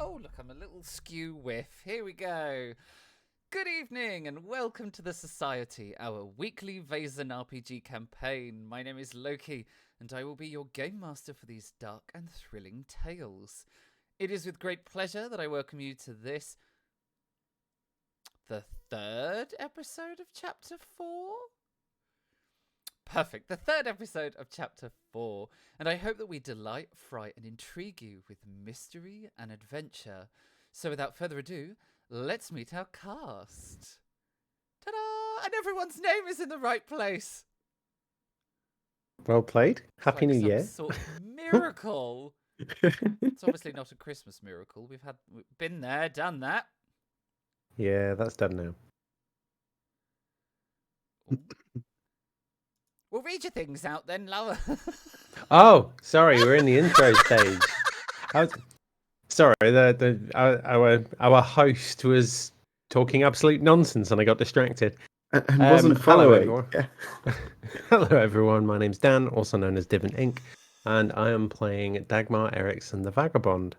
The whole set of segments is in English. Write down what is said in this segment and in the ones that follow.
Oh, look, I'm a little skew whiff. Here we go. Good evening and welcome to the Society, our weekly Vaesen RPG campaign. My name is Loki and I will be your game master for these dark and thrilling tales. It is with great pleasure that I welcome you to this, the third episode of Chapter 4? Perfect, the third episode of Chapter 4, and I hope that we delight, fright, and intrigue you with mystery and adventure. So without further ado, let's meet our cast. Ta-da! And everyone's name is in the right place. Well played. Happy Like New some Year. sort of miracle. It's obviously not a Christmas miracle. We've been there, done that. Yeah, that's done now. Ooh. We'll read your things out then, lover. Oh, sorry, we're in the intro stage. Sorry, our host was talking absolute nonsense and I got distracted. And wasn't Hello, following. everyone. Yeah. Hello, everyone. My name's Dan, also known as Divin Inc., and I am playing Dagmar Eriksson, the Vagabond.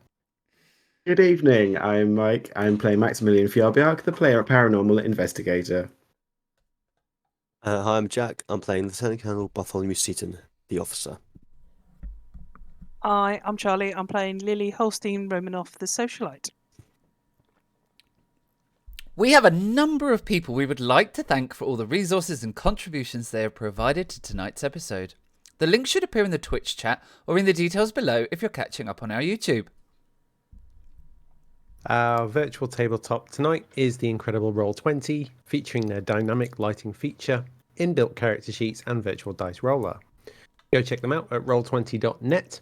Good evening. I'm Mike. I'm playing Maximilian Fjarbjark, the player paranormal investigator. Hi, I'm Jack. I'm playing Lieutenant Colonel Bartholomew Seaton, the officer. Hi, I'm Charlie. I'm playing Lily Holstein Romanoff, the socialite. We have a number of people we would like to thank for all the resources and contributions they have provided to tonight's episode. The link should appear in the Twitch chat or in the details below if you're catching up on our YouTube. Our virtual tabletop tonight is the incredible Roll20, featuring their dynamic lighting feature, inbuilt character sheets, and virtual dice roller. Go check them out at roll20.net.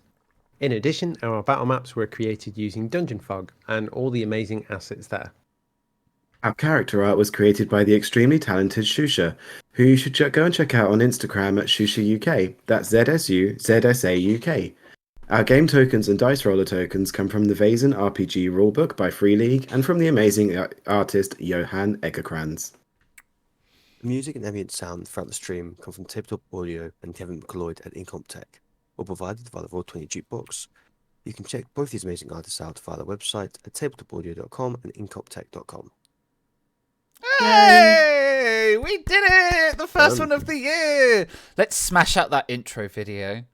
In addition, our battle maps were created using Dungeon Fog and all the amazing assets there. Our character art was created by the extremely talented Shusha, who you should go and check out on Instagram at Shusha UK. That's ZSU UK. Our game tokens and dice roller tokens come from the Vaesen RPG rulebook by Free League and from the amazing artist Johan Egerkrans. The music and ambient sound throughout the stream come from Tabletop Audio and Kevin McLeod at Incomptech, all provided via the Roll20 Jukebox. You can check both these amazing artists out via their website at tabletopaudio.com and incomptech.com. Hey! We did it! The first one of the year! Let's smash out that intro video.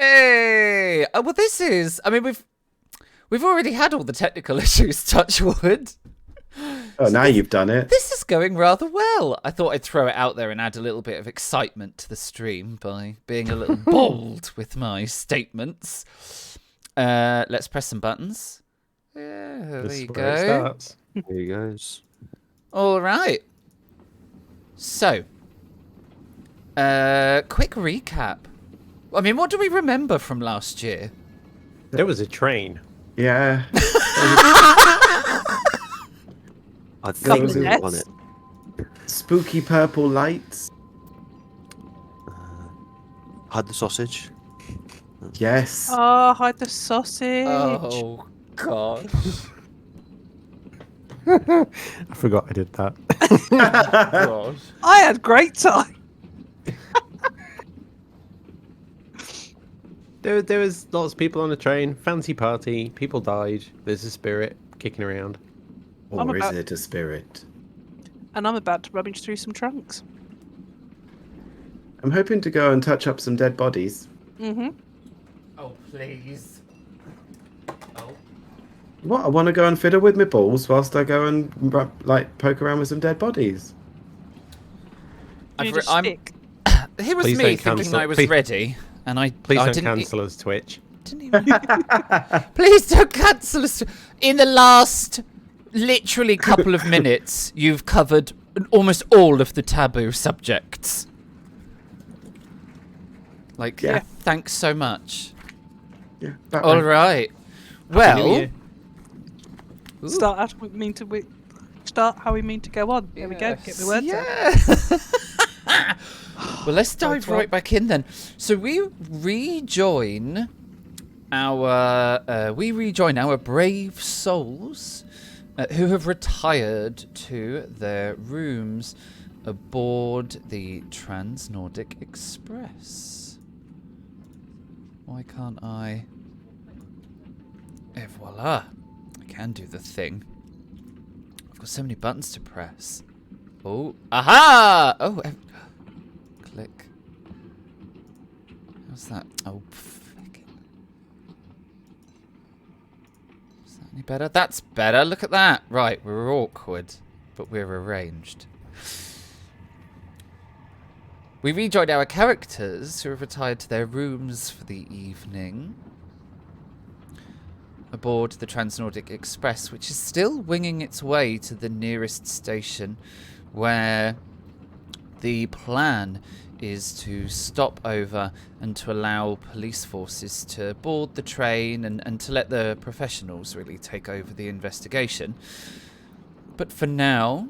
Hey! Well, this is... I mean, we've already had all the technical issues, touch wood. Oh, so now you've done it. This is going rather well. I thought I'd throw it out there and add a little bit of excitement to the stream by being a little bold with my statements. Let's press some buttons. Yeah, there you go. There he goes. All right. So, quick recap. I mean, what do we remember from last year? There was a train. Yeah. I Couple think of we were on deaths. it. Spooky purple lights. Had the sausage. Yes. Oh, hide the sausage. Oh, God. I forgot I did that. God. I had great time. There was lots of people on the train. Fancy party. People died. There's a spirit kicking around. I'm Or is about- it a spirit? And I'm about to rummage through some trunks. I'm hoping to go and touch up some dead bodies. Mm-hmm. Oh, please. Oh. What? I want to go and fiddle with my balls whilst I go and poke around with some dead bodies. You need I've a I'm- stick. Here was Please me don't thinking cancel- I was please- ready, and I Please don't didn't. cancel us, Twitch. Didn't even. Please don't cancel us. In the last, literally, couple of minutes, you've covered almost all of the taboo subjects. Like, Yeah. thanks so much. Yeah. All right. Happy New Well, Year. ooh, Start how we mean to go on. There we go. Get my words out. yeah. Well, let's dive Well. right back in then. So we rejoin our brave souls who have retired to their rooms aboard the Trans-Nordic Express. Why can't I? Et voila! I can do the thing. I've got so many buttons to press. Oh, aha! Oh, click. How's that? Oh, frick it. Is that any better? That's better. Look at that. Right, we're awkward, but we're arranged. We rejoined our characters who have retired to their rooms for the evening aboard the Trans-Nordic Express, which is still winging its way to the nearest station, where the plan is to stop over and to allow police forces to board the train and to let the professionals really take over the investigation. But for now,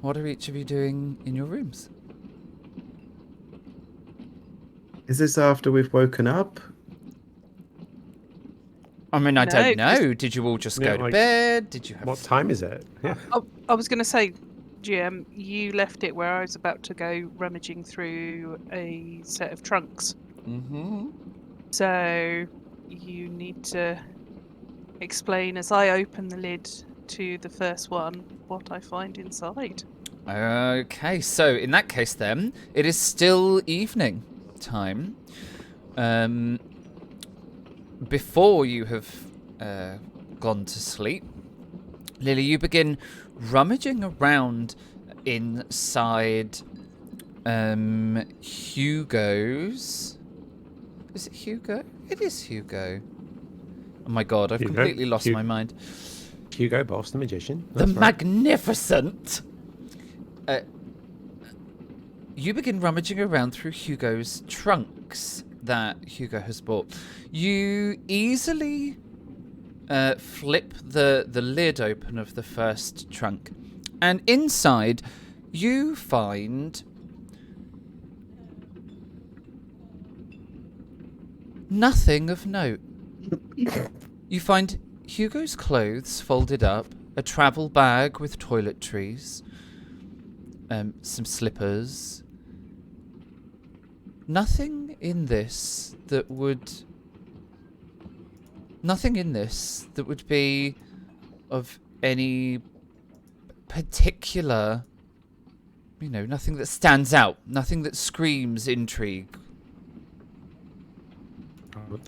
what are each of you doing in your rooms? Is this after we've woken up? I mean, I No, don't know. 'cause- Did you all just Yeah, go to like, bed? Did you have... What time is it? Yeah. I was going to say, GM, you left it where I was about to go rummaging through a set of trunks. Mm-hmm. So you need to explain as I open the lid to the first one what I find inside. Okay, so in that case then, it is still evening time. Before you have gone to sleep, Lily, you begin rummaging around inside Hugo's... Is it Hugo? It is Hugo. Oh my god, I've Hugo? completely lost my mind. Hugo Boss, the magician. The That's right. Magnificent! You begin rummaging around through Hugo's trunks that Hugo has bought. You easily flip the lid open of the first trunk, and inside you find nothing of note. You find Hugo's clothes folded up, a travel bag with toiletries, some slippers. Nothing in this that would be of any particular, nothing that stands out, nothing that screams intrigue.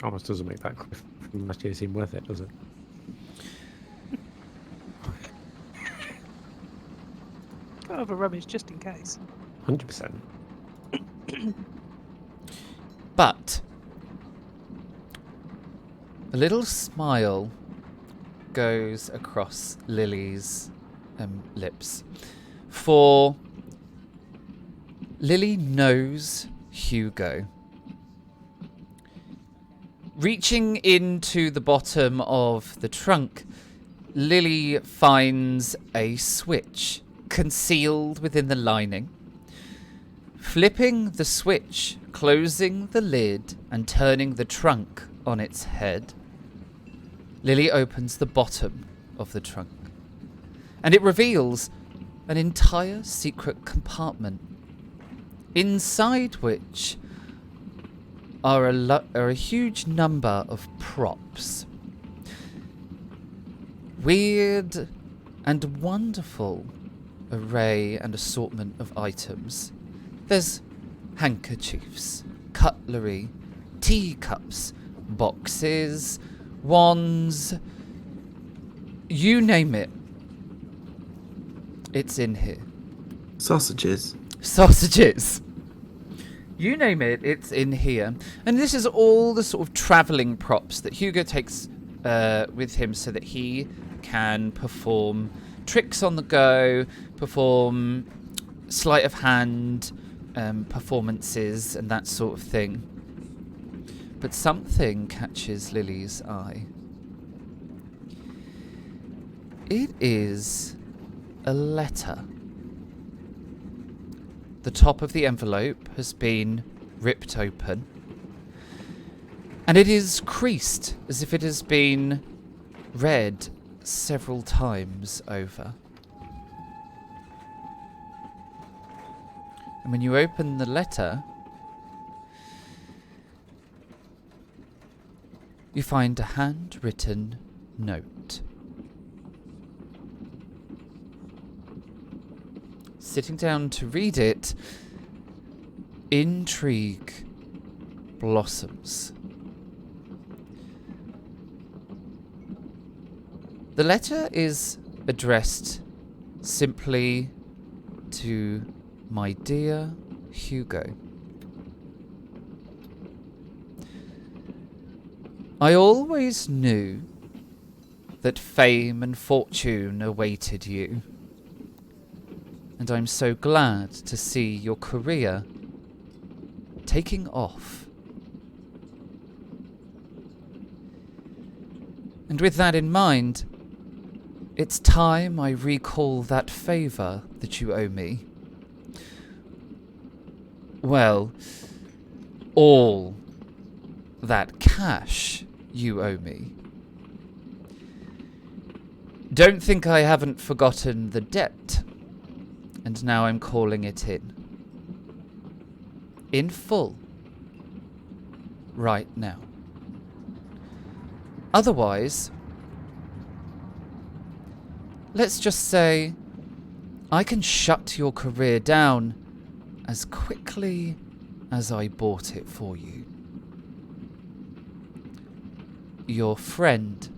Almost doesn't make that cliff from last year seem worth it, does it? Got have a rummage just in case. 100%. But a little smile goes across Lily's lips, for Lily knows Hugo. Reaching into the bottom of the trunk, Lily finds a switch concealed within the lining. Flipping the switch, closing the lid, and turning the trunk on its head, Lily opens the bottom of the trunk, and it reveals an entire secret compartment, inside which are a huge number of props. Weird and wonderful array and assortment of items. There's handkerchiefs, cutlery, teacups, boxes, wands, you name it. It's in here. Sausages. Sausages. You name it, it's in here. And this is all the sort of travelling props that Hugo takes with him so that he can perform tricks on the go, perform sleight of hand performances and that sort of thing. But something catches Lily's eye. It is a letter. The top of the envelope has been ripped open, and it is creased as if it has been read several times over. And when you open the letter, you find a handwritten note. Sitting down to read it, intrigue blossoms. The letter is addressed simply to my dear Hugo. I always knew that fame and fortune awaited you, and I'm so glad to see your career taking off. And with that in mind, it's time I recall that favour that you owe me. Well, all that cash you owe me. Don't think I haven't forgotten the debt, and now I'm calling it in. In full. Right now. Otherwise, let's just say I can shut your career down as quickly as I bought it for you. Your friend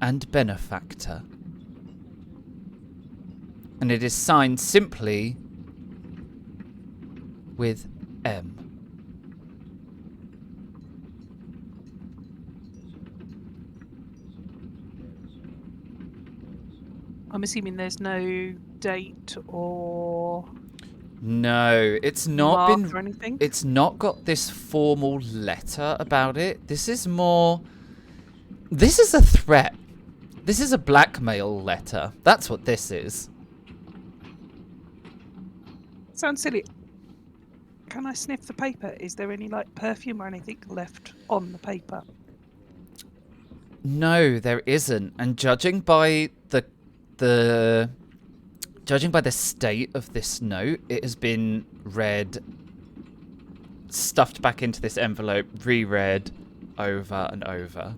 and benefactor. And it is signed simply with M. I'm assuming there's no date or No, it's not mark been. or anything. It's not got this formal letter about it. This is more. This is a threat. This is a blackmail letter. That's what this is. Sounds silly. Can I sniff the paper? Is there any like perfume or anything left on the paper? No, there isn't. And judging by the state of this note, it has been read, stuffed back into this envelope, reread over and over.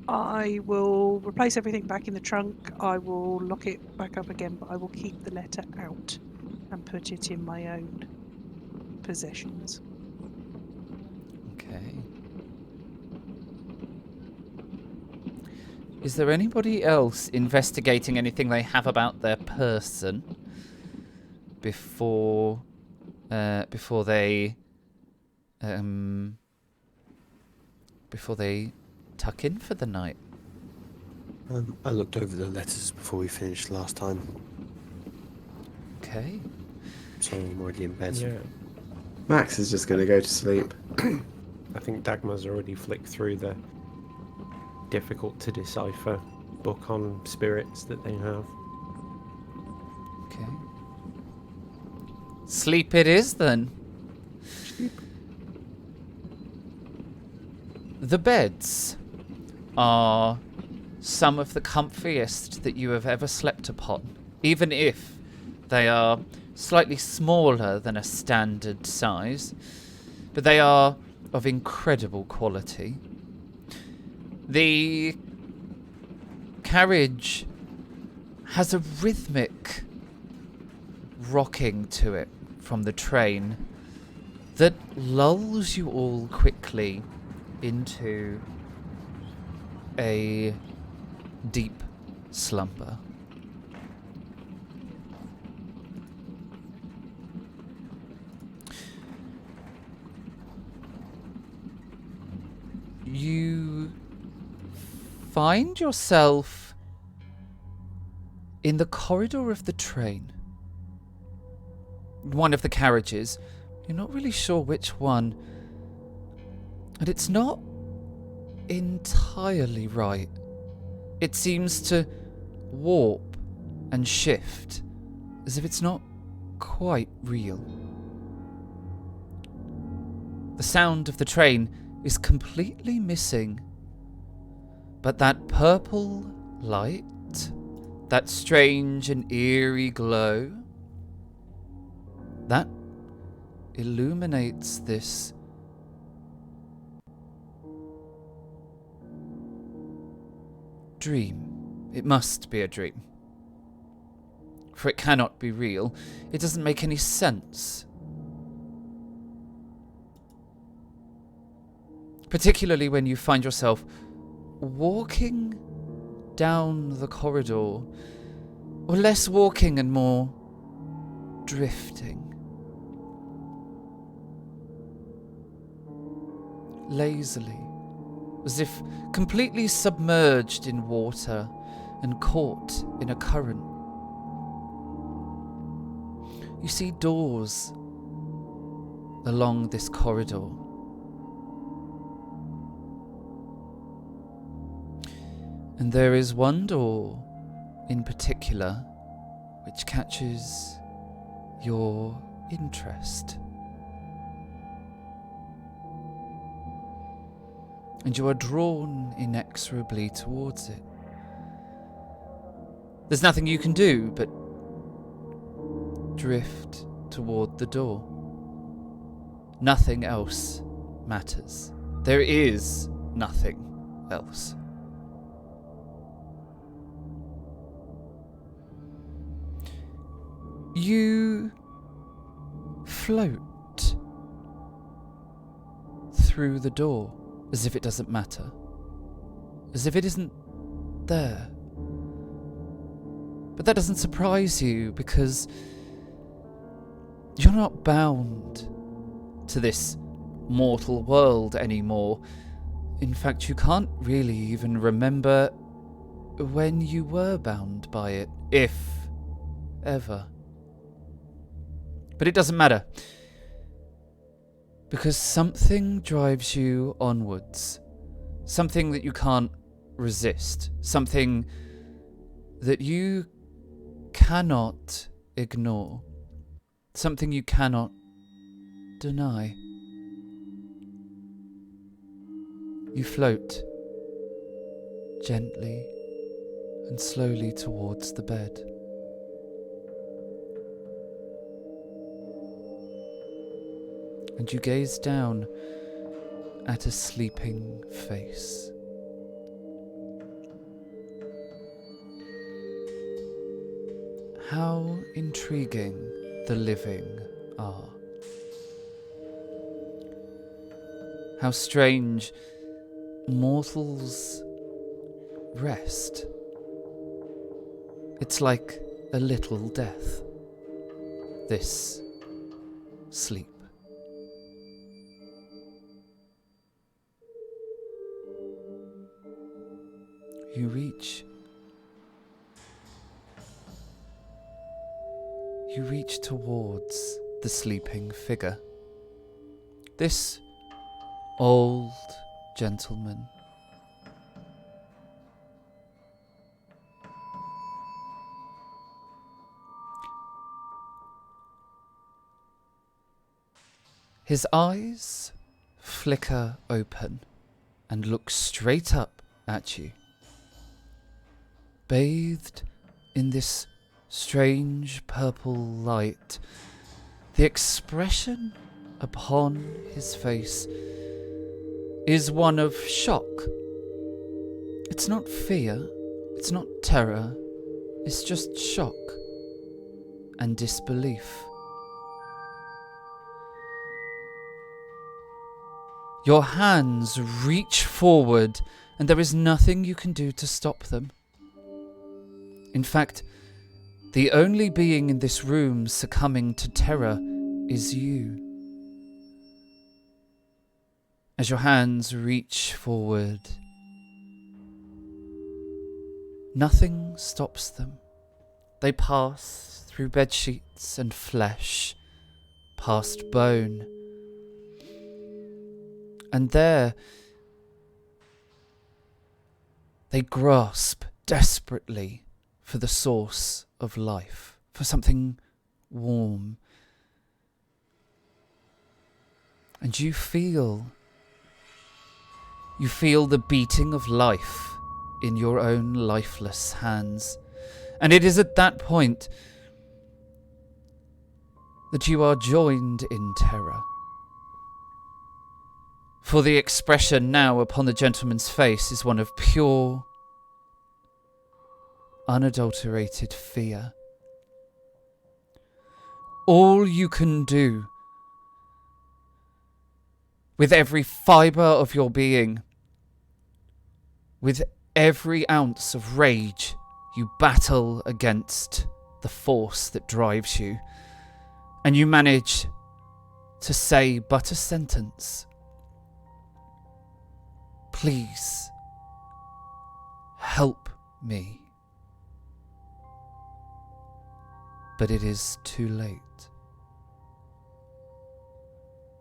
I will replace everything back in the trunk. I will lock it back up again, but I will keep the letter out and put it in my own possessions. Okay. Is there anybody else investigating anything they have about their person before they tuck in for the night? I looked over the letters before we finished last time. Okay. So I'm already in bed. Yeah. Max is just going to go to sleep. I think Dagmar's already flicked through the difficult to decipher book on spirits that they have. Okay. Sleep it is then. The beds are some of the comfiest that you have ever slept upon, even if they are slightly smaller than a standard size, but they are of incredible quality. The carriage has a rhythmic rocking to it from the train that lulls you all quickly into a deep slumber. You find yourself in the corridor of the train. One of the carriages. You're not really sure which one. And it's not entirely right. It seems to warp and shift as if it's not quite real. The sound of the train is completely missing. But that purple light, that strange and eerie glow, that illuminates this dream. It must be a dream. For it cannot be real. It doesn't make any sense. Particularly when you find yourself walking down the corridor, or less walking and more drifting. Lazily, as if completely submerged in water and caught in a current. You see doors along this corridor. And there is one door in particular which catches your interest. And you are drawn inexorably towards it. There's nothing you can do but drift toward the door. Nothing else matters. There is nothing else. You float through the door as if it doesn't matter, as if it isn't there. But that doesn't surprise you because you're not bound to this mortal world anymore. In fact, you can't really even remember when you were bound by it, if ever. But it doesn't matter, because something drives you onwards. Something that you can't resist. Something that you cannot ignore. Something you cannot deny. You float gently and slowly towards the bed. And you gaze down at a sleeping face. How intriguing the living are. How strange mortals rest. It's like a little death, this sleep. You reach you reach towards the sleeping figure. This old gentleman. His eyes flicker open and look straight up at you. Bathed in this strange purple light, the expression upon his face is one of shock. It's not fear, it's not terror, it's just shock and disbelief. Your hands reach forward and there is nothing you can do to stop them. In fact, the only being in this room succumbing to terror is you. As your hands reach forward, nothing stops them. They pass through bedsheets and flesh, past bone. And there, they grasp desperately for the source of life, for something warm. And you feel the beating of life in your own lifeless hands. And it is at that point that you are joined in terror. For the expression now upon the gentleman's face is one of pure, unadulterated fear. All you can do, with every fibre of your being, with every ounce of rage, you battle against the force that drives you, and you manage to say but a sentence. Please, help me. But it is too late.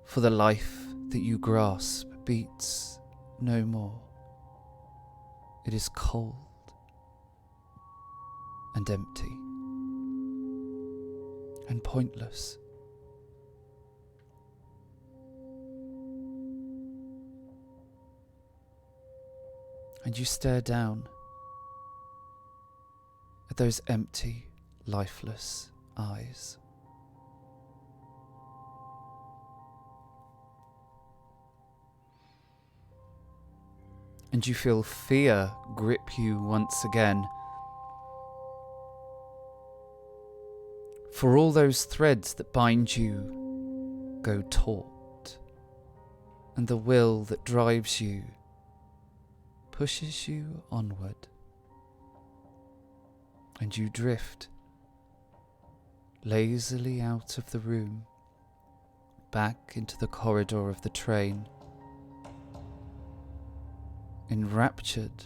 For the life that you grasp beats no more. It is cold and empty and pointless. And you stare down at those empty, lifeless eyes. And you feel fear grip you once again. For all those threads that bind you go taut, and the will that drives you pushes you onward, and you drift lazily out of the room, back into the corridor of the train, enraptured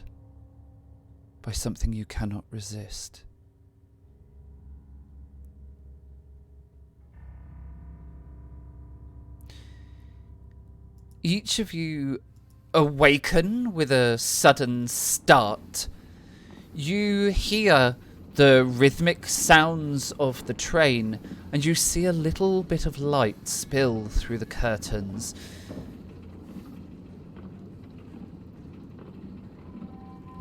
by something you cannot resist. Each of you awaken with a sudden start. You hear the rhythmic sounds of the train, and you see a little bit of light spill through the curtains.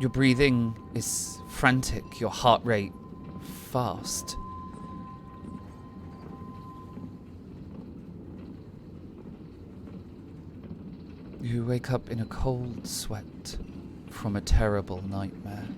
Your breathing is frantic, your heart rate fast. You wake up in a cold sweat from a terrible nightmare.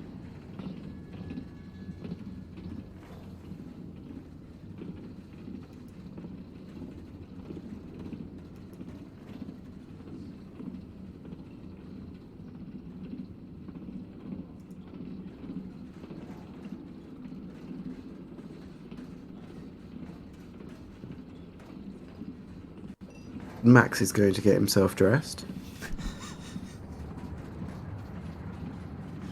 Max is going to get himself dressed.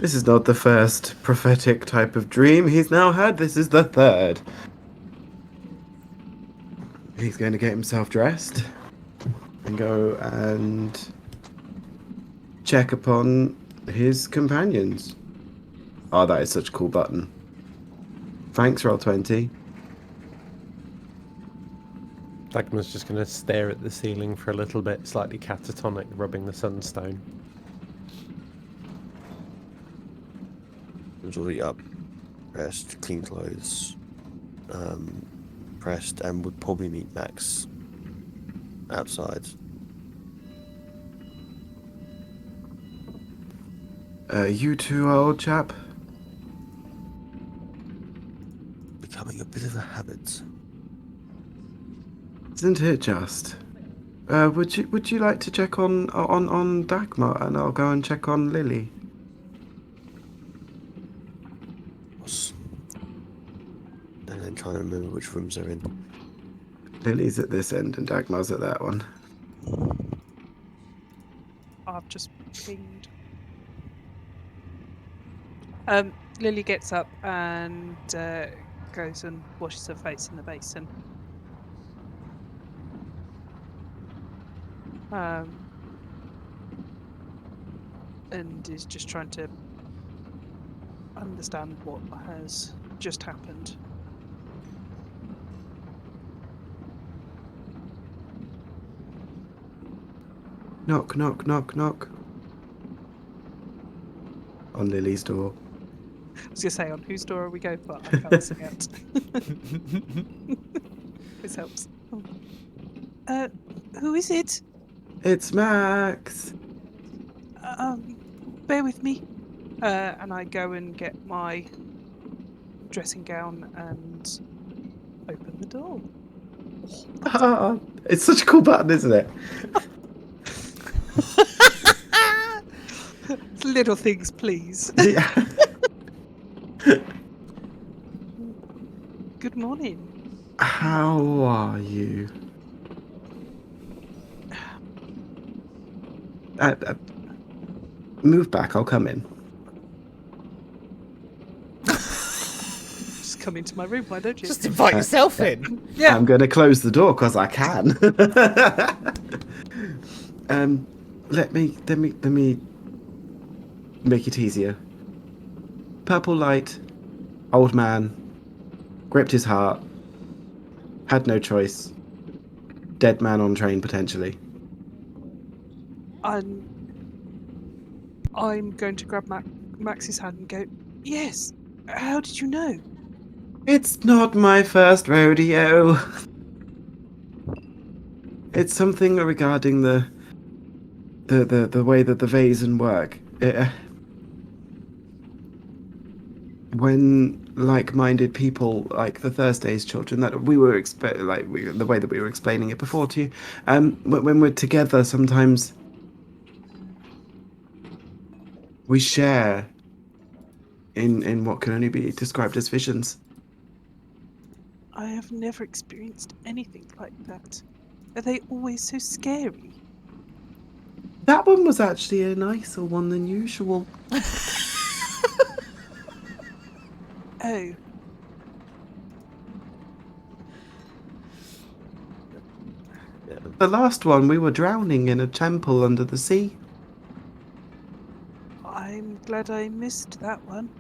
This is not the first prophetic type of dream he's now had. This is the third. He's going to get himself dressed and go and check upon his companions. Oh, that is such a cool button. Thanks, Roll20. Dagmar's just going to stare at the ceiling for a little bit, slightly catatonic, rubbing the sunstone. It's already up, dressed, clean clothes, pressed, and would probably meet Max outside. You too, old chap? Becoming a bit of a habit. Isn't it just? Would you like to check on Dagmar, and I'll go and check on Lily? And then trying to remember which rooms they're in. Lily's at this end and Dagmar's at that one. I've just pinged. Lily gets up and goes and washes her face in the basin. And is just trying to understand what has just happened. Knock, knock, knock, knock. On Lily's door. I was going to say, on whose door are we going for? I can't see it. This helps. Oh. Who is it? It's Max! Bear with me. And I go and get my dressing gown and open the door. Ah, it's such a cool button, isn't it? Little things, please. Yeah. Good morning. How are you? Move back, I'll come in. Just come into my room, why don't you? Just invite yourself in. Yeah. I'm going to close the door because I can. Let me make it easier. Purple light, old man, gripped his heart, had no choice. Dead man on train potentially. I'm going to grab Max's hand and go, yes, how did you know? It's not my first rodeo. It's something regarding the way that the Vaesen work. When like-minded people, like the Thursday's children, that we were the way that we were explaining it before to you, when we're together, sometimes we share in what can only be described as visions. I have never experienced anything like that. Are they always so scary? That one was actually a nicer one than usual. Oh. Yeah. The last one, we were drowning in a temple under the sea. I'm glad I missed that one.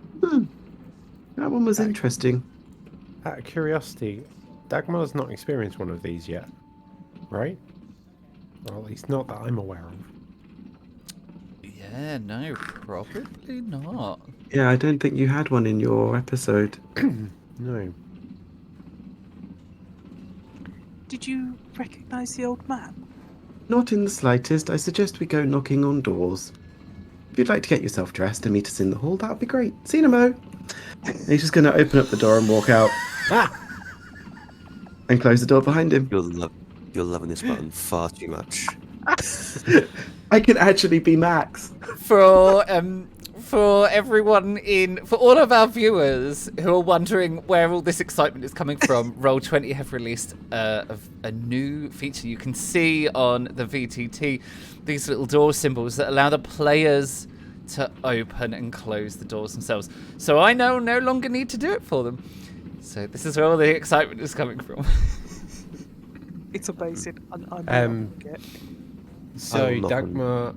That one was interesting. Out of curiosity, Dagmar's not experienced one of these yet, right? Or at least not that I'm aware of. Yeah, no, probably not. Yeah, I don't think you had one in your episode. No. Did you recognise the old man? Not in the slightest. I suggest we go knocking on doors. If you'd like to get yourself dressed and meet us in the hall, that would be great. See you in a mo. And he's just going to open up the door and walk out. And close the door behind him. You're loving this button far too much. I can actually be Max. For everyone for all of our viewers who are wondering where all this excitement is coming from, Roll20 have released a new feature. You can see on the VTT these little door symbols that allow the players to open and close the doors themselves. So I no longer need to do it for them. So this is where all the excitement is coming from. It's amazing. I Um, forget. So will knock on-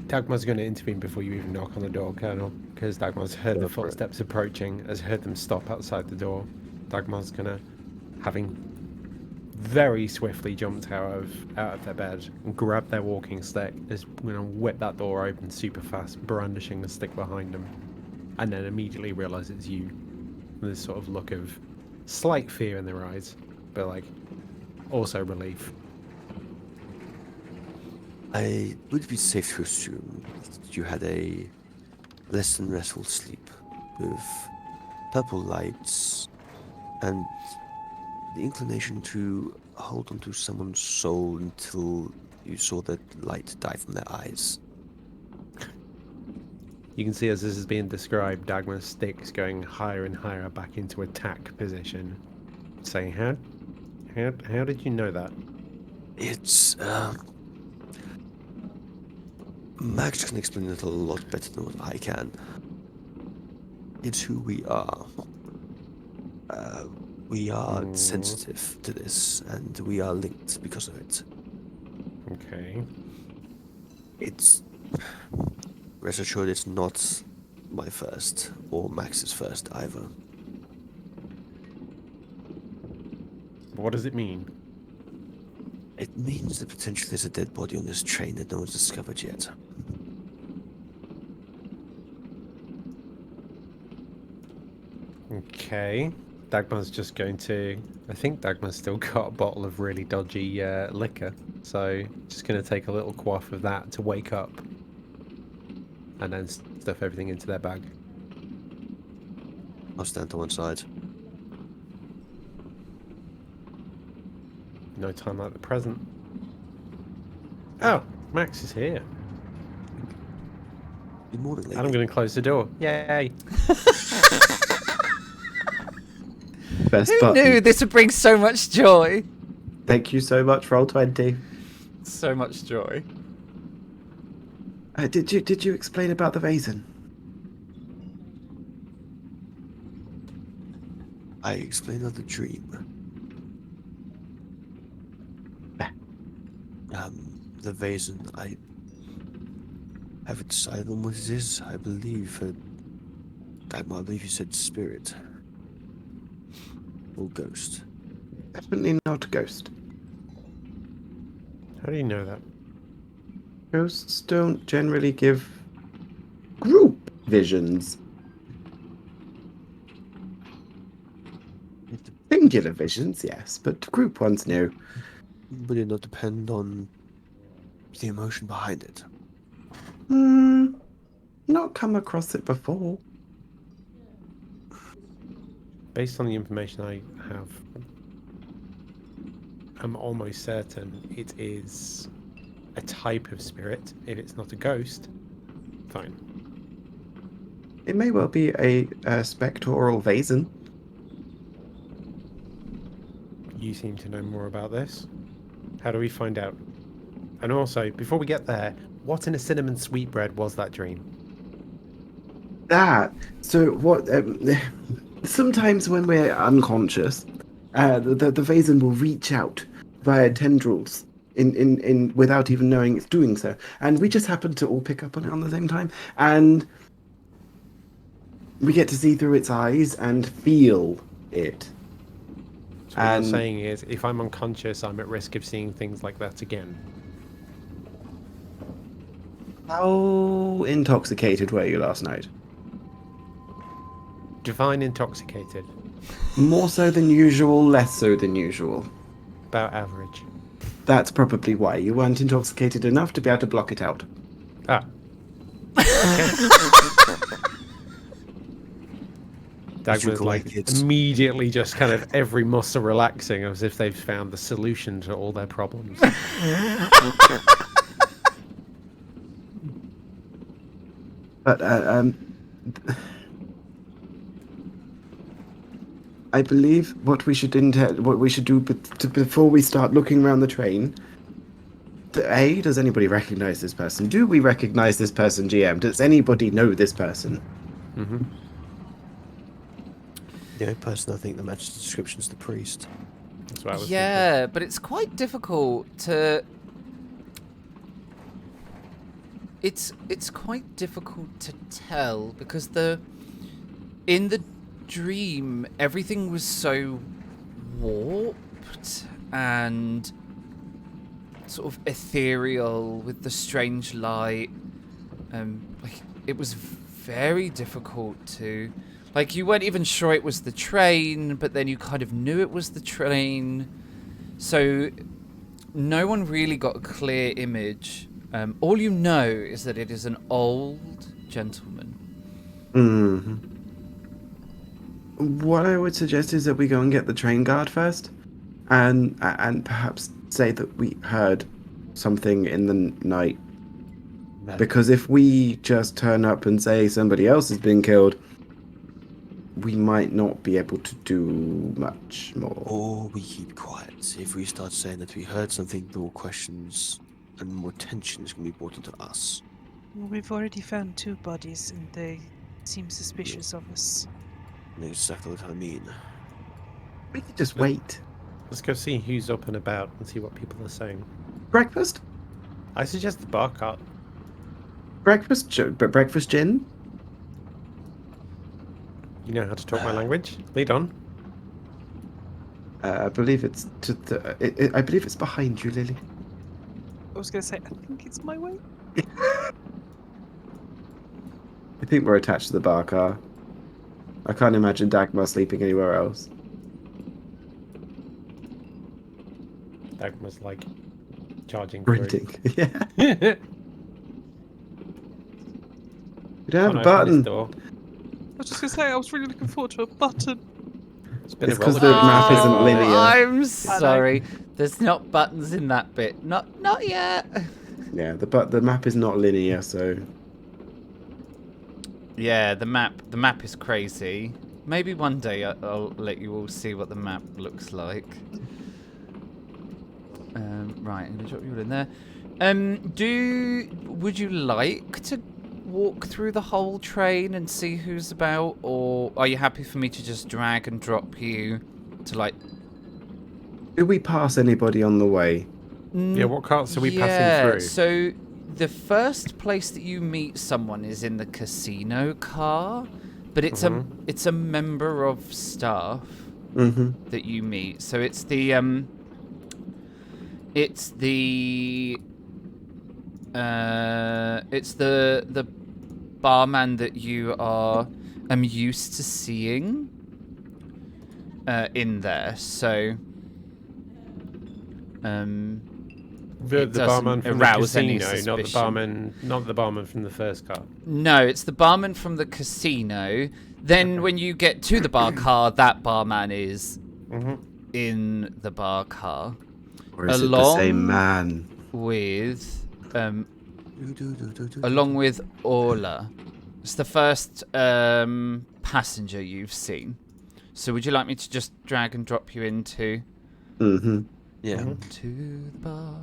Dagmar's going to intervene before you even knock on the door, Colonel, because Dagmar's heard the Go for it. footsteps approaching, has heard them stop outside the door. Dagmar's going to, having very swiftly jumped out of their bed and grabbed their walking stick, is going to whip that door open super fast, brandishing the stick behind them, and then immediately realise it's you. With this sort of look of slight fear in their eyes, but like also relief. I would be safe to assume that you had a less than restful sleep with purple lights and the inclination to hold onto someone's soul until you saw that light die from their eyes. You can see as this is being described, Dagmar's stick's going higher and higher back into attack position, saying, how did you know that? It's, Max can explain it a lot better than what I can. It's who we are. We are sensitive to this, and we are linked because of it. Okay. It's... Rest assured, it's not my first, or Max's first either. What does it mean? It means that potentially there's a dead body on this train that no one's discovered yet. Okay. Dagmar's just going to... I think Dagmar's still got a bottle of really dodgy liquor, so just going to take a little quaff of that to wake up. And then stuff everything into their bag. I'll stand to one side. No time like the present. Oh, Max is here. Good morning, lady. And I'm going to close the door. Yay! Best Who button. knew this would bring so much joy? Thank you so much, Roll20. So much joy. Did you explain about the Vaesen? I explained on the dream. The Vaesen, I haven't decided on what it is. I believe, I believe you said spirit. Or ghost. Definitely not a ghost. How do you know that? Ghosts don't generally give group visions. Singular visions, yes, but group ones, no. Would it not depend on the emotion behind it? Not come across it before. Based on the information I have, I'm almost certain it is a type of spirit. If it's not a ghost, fine. It may well be a spectral Vaesen. You seem to know more about this. How do we find out? And also, before we get there, what in a cinnamon sweetbread was that dream? That. So what? Sometimes when we're unconscious, the Vaesen will reach out via tendrils in without even knowing it's doing so, and we just happen to all pick up on it on the same time, and we get to see through its eyes and feel it. So what you're saying is, if I'm unconscious, I'm at risk of seeing things like that again. How intoxicated were you last night? Divine intoxicated. More so than usual, less so than usual. About average. That's probably why you weren't intoxicated enough to be able to block it out. Ah. Dagmar's Drink away, like kids. immediately just kind of every muscle relaxing as if they've found the solution to all their problems. But I believe what we should do before we start looking around the train. Does anybody recognize this person? Do we recognize this person, GM? Does anybody know this person? Mm-hmm. The only person I think that matches the description is the priest. That's what I was Yeah, but it's quite difficult to. It's quite difficult to tell because in the dream everything was so warped and sort of ethereal with the strange light. Like it was very difficult to. Like, you weren't even sure it was the train, but then you kind of knew it was the train. So, no one really got a clear image. All you know is that it is an old gentleman. Hmm. What I would suggest is that we go and get the train guard first, and perhaps say that we heard something in the night. That- Because if we just turn up and say somebody else has been killed, we might not be able to do much more. Or we keep quiet. If we start saying that we heard something, more questions and more tension is going to be brought into us. Well, we've already found 2 bodies and they seem suspicious of us. And that's exactly what I mean. We could just wait. Let's go see who's up and about and see what people are saying. Breakfast? I suggest the bar cart. Breakfast gin? You know how to talk my language. Lead on. I believe it's to the. I believe it's behind you, Lily. I was going to say, I think it's my way. I think we're attached to the bar car. I can't imagine Dagmar sleeping anywhere else. Dagmar's like charging. Sprinting. Yeah. Through. We don't have a Can't open button. this door. I was just going to say, I was really looking forward to a button. It's been It's a 'cause roller the map isn't coaster. linear. I'm sorry. There's not buttons in that bit. Not yet. Yeah, the map is not linear, so Yeah, the map is crazy. Maybe one day I'll let you all see what the map looks like. Right, I'm gonna drop you all in there. Would you like to walk through the whole train and see who's about, or are you happy for me to just drag and drop you to like? do we pass anybody on the way? Yeah, what carts are we Yeah, passing through? so the first place that you meet someone is in the casino car, but it's a member of staff Mm-hmm. that you meet. So it's the barman that you are used to seeing in there. So The it barman doesn't from the arouse any casino, suspicion. not the barman from the first car. No, it's the barman from the casino. Then when you get to the bar car, that barman is in the bar car. Or is it the same man? With along with Orla. It's the first passenger you've seen. So would you like me to just drag and drop you into Mm-hmm. Yeah. to the bar?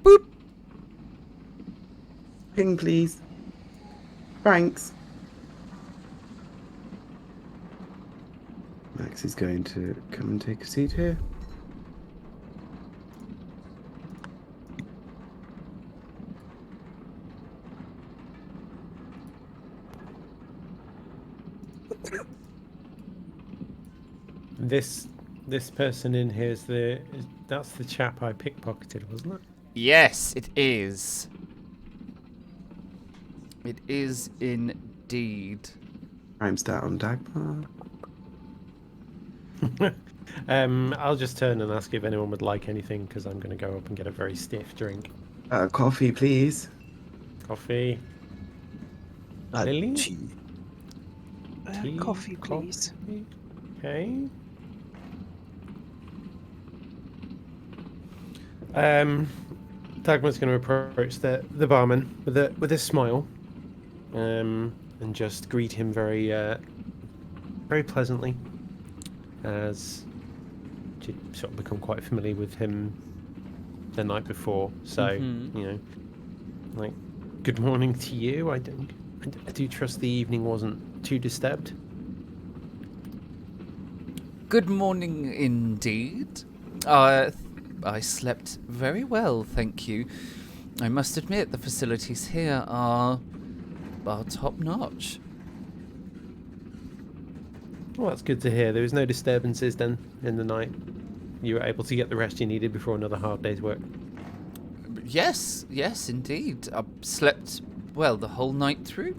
Boop. Ping, please. Thanks. Max is going to come and take a seat here. This person in here that's the chap I pickpocketed, wasn't it? Yes, it is. It is indeed. Time's down, Dagmar. I'll just turn and ask if anyone would like anything because I'm going to go up and get a very stiff drink. Coffee, please. Coffee. Lily? Tea. Tea? Coffee, please. Coffee? Okay. Dagmar's going to approach the barman with a smile, and just greet him very pleasantly, as she'd sort of become quite familiar with him the night before. So you know, like, good morning to you. I do trust the evening wasn't too disturbed. Good morning indeed. I slept very well, thank you. I must admit the facilities here are top-notch. Well, that's good to hear. There was no disturbances then in the night. You were able to get the rest you needed before another hard day's work. Yes, indeed. I slept well the whole night through.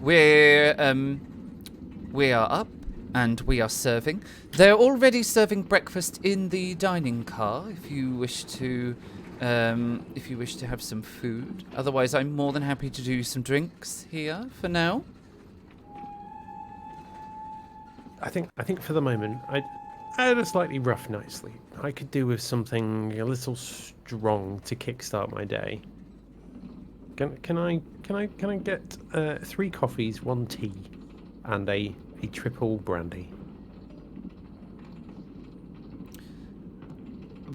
We are up and we are serving. They're already serving breakfast in the dining car if you wish to have some food. Otherwise, I'm more than happy to do some drinks here for now. I think for the moment, I had a slightly rough night's sleep. I could do with something a little strong to kickstart my day. Can I get 3 coffees, 1 tea, and a triple brandy?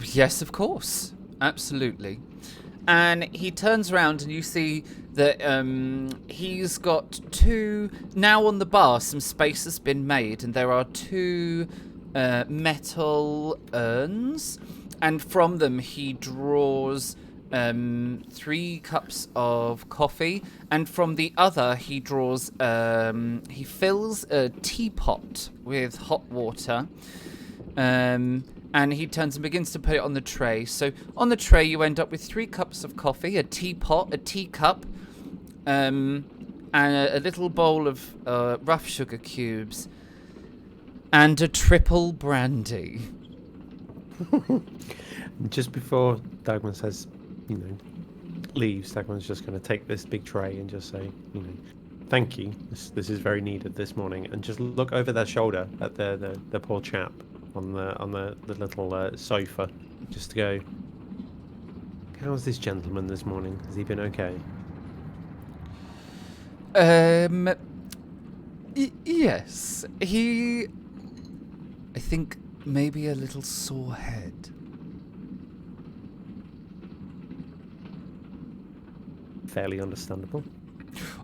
Yes, of course. Absolutely. And he turns around and you see that he's got 2... Now on the bar, some space has been made and there are 2 metal urns. And from them he draws 3 cups of coffee. And from the other he draws... he fills a teapot with hot water. And he turns and begins to put it on the tray. So on the tray, you end up with 3 cups of coffee, a teapot, a teacup, and a little bowl of rough sugar cubes, and a triple brandy. Just before Dagmar says, leaves, Dagmar's just going to take this big tray and just say, thank you. This is very needed this morning, and just look over their shoulder at the poor chap on the little sofa, just to go, how's this gentleman this morning? Has he been okay? Yes. I think maybe a little sore head. Fairly understandable.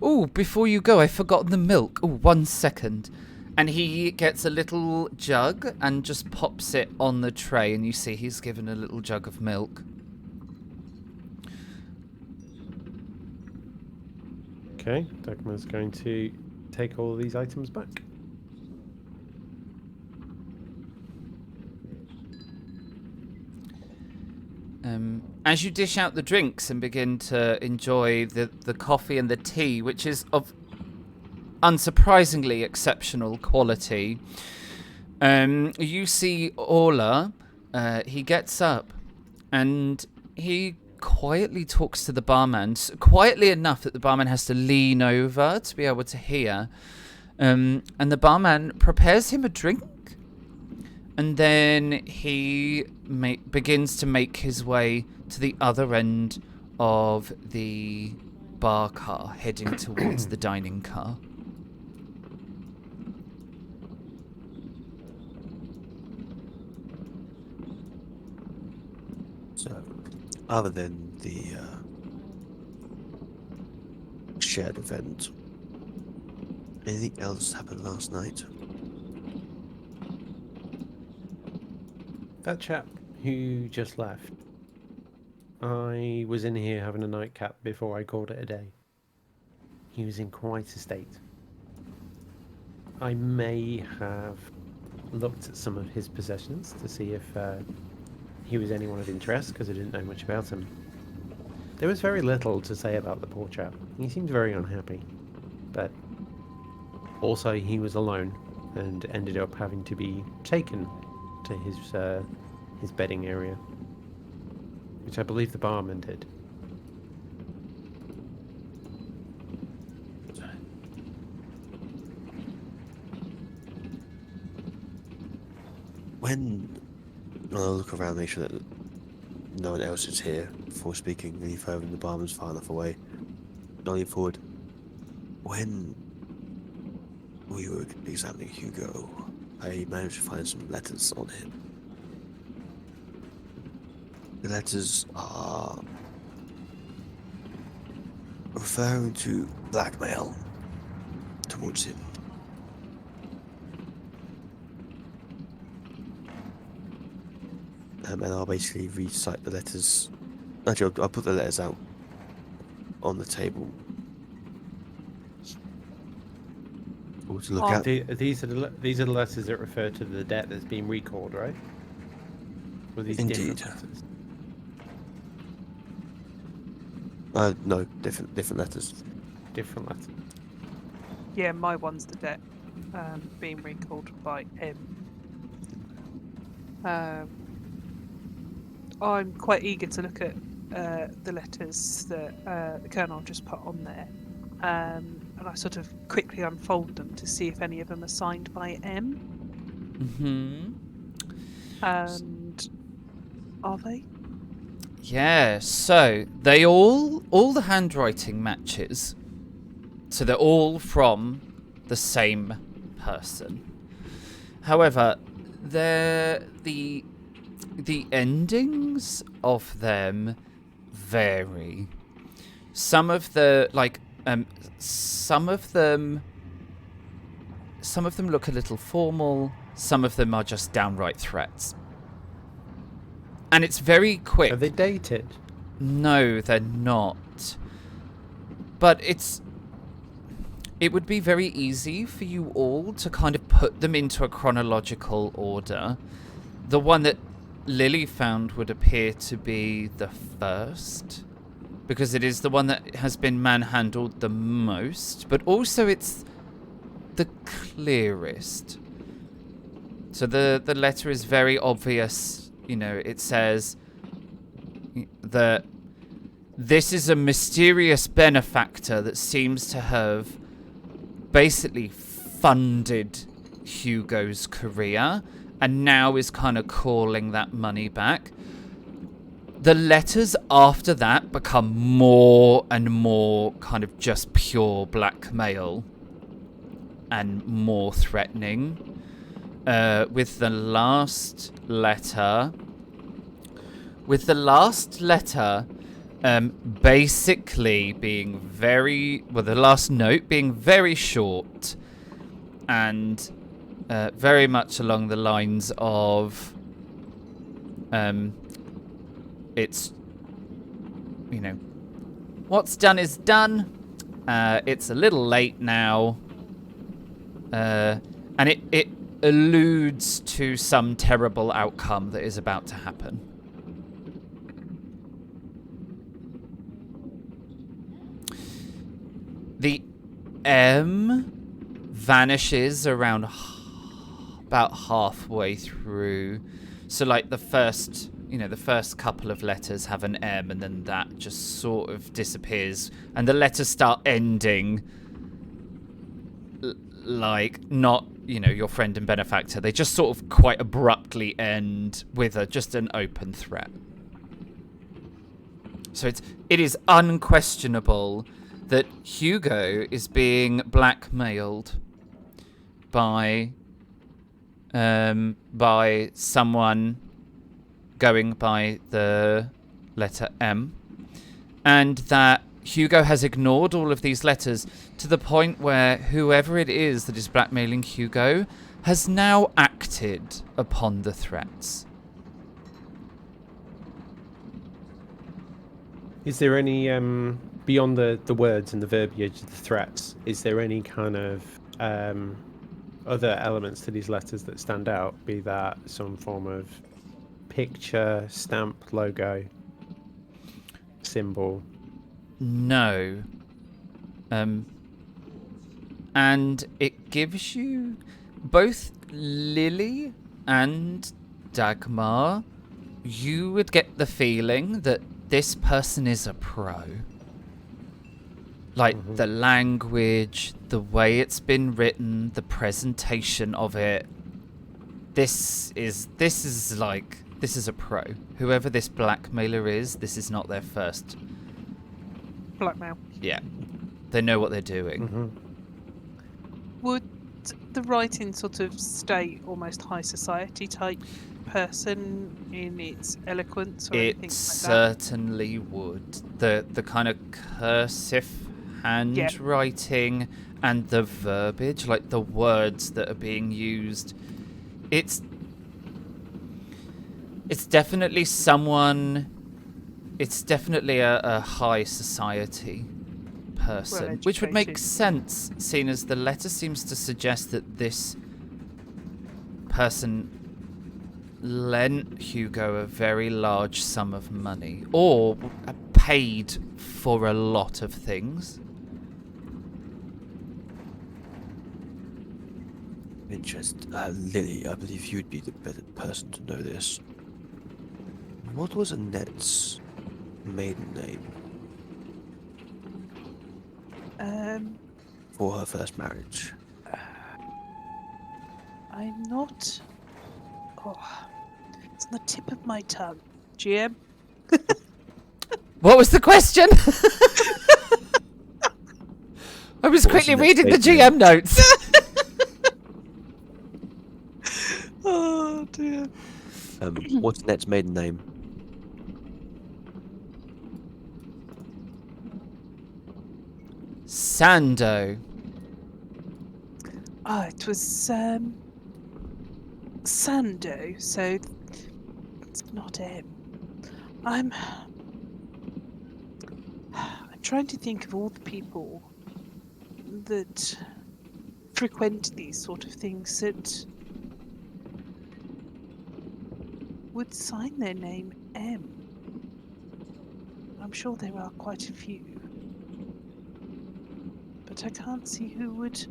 Oh, before you go, I've forgotten the milk. Oh, 1 second. And he gets a little jug and just pops it on the tray, and you see he's given a little jug of milk. Okay, Dagmar's going to take all of these items back. As you dish out the drinks and begin to enjoy the coffee and the tea, which is of unsurprisingly exceptional quality, you see Orla. He gets up and he quietly talks to the barman, quietly enough that the barman has to lean over to be able to hear. And the barman prepares him a drink, and then he begins to make his way to the other end of the bar car, heading towards the dining car. So, other than the shared event, anything else happened last night? That chap who just left, I was in here having a nightcap before I called it a day. He was in quite a state. I may have looked at some of his possessions to see if he was anyone of interest, because I didn't know much about him. There was very little to say about the poor chap. He seemed very unhappy, but also he was alone and ended up having to be taken to his bedding area, which I believe the barman did. When I'll look around, make sure that no one else is here before speaking any further, and the barman's far enough away. Nodding forward, when we were examining Hugo, I managed to find some letters on him. The letters are referring to blackmail towards him. and I'll basically recite the letters. Actually, I'll put the letters out on the table to look at. These are the letters that refer to the debt that's been recalled, right? Or these Indeed. different letters? No, different letters. Different letters. Yeah, my one's the debt being recalled by M. I'm quite eager to look at the letters that the Colonel just put on there. And I sort of quickly unfold them to see if any of them are signed by M. And are they? Yeah, so they all the handwriting matches. So they're all from the same person. However, the endings of them vary. Some of them look a little formal, some of them are just downright threats. And it's very quick. Are they dated? No, they're not. But it would be very easy for you all to kind of put them into a chronological order. The one that Lily found would appear to be the first, because it is the one that has been manhandled the most, but also it's the clearest. So the letter is very obvious. You know, it says that this is a mysterious benefactor that seems to have basically funded Hugo's career and now is kind of calling that money back. The letters after that become more and more kind of just pure blackmail and more threatening. With the last letter, basically being the last note being very short and very much along the lines of, it's, you know, what's done is done. It's a little late now, and it alludes to some terrible outcome that is about to happen. The M vanishes around about halfway through. So like the first couple of letters have an M, and then that just sort of disappears, and the letters start ending like not, you know, your friend and benefactor. They just sort of quite abruptly end with just an open threat. So it is unquestionable that Hugo is being blackmailed by someone going by the letter M, and that Hugo has ignored all of these letters to the point where whoever it is that is blackmailing Hugo has now acted upon the threats. Is there any, beyond the words and the verbiage of the threats, is there any kind of other elements to these letters that stand out? Be that some form of picture, stamp, logo, symbol? No. And it gives you, both Lily and Dagmar, you would get the feeling that this person is a pro. Like, the language, the way it's been written, the presentation of it. This is a pro. Whoever this blackmailer is, this is not their first. Blackmail. Yeah. They know what they're doing. Would the writing sort of state almost high society type person in its eloquence or anything like It that? certainly would. The kind of cursive handwriting and the verbiage, like the words that are being used. It's It's definitely someone. It's definitely a high society person, which would make Well-educated. sense, seeing as the letter seems to suggest that this person lent Hugo a very large sum of money, or paid for a lot of things. Interest. Lily, I believe you'd be the better person to know this. What was Annette's maiden name for her first marriage? I'm not. Oh, it's on the tip of my tongue. GM? What was the question? I was What was quickly the next reading the maiden GM notes. Oh dear. What's Annette's maiden name? Sando. Ah, it was Sando, so it's not M. I'm trying to think of all the people that frequent these sort of things that would sign their name M. I'm sure there are quite a few, but I can't see who would.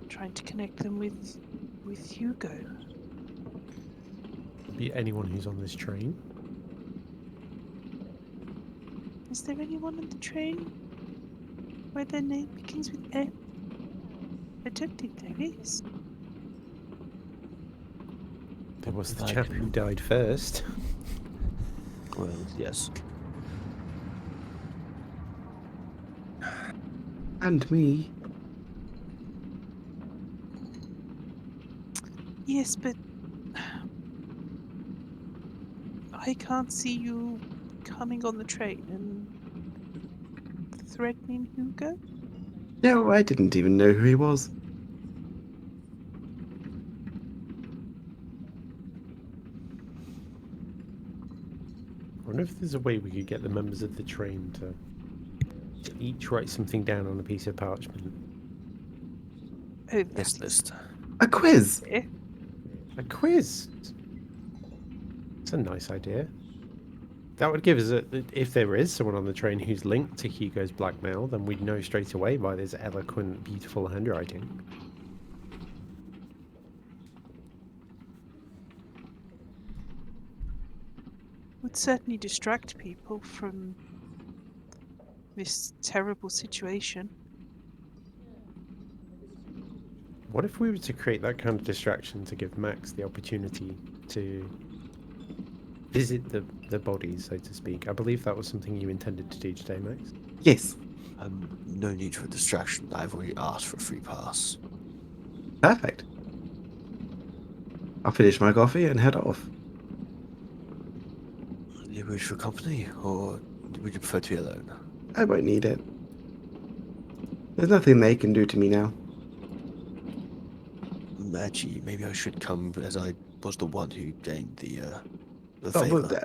Trying to connect them with Hugo. Be anyone who's on this train. Is there anyone on the train where their name begins with M? I don't think there is. There was the Like- chap who died first. Well, yes. And me. Yes, but I can't see you coming on the train and threatening Hugo. No, I didn't even know who he was. I wonder if there's a way we could get the members of the train to each write something down on a piece of parchment. Oh, Guest list. A quiz. A quiz. It's a nice idea. That would give us if there is someone on the train who's linked to Hugo's blackmail, then we'd know straight away by this eloquent, beautiful handwriting. Would certainly distract people from this terrible situation. What if we were to create that kind of distraction to give Max the opportunity to visit the bodies, so to speak? I believe that was something you intended to do today, Max. Yes. No need for distraction. I've already asked for a free pass. Perfect. I'll finish my coffee and head off. Do you wish for company, or would you prefer to be alone? I won't need it. There's nothing they can do to me now. Actually, maybe I should come, as I was the one who gained the Oh, favor. well,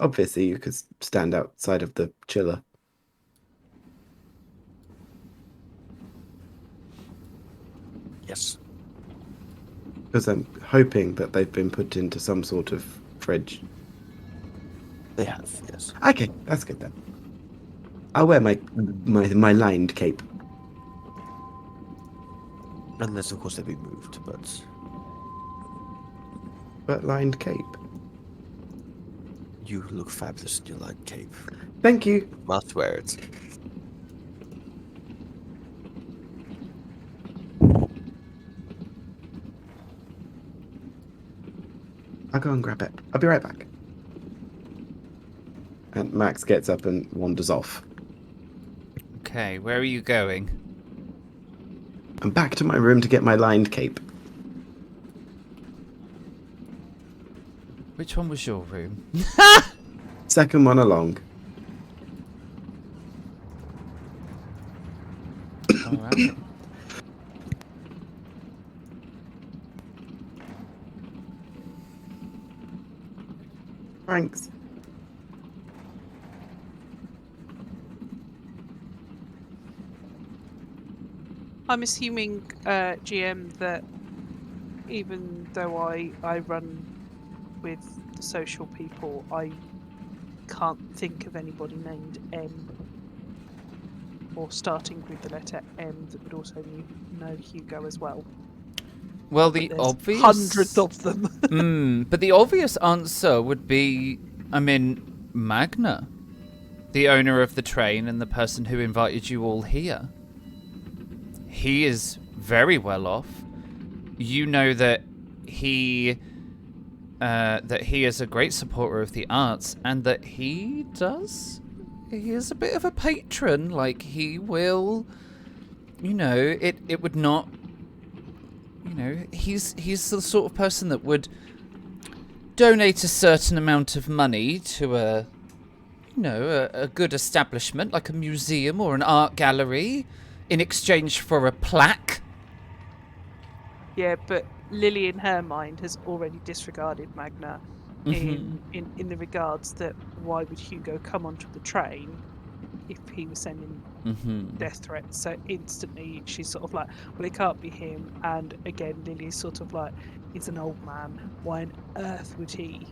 obviously, you could stand outside of the chiller. Yes. Because I'm hoping that they've been put into some sort of fridge. They have, yes. Okay, that's good then. I'll wear my lined cape. Unless, of course, they'll be moved, but But lined cape. you look fabulous in your light cape. Thank you. Must wear it. I'll go and grab it. I'll be right back. And Max gets up and wanders off. Okay, where are you going? I'm back to my room to get my lined cape. Which one was your room? Second one along. Alright. Thanks. I'm assuming, GM, that even though I run with the social people, I can't think of anybody named M or starting with the letter M that would also know Hugo as well. Well, Not that the there's obvious hundreds of them. but the obvious answer would be, Magna, the owner of the train and the person who invited you all here. He is very well off. You know that he is a great supporter of the arts, and that he is a bit of a patron. Like, he will, it would not, he's the sort of person that would donate a certain amount of money to a good establishment like a museum or an art gallery in exchange for a plaque. Yeah, but Lily, in her mind, has already disregarded Magna in the regards that why would Hugo come onto the train if he was sending death threats? So instantly she's sort of like, well, it can't be him. And again, Lily's sort of like, he's an old man. Why on earth would he?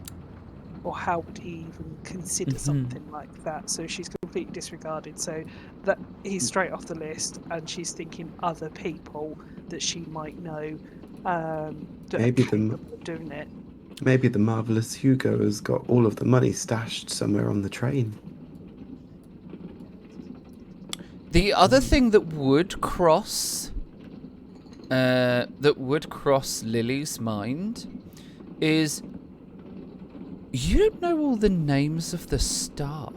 Or how would he even consider something like that? So she's completely disregarded. So that he's straight off the list, and she's thinking other people that she might know that Maybe are capable of doing it. Maybe the marvelous Hugo has got all of the money stashed somewhere on the train. The other thing that would cross Lily's mind is, you don't know all the names of the staff.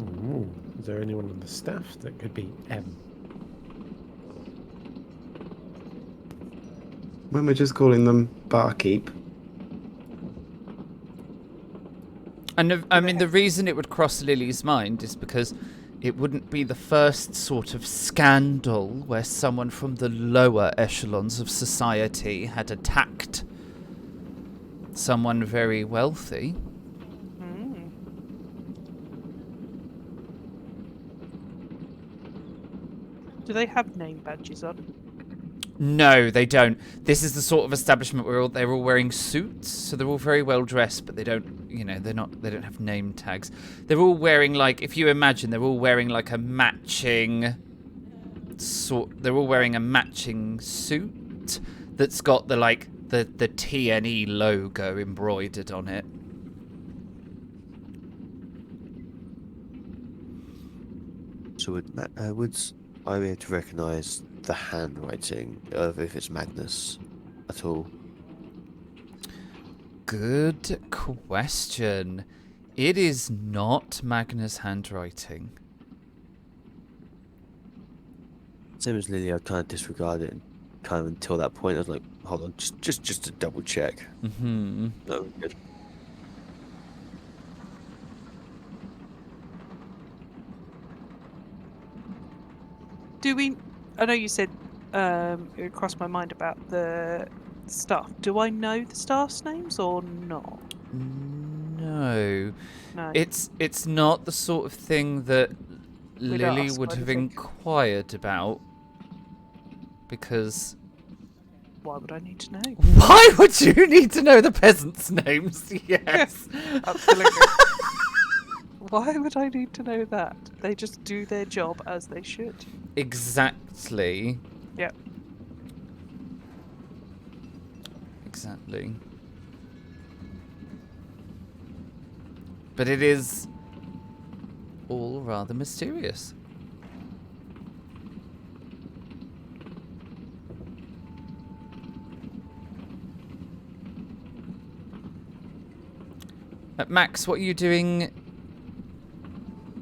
Ooh, is there anyone on the staff that could be M? When we're just calling them barkeep. And the reason it would cross Lily's mind is because it wouldn't be the first sort of scandal where someone from the lower echelons of society had attacked someone very wealthy. Do they have name badges on? No, they don't. This is the sort of establishment where they're all wearing suits, so they're all very well dressed, but they don't, they don't have name tags. They're all wearing, like, if you imagine, they're all wearing like a matching they're all wearing a matching suit that's got the TNE logo embroidered on it. So would I be able to recognise the handwriting of if it's Magnus at all? Good question. It is not Magnus' handwriting. Same as Lily, I kind of disregarded it, kind of until that point. I was like, hold on, just to double check. Mm-hmm. No, good. Do we? I know you said it crossed my mind about the staff. Do I know the staff's names or not? No. No. It's not the sort of thing that We'd Lily ask, would I have think. inquired about, because... Why would I need to know? Why would you need to know the peasants' names? Yes. Absolutely. Why would I need to know that? They just do their job as they should. Exactly. Yep. Exactly. But it is all rather mysterious. Max, what are you doing?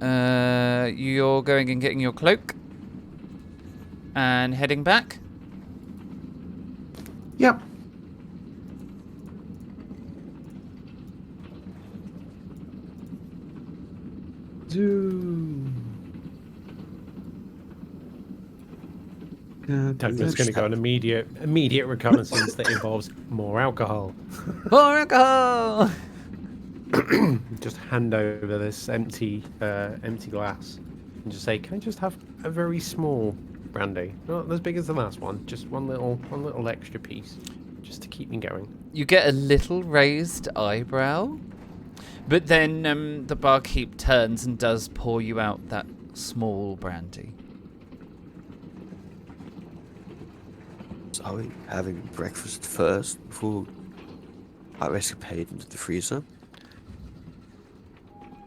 You're going and getting your cloak and heading back? Yep. Douglas going to go on immediate reconnaissance that involves more alcohol. More alcohol! Just hand over this empty glass and just say, "Can I just have a very small brandy? Not as big as the last one. Just one little extra piece, just to keep me going." You get a little raised eyebrow, but then the barkeep turns and does pour you out that small brandy. So are we having breakfast first before our escapade into the freezer?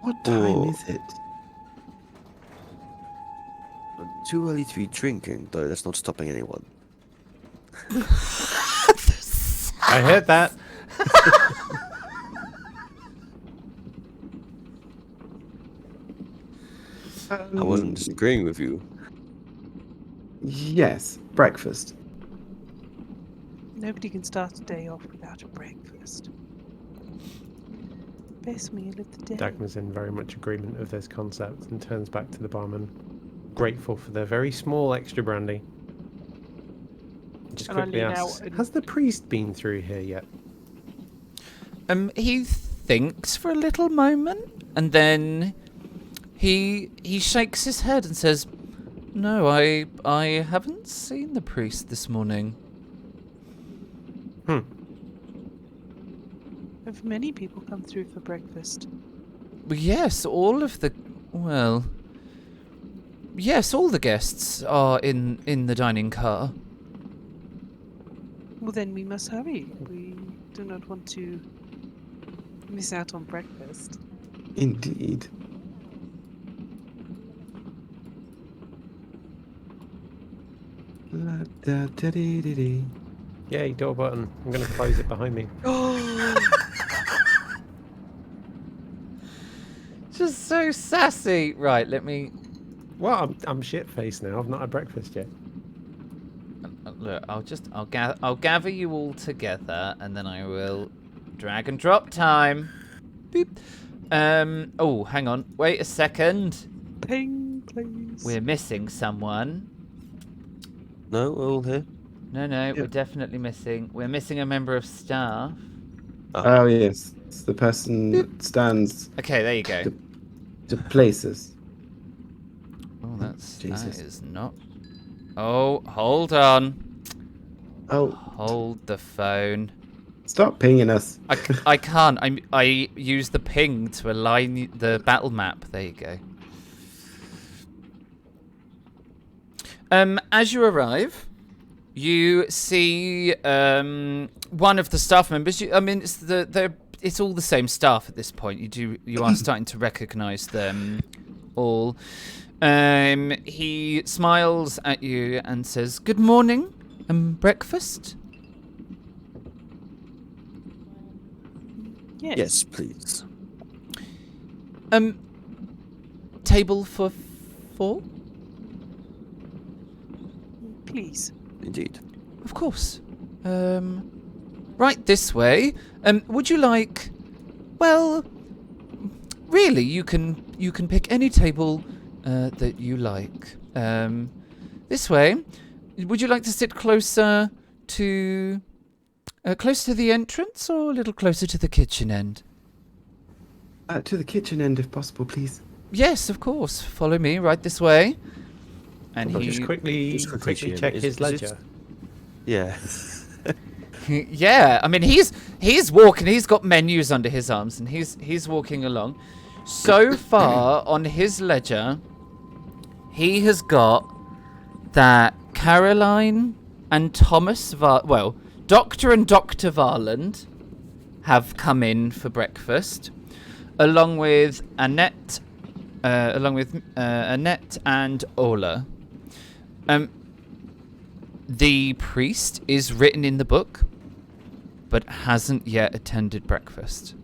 What time is it? Too early to be drinking, though that's not stopping anyone. I heard that. I wasn't disagreeing with you. Yes, breakfast. Nobody can start a day off without a breakfast. Best meal of the day. Dagmar's in very much agreement with this concept and turns back to the barman, grateful for the very small extra brandy. Just And I quickly lean asks, out and- has the priest been through here yet? He thinks for a little moment, and then he shakes his head and says, "No, I haven't seen the priest this morning." Have many people come through for breakfast? Yes, all the guests are in the dining car. Well, then we must hurry. We do not want to miss out on breakfast. Indeed. La-da-da-dee-dee-dee. Yay, door button. I'm going to close it behind me. Just so sassy. Right, let me Well, I'm shit-faced now. I've not had breakfast yet. look. I'll gather you all together, and then I will drag and drop time. Boop. Oh, hang on. Wait a second. Ping, please. We're missing someone. No, we're all here. No, we're definitely missing. We're missing a member of staff. Oh, yes. It's the person that stands Okay, there you go. to places. Oh, that Jesus. is not. Oh, hold on. Oh, Hold the phone. stop pinging us. I can't. I use the ping to align the battle map. There you go. As you arrive, you see one of the staff members. It's all the same staff at this point. You are starting to recognise them all. He smiles at you and says, "Good morning. Breakfast?" Yes. Yes, please. Table for 4? Please. Indeed. Of course. Right this way. Would you like? Well, really, you can pick any table that you like. This way. Would you like to sit closer to the entrance, or a little closer to the kitchen end? To the kitchen end, if possible, please. Yes, of course. Follow me. Right this way. And I'll he just quickly Jim, check is his it- ledger. Yeah. yeah, I mean he's walking. He's got menus under his arms, and he's walking along. So far on his ledger, he has got that Caroline and Thomas Doctor and Dr. Varland have come in for breakfast, along with Annette and Ola. The priest is written in the book, but hasn't yet attended breakfast.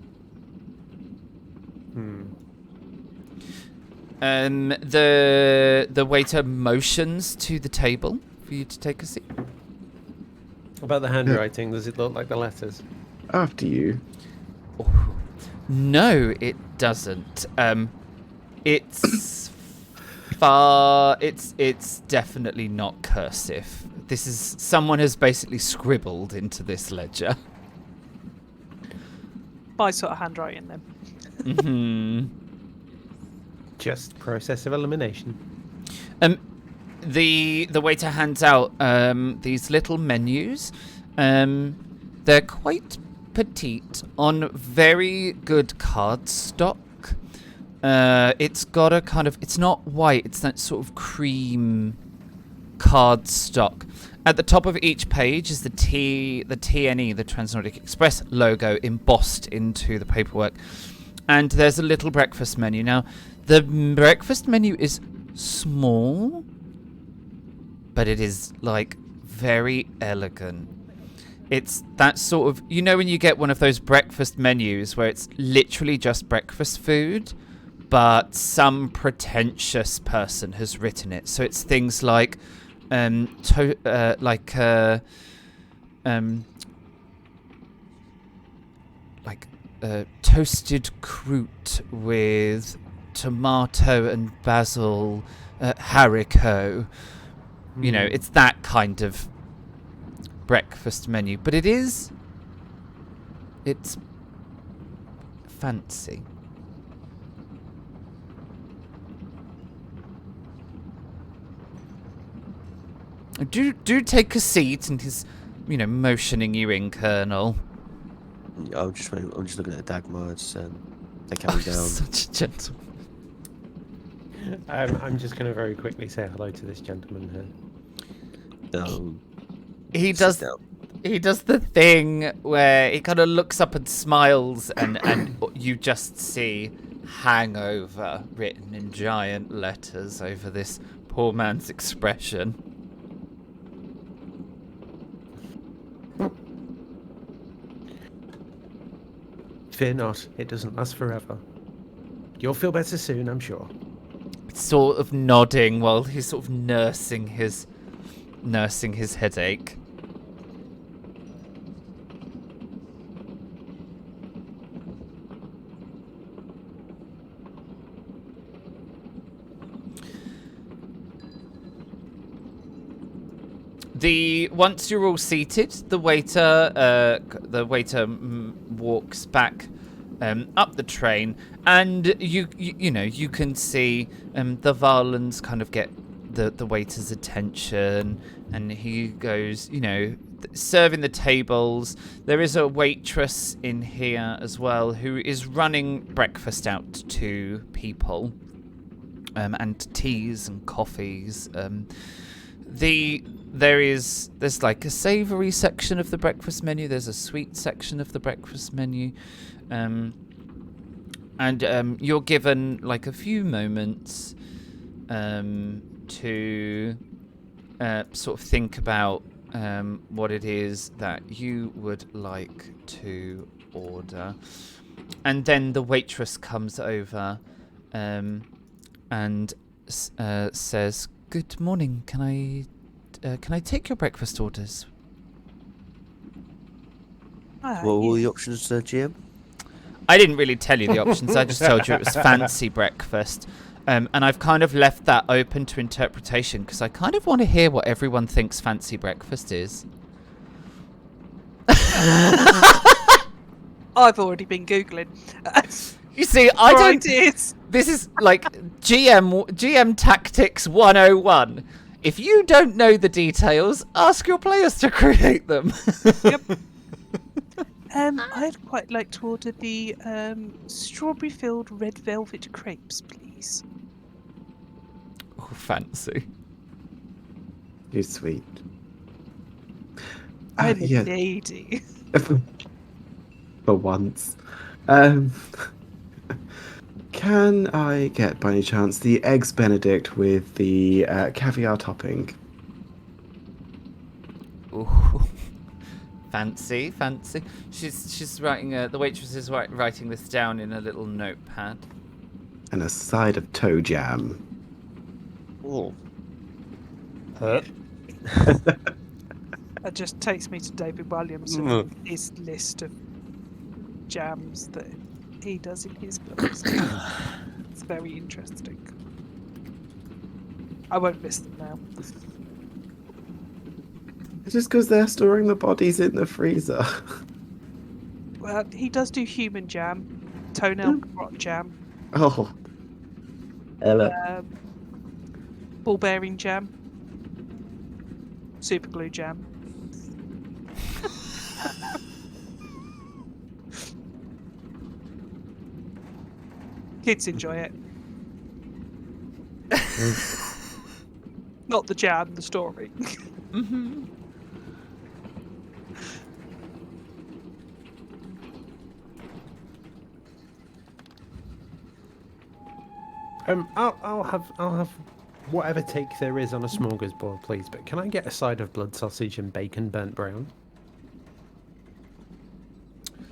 The waiter motions to the table for you to take a seat. What about the handwriting? Does it look like the letters? After you. No, it doesn't. It's It's definitely not cursive. This is someone has basically scribbled into this ledger. My sort of handwriting then. Just process of elimination. The waiter hands out these little menus. They're quite petite on very good cardstock. It's got a kind of, it's not white, it's that sort of cream cardstock. At the top of each page is the TNE, the Trans-Nordic Express logo embossed into the paperwork. And there's a little breakfast menu. Now, the breakfast menu is small, but it is like very elegant. It's that sort of, you know when you get one of those breakfast menus where it's literally just breakfast food, but some pretentious person has written it. So it's things like toasted croûte with tomato and basil haricot. You know, it's that kind of breakfast menu, but it's fancy. Do take a seat, and he's, motioning you in, Colonel. I'm just looking at Dagmar. They're coming down. Such a gentleman. I'm just going to very quickly say hello to this gentleman here. He does the thing where he kind of looks up and smiles, and you just see hangover written in giant letters over this poor man's expression. Fear not, it doesn't last forever. You'll feel better soon, I'm sure. Sort of nodding while he's sort of nursing his headache. Once you're all seated, the waiter walks back up the train, and you can see the Varlands kind of get the waiter's attention, and he goes, serving the tables. There is a waitress in here as well who is running breakfast out to people, and teas and coffees. There's like a savoury section of the breakfast menu. There's a sweet section of the breakfast menu, and you're given like a few moments to sort of think about what it is that you would like to order, and then the waitress comes over and says, "Good morning. Can I take your breakfast orders?" What were all the options, GM? I didn't really tell you the options. I just told you it was fancy breakfast. And I've kind of left that open to interpretation because I kind of want to hear what everyone thinks fancy breakfast is. I've already been Googling. You see, I don't... Ideas. This is like GM Tactics 101. If you don't know the details, ask your players to create them. Yep. I'd quite like to order the strawberry-filled red velvet crepes, please. Oh, fancy. You're sweet. I'm a lady. For once. Can I get, by any chance, the eggs Benedict with the caviar topping? Ooh. Fancy. She's writing. The waitress is writing this down in a little notepad. And a side of toe jam. Oh. That just takes me to David Williamson and his list of jams that he does in his books. It's very interesting. I won't list them now. It's just because they're storing the bodies in the freezer. Well, he does do human jam, toenail rot jam, Oh. Ella. ball bearing jam, super glue jam. Kids enjoy it. Not the jam, the story. Mm-hmm. I'll have whatever take there is on a smorgasbord, please. But can I get a side of blood sausage and bacon burnt brown?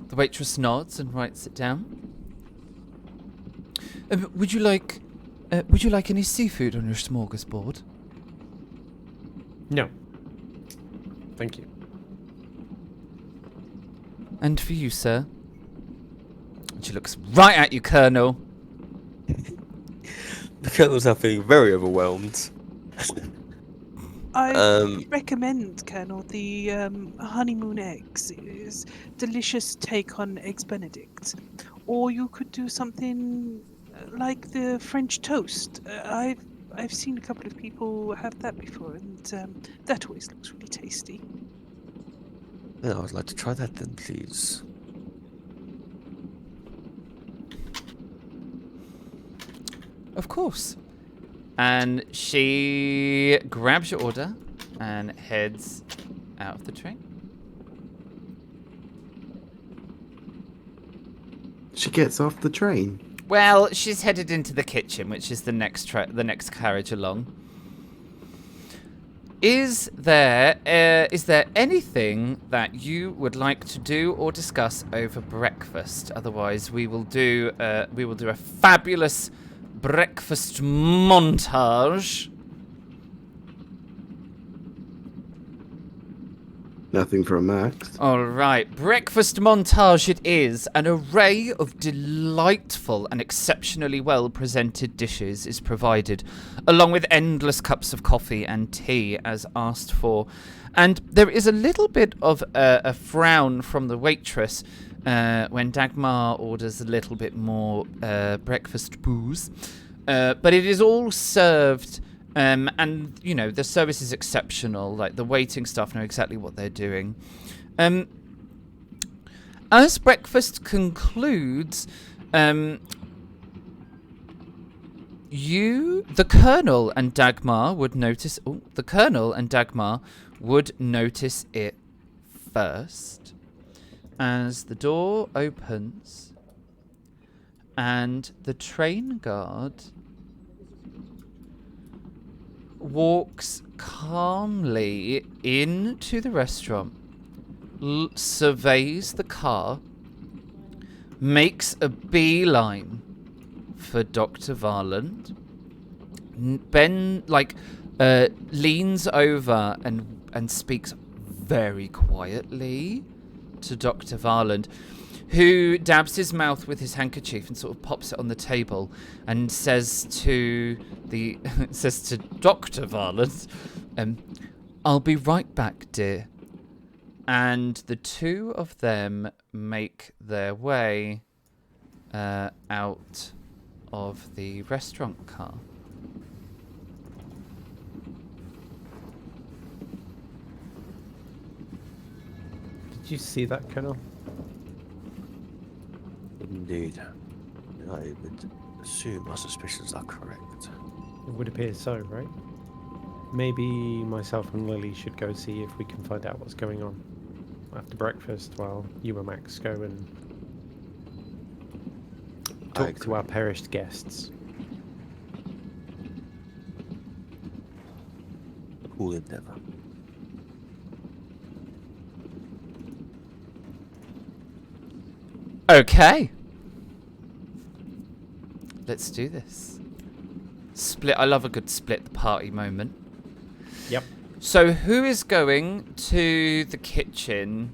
The waitress nods and writes it down. Would you like any seafood on your smorgasbord? No. Thank you. And for you, sir? And she looks right at you, Colonel. The Colonel's now feeling very overwhelmed. I recommend, Colonel, the honeymoon eggs. It is delicious take on eggs Benedict. Or you could do something like the French toast. I've seen a couple of people have that before, and that always looks really tasty. Yeah, I would like to try that then, please. Of course. And she grabs your order and heads out of the train. She gets off the train. Well, she's headed into the kitchen, which is the next carriage along. Is there anything that you would like to do or discuss over breakfast? Otherwise, we will do a fabulous breakfast montage. Nothing from Max. All right, breakfast montage it is. An array of delightful and exceptionally well presented dishes is provided, along with endless cups of coffee and tea as asked for. And there is a little bit of a frown from the waitress when Dagmar orders a little bit more breakfast booze. But it is all served... and, you know, the service is exceptional. Like, the waiting staff know exactly what they're doing. As breakfast concludes, the Colonel and Dagmar would notice... Oh, the Colonel and Dagmar would notice it first. As the door opens and the train guard... walks calmly into the restaurant, surveys the car, makes a beeline for Dr. Varland. Leans over and speaks very quietly to Dr. Varland, who dabs his mouth with his handkerchief and sort of pops it on the table and says to Dr. Varland, "I'll be right back, dear." And the two of them make their way out of the restaurant car. Did you see that, Colonel? Indeed. I would assume our suspicions are correct. It would appear so, right? Maybe myself and Lily should go see if we can find out what's going on after breakfast while you and Max go and talk to our perished guests. A cool endeavour. Okay. Let's do this. Split. I love a good split the party moment. Yep. So who is going to the kitchen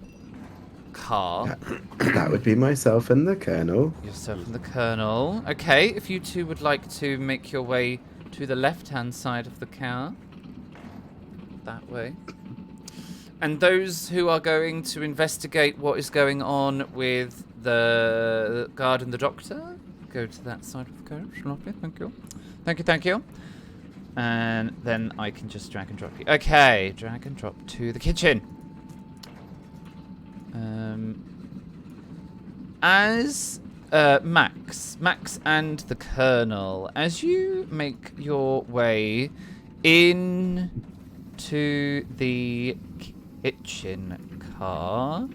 car? That would be myself and the Colonel. Yourself and the Colonel. Okay, if you two would like to make your way to the left-hand side of the car. That way. And those who are going to investigate what is going on with the guard and the doctor, go to that side of the coach. Lovely, thank you. Thank you. And then I can just drag and drop you. Okay, drag and drop to the kitchen. As Max and the Colonel, as you make your way into the kitchen car,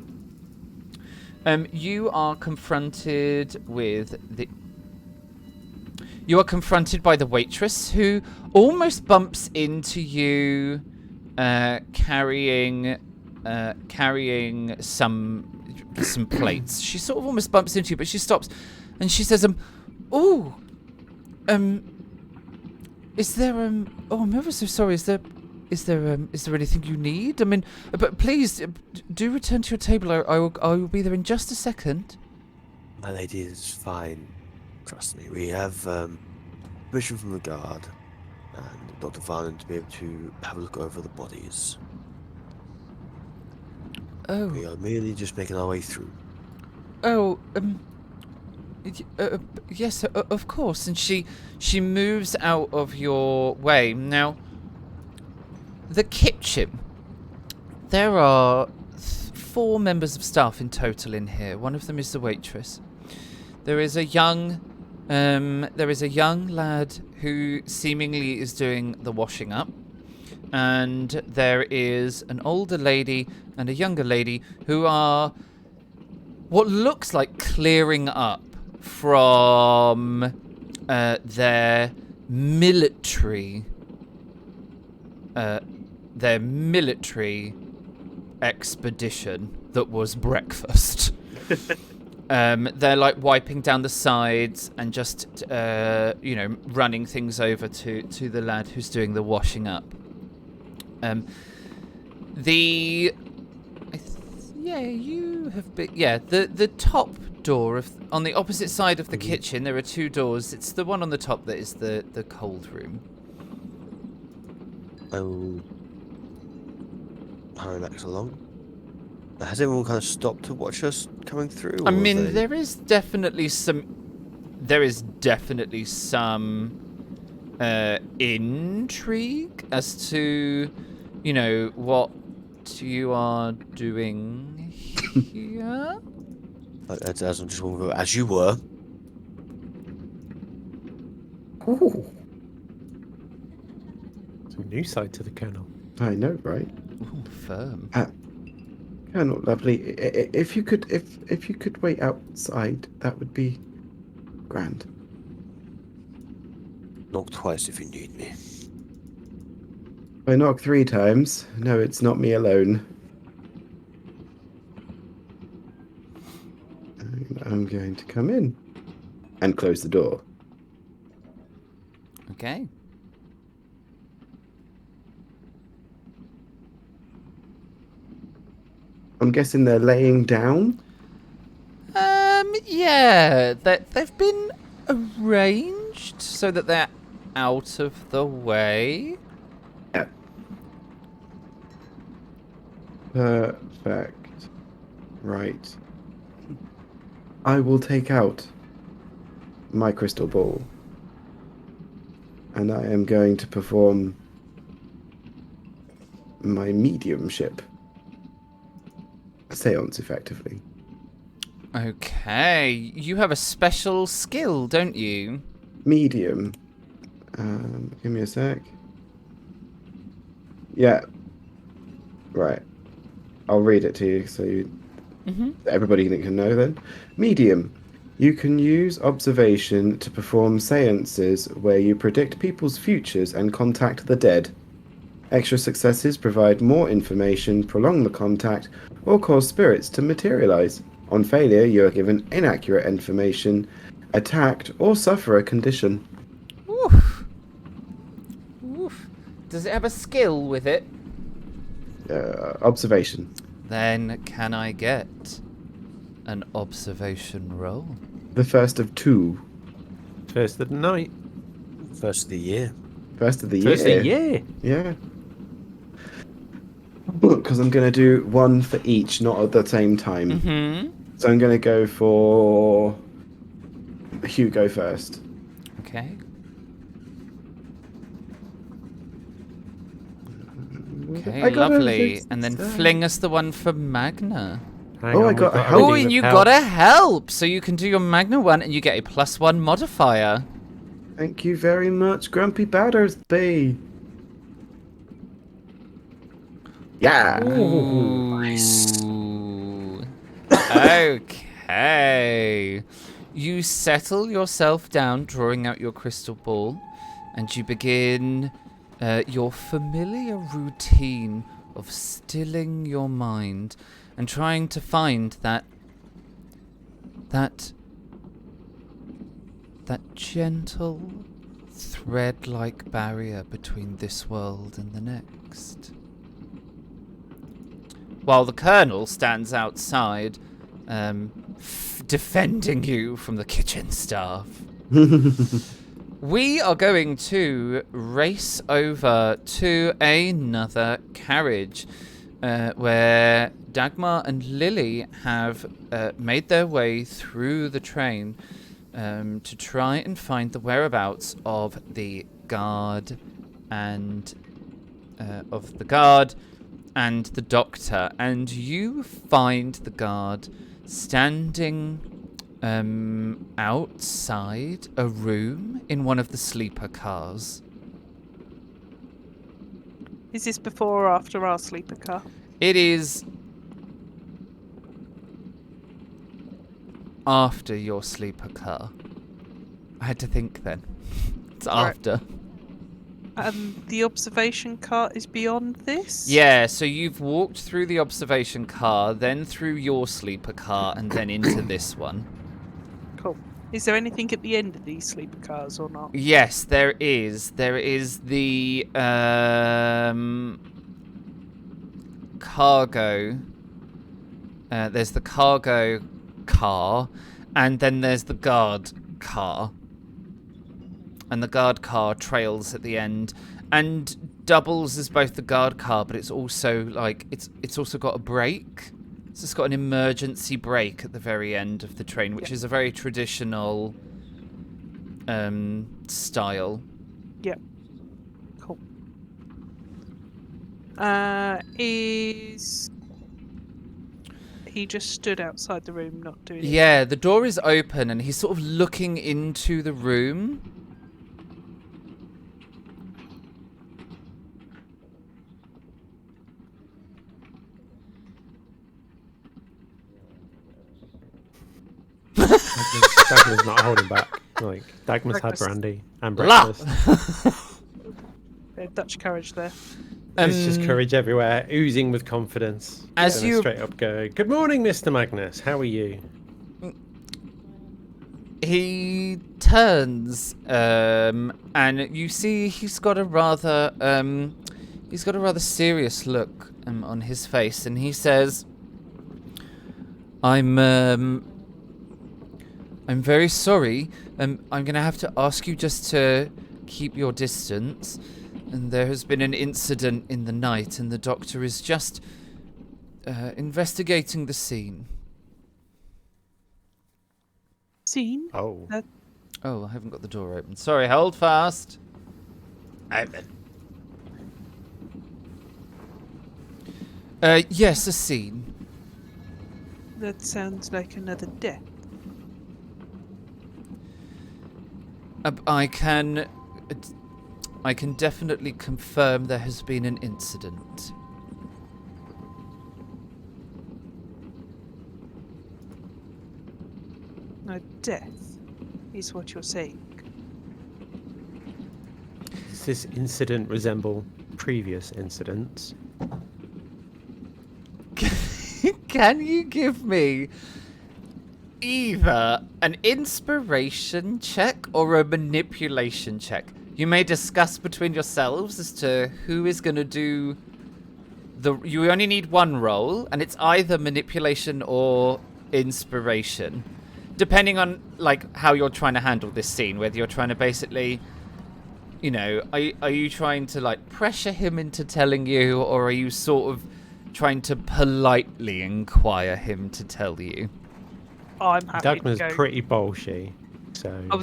you are confronted by the waitress, who almost bumps into you, carrying some plates. She sort of almost bumps into you, but she stops, and she says, is there oh, I'm ever so sorry. Is there anything you need? I mean, but please do return to your table. I will be there in just a second. My lady is fine. Trust me. We have permission from the guard and Dr. Varnon to be able to have a look over the bodies. Oh. We are merely just making our way through. Oh, yes, of course. And she moves out of your way. Now, the kitchen. There are 4 members of staff in total in here. One of them is the waitress. There is a young lad who seemingly is doing the washing up. And there is an older lady and a younger lady who are what looks like clearing up from their military expedition that was breakfast. They're like wiping down the sides and just running things over to the lad who's doing the washing up. The top door on the opposite side of the kitchen, there are 2 doors. It's the one on the top that is the cold room. Oh, hurry Max along. Has everyone kind of stopped to watch us coming through? I mean, there is definitely some intrigue as to, what you are doing here. As I'm just wondering, as you were. Ooh. Some new side to the Colonel. I know, right? Ooh, firm. Colonel, lovely. If you could wait outside, that would be grand. Knock twice if you need me. I knock 3 times. No, it's not me alone. I'm going to come in and close the door. Okay. I'm guessing they're laying down? Yeah. They've been arranged so that they're out of the way. Yeah. Perfect. Right. I will take out my crystal ball. And I am going to perform my mediumship. Seance, effectively. Okay. You have a special skill, don't you? Medium. Give me a sec. Yeah. Right. I'll read it to you so everybody can know then. Medium. You can use observation to perform seances where you predict people's futures and contact the dead. Extra successes provide more information, prolong the contact, or cause spirits to materialize. On failure, you are given inaccurate information, attacked, or suffer a condition. Oof. Oof. Does it have a skill with it? Observation. Then can I get an observation roll? The first of 2. First of the night. First of the year. First of the First year. a year. Yeah. Because I'm going to do one for each, not at the same time. Mm-hmm. So I'm going to go for Hugo first. Okay. Okay, I got a lovely. 6. And then fling us the one for Magna. Hang Oh, on, I we've got a a help. Oh, reading and of you help. got a help, so you can do your Magna one, and you get a +1 modifier. Thank you very much, Grumpy Battersby. Yeah. Ooh. Okay. You settle yourself down, drawing out your crystal ball, and you begin your familiar routine of stilling your mind and trying to find that gentle thread-like barrier between this world and the next. While the Colonel stands outside, defending you from the kitchen staff. We are going to race over to another carriage where Dagmar and Lily have made their way through the train to try and find the whereabouts of the guard and the doctor, and you find the guard standing outside a room in one of the sleeper cars. Is this before or after our sleeper car? It is after your sleeper car. I had to think then. It's Right. after. The observation car is beyond this? Yeah, so you've walked through the observation car, then through your sleeper car, and then into this one. Cool. Is there anything at the end of these sleeper cars or not? Yes, there is. There is the cargo. There's the cargo car, and then there's the guard car. And the guard car trails at the end and doubles as both the guard car, but it's also like it's also got a brake. So it's got an emergency brake at the very end of the train, which is a very traditional style. Yep. Cool. Is he just stood outside the room, not doing anything? Yeah, the door is open and he's sort of looking into the room. Dagmar's not holding back. Like, Dagmar's had brandy and breakfast. Dutch courage there. There's just courage everywhere, oozing with confidence. As Gonna you- straight up go, good morning, Mr. Magnus. How are you? He turns, and you see he's got a rather serious look on his face, and he says, I'm very sorry. I'm gonna have to ask you just to keep your distance. And there has been an incident in the night, and the doctor is just investigating the scene. Scene? Oh. Oh, I haven't got the door open. Sorry, hold fast. Open. Yes, a scene. That sounds like another death. I can definitely confirm there has been an incident. No, death is what you're saying. Does this incident resemble previous incidents? Can you give me either an inspiration check or a manipulation check? You may discuss between yourselves as to who is going to do the... You only need one roll, and it's either manipulation or inspiration. Depending on, like, how you're trying to handle this scene. Whether you're trying to basically, you know, are you trying to like pressure him into telling you, or are you sort of trying to politely inquire him to tell you? I'm happy Dagmar's to go. pretty bolshy, so I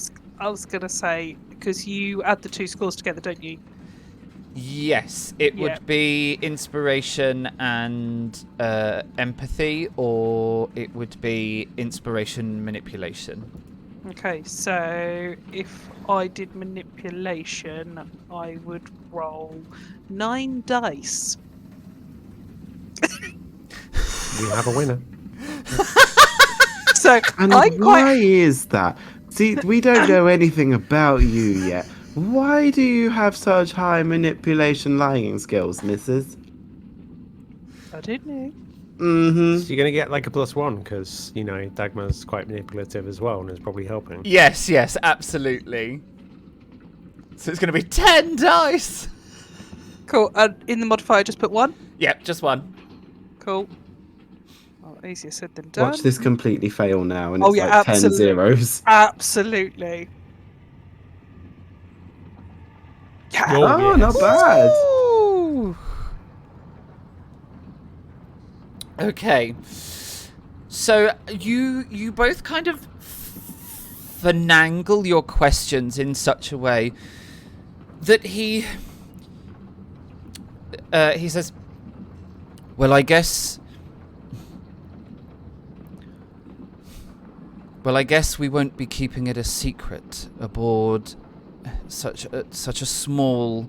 was gonna say, because you add the 2 scores together, don't you? Yes, it Yeah. would be inspiration and empathy, or it would be inspiration manipulation. Okay, so if I did manipulation, I would roll 9 dice. we have a winner. So And I'm why quite. is that? See, we don't know anything about you yet. Why do you have such high manipulation lying skills, missus? I don't know. Mm-hmm. So you're going to get like a +1 because, you know, Dagmar's quite manipulative as well and is probably helping. Yes, absolutely. So it's going to be 10 dice. Cool. And in the modifier, just put 1. Yep, just 1. Cool. Well, easier said than done. Watch this completely fail now, and Oh, it's yeah, like 10 absolutely. zeros. Absolutely. Yeah. Oh, yes. not bad. Ooh. Okay. So you both kind of finagle your questions in such a way that he says, well, I guess we won't be keeping it a secret aboard such a small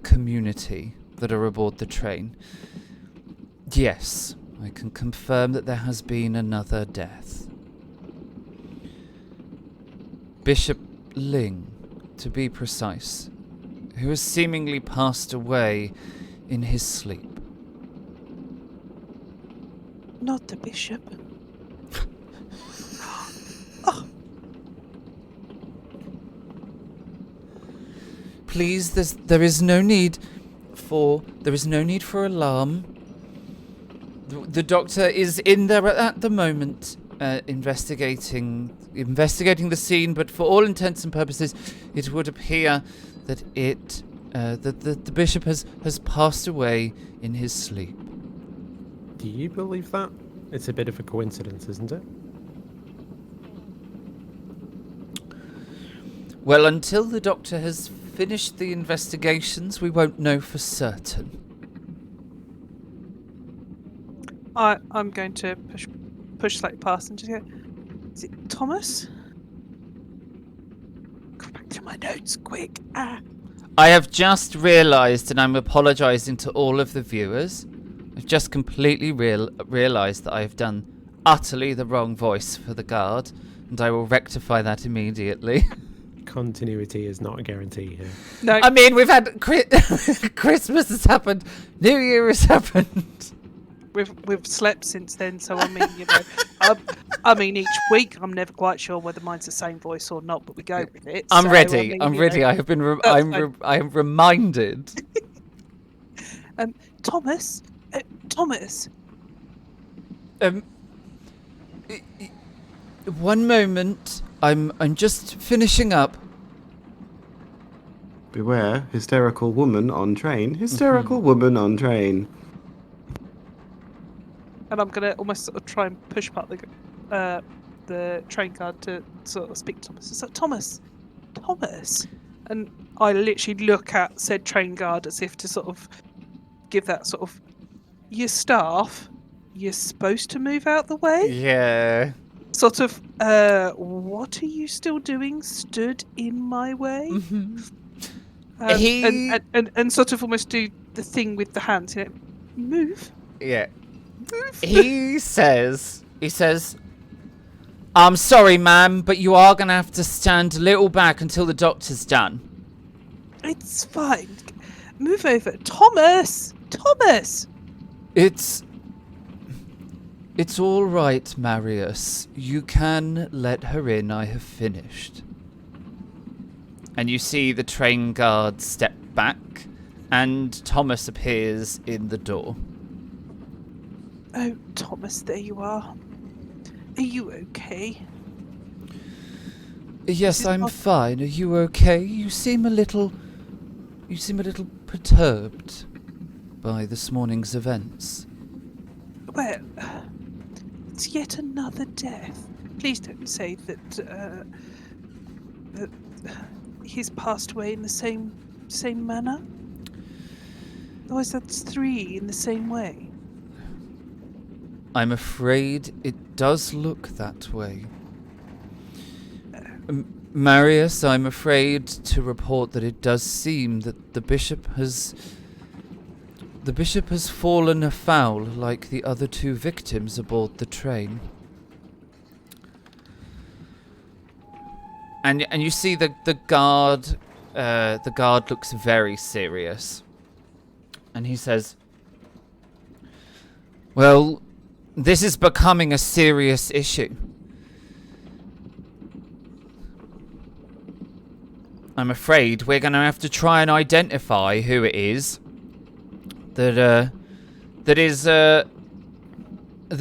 community that are aboard the train. Yes, I can confirm that there has been another death. Bishop Ling, to be precise, who has seemingly passed away in his sleep. Not the bishop. Please, there is no need for alarm. The doctor is in there at the moment, investigating the scene. But for all intents and purposes, it would appear that the bishop has passed away in his sleep. Do you believe that? It's a bit of a coincidence, isn't it? Well, until the doctor has finished the investigations, we won't know for certain. I'm going to push slightly past and just go, is it Thomas? Go back to my notes, quick. I have just realised, and I'm apologising to all of the viewers, I've just completely realised that I have done utterly the wrong voice for the guard, and I will rectify that immediately. Continuity is not a guarantee here. No. I mean, we've had Christmas has happened, New Year has happened. We've slept since then, so I mean, you know, I mean, each week I'm never quite sure whether mine's the same voice or not, but we go with it. I'm so, ready. I mean, I'm you ready. know. I have been. I am reminded. Thomas, Thomas. One moment. I'm just finishing up. Beware, hysterical woman on train. Hysterical woman on train. And I'm gonna almost sort of try and push part the train guard to sort of speak to Thomas. It's like, Thomas, and I literally look at said train guard as if to sort of give that sort of, your staff, you're supposed to move out the way. Yeah. Sort of, what are you still doing? Stood in my way. And sort of almost do the thing with the hands, you know, move. Yeah. He says, I'm sorry, ma'am, but you are going to have to stand a little back until the doctor's done. It's fine. Move over. Thomas! It's all right, Marius. You can let her in. I have finished. And you see the train guard step back, and Thomas appears in the door. Oh, Thomas, there you are. Are you okay? Yes, Is I'm not- fine. Are you okay? You seem a little perturbed by this morning's events. Well, it's yet another death. Please don't say that he's passed away in the same manner. Otherwise, that's 3 in the same way. I'm afraid it does look that way. Marius, I'm afraid to report that it does seem that the bishop has fallen afoul like the other 2 victims aboard the train. And you see the guard looks very serious. And he says, "Well, this is becoming a serious issue. I'm afraid we're going to have to try and identify who it is that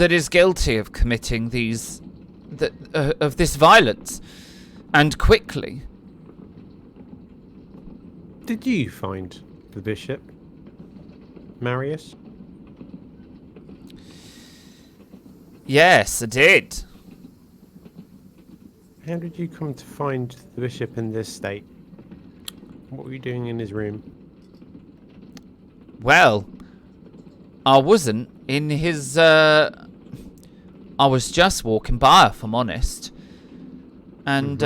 is guilty of committing of this violence, and quickly." Did you find the bishop, Marius? Yes, I did. How did you come to find the bishop in this state? What were you doing in his room? Well, I wasn't in his, I was just walking by, if I'm honest. And,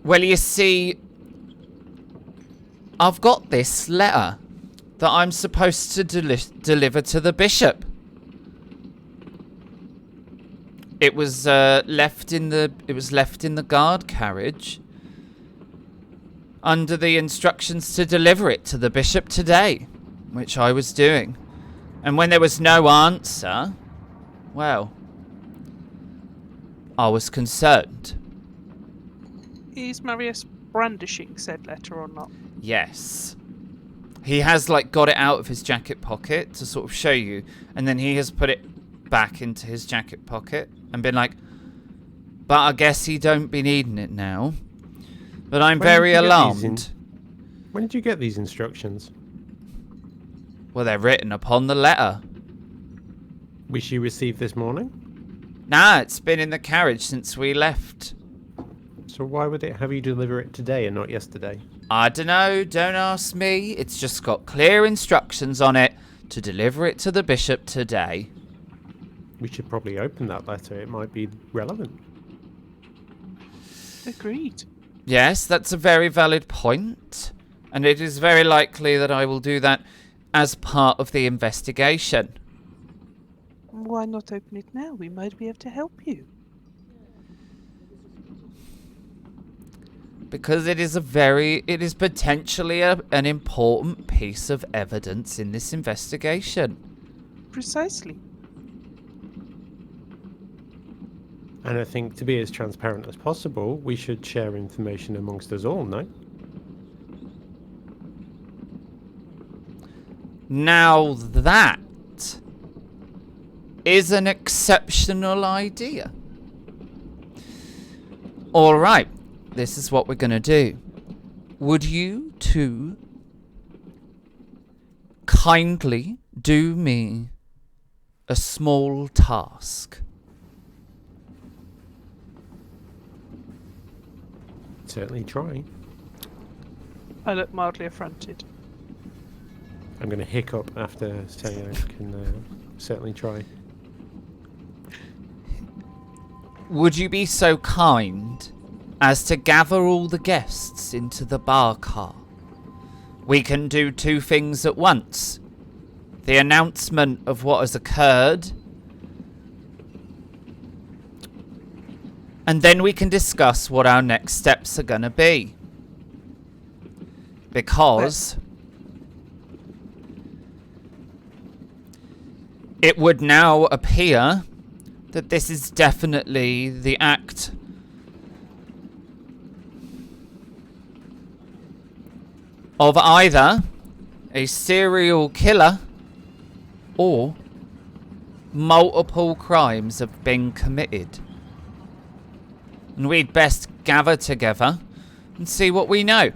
well, you see, I've got this letter that I'm supposed to deliver to the bishop. It was left in the guard carriage under the instructions to deliver it to the bishop today, which I was doing. And when there was no answer, well, I was concerned. Is Marius brandishing said letter or not? Yes. He has, like, got it out of his jacket pocket to sort of show you, and then he has put it back into his jacket pocket and been like, "But I guess he don't be needing it now. But I'm When did very you get these alarmed." When did you get these instructions? Well, they're written upon the letter. Which you received this morning? Nah, it's been in the carriage since we left. So why would it have you deliver it today and not yesterday? I dunno, don't ask me. It's just got clear instructions on it to deliver it to the bishop today. We should probably open that letter. It might be relevant. Agreed. Yes, that's a very valid point. And it is very likely that I will do that as part of the investigation. Why not open it now? We might be able to help you. Because it is potentially an important piece of evidence in this investigation. Precisely. And I think to be as transparent as possible, we should share information amongst us all, no? Now that is an exceptional idea. All right, this is what we're going to do. Would you two kindly do me a small task? Certainly try. I look mildly affronted. I'm going to hiccup after saying I can certainly try. Would you be so kind as to gather all the guests into the bar car? We can do 2 things at once. The announcement of what has occurred, and then we can discuss what our next steps are going to be. Because it would now appear that this is definitely the act of either a serial killer or multiple crimes have been committed. and we'd best gather together and see what we know.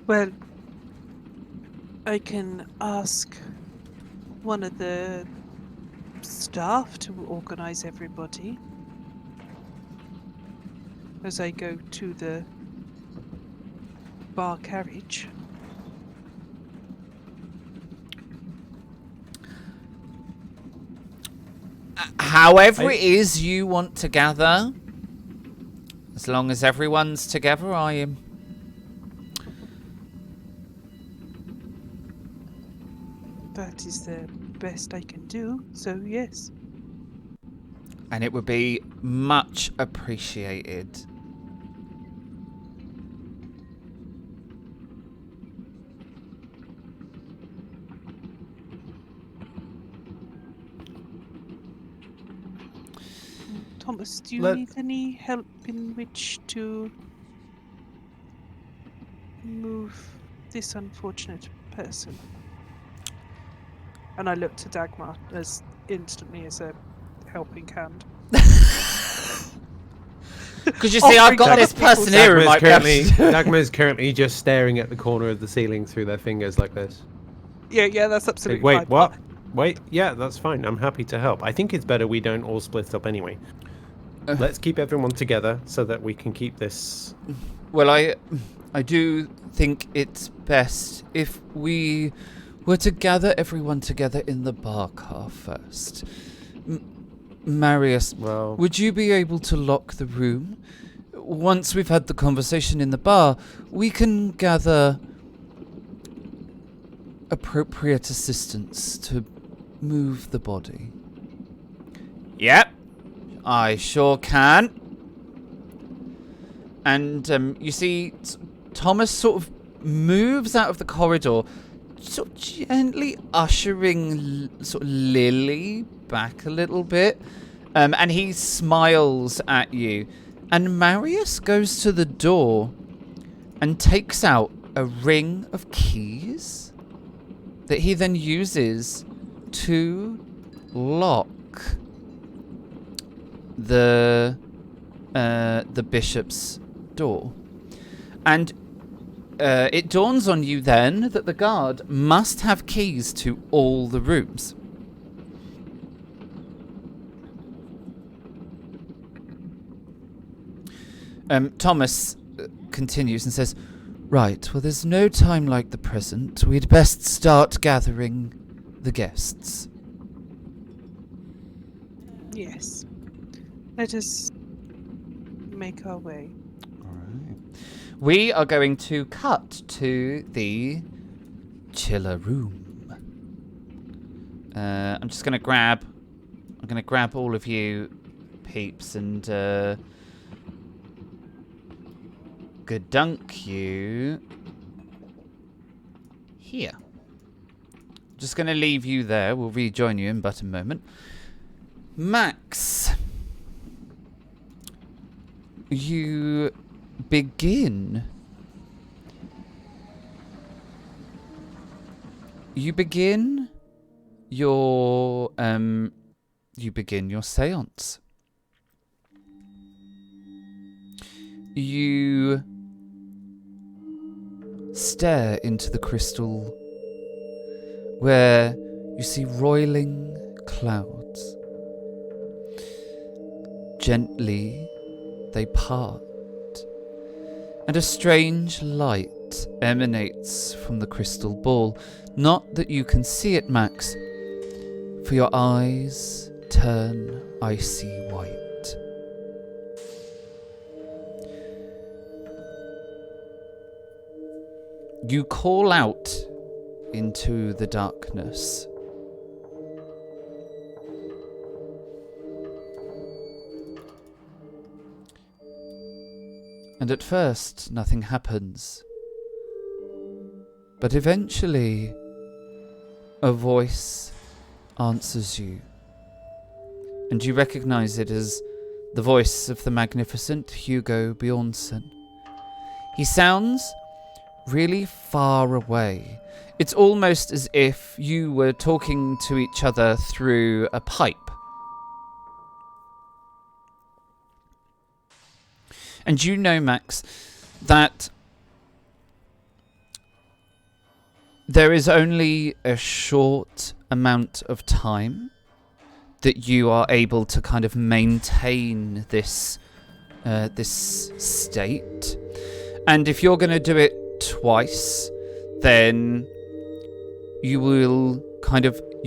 Well, I can ask one of the staff to organise everybody as I go to the bar carriage. However it is you want to gather, as long as everyone's together, I am. That is the best I can do, so yes. And it would be much appreciated. Thomas, do you Let- need any help in which to move this unfortunate person? And I look to Dagmar as instantly as a helping hand. Because you see, I've got this person here who might be able to- Dagmar's currently just staring at the corner of the ceiling through their fingers like this. Yeah, that's absolutely Wait, fine. what? Wait, yeah, that's fine. I'm happy to help. I think it's better we don't all split up anyway. Let's keep everyone together so that we can keep this. Well, I do think it's best if we were to gather everyone together in the bar car first. Marius, Well, would you be able to lock the room? Once we've had the conversation in the bar, we can gather appropriate assistance to move the body. Yep, I sure can. And you see, Thomas sort of moves out of the corridor, sort of gently ushering sort of Lily back a little bit. And he smiles at you. And Marius goes to the door and takes out a ring of keys that he then uses to lock the bishop's door. And it dawns on you then that the guard must have keys to all the rooms. Thomas continues and says, "Right, well, there's no time like the present. We'd best start gathering the guests." Yes. Let us make our way. Alright. We are going to cut to the chiller room. I'm going to grab all of you peeps and good dunk you here. Just going to leave you there. We'll rejoin you in but a moment. Max, you begin your seance. You stare into the crystal where you see roiling clouds. Gently they part, and a strange light emanates from the crystal ball. Not that you can see it, Max, for your eyes turn icy white. You call out into the darkness. And at first, nothing happens. But eventually, a voice answers you. And you recognize it as the voice of the magnificent Hugo Bjornsson. He sounds really far away. It's almost as if you were talking to each other through a pipe. And you know, Max, that there is only a short amount of time that you are able to kind of maintain this state. And if you're going to do it twice, then you're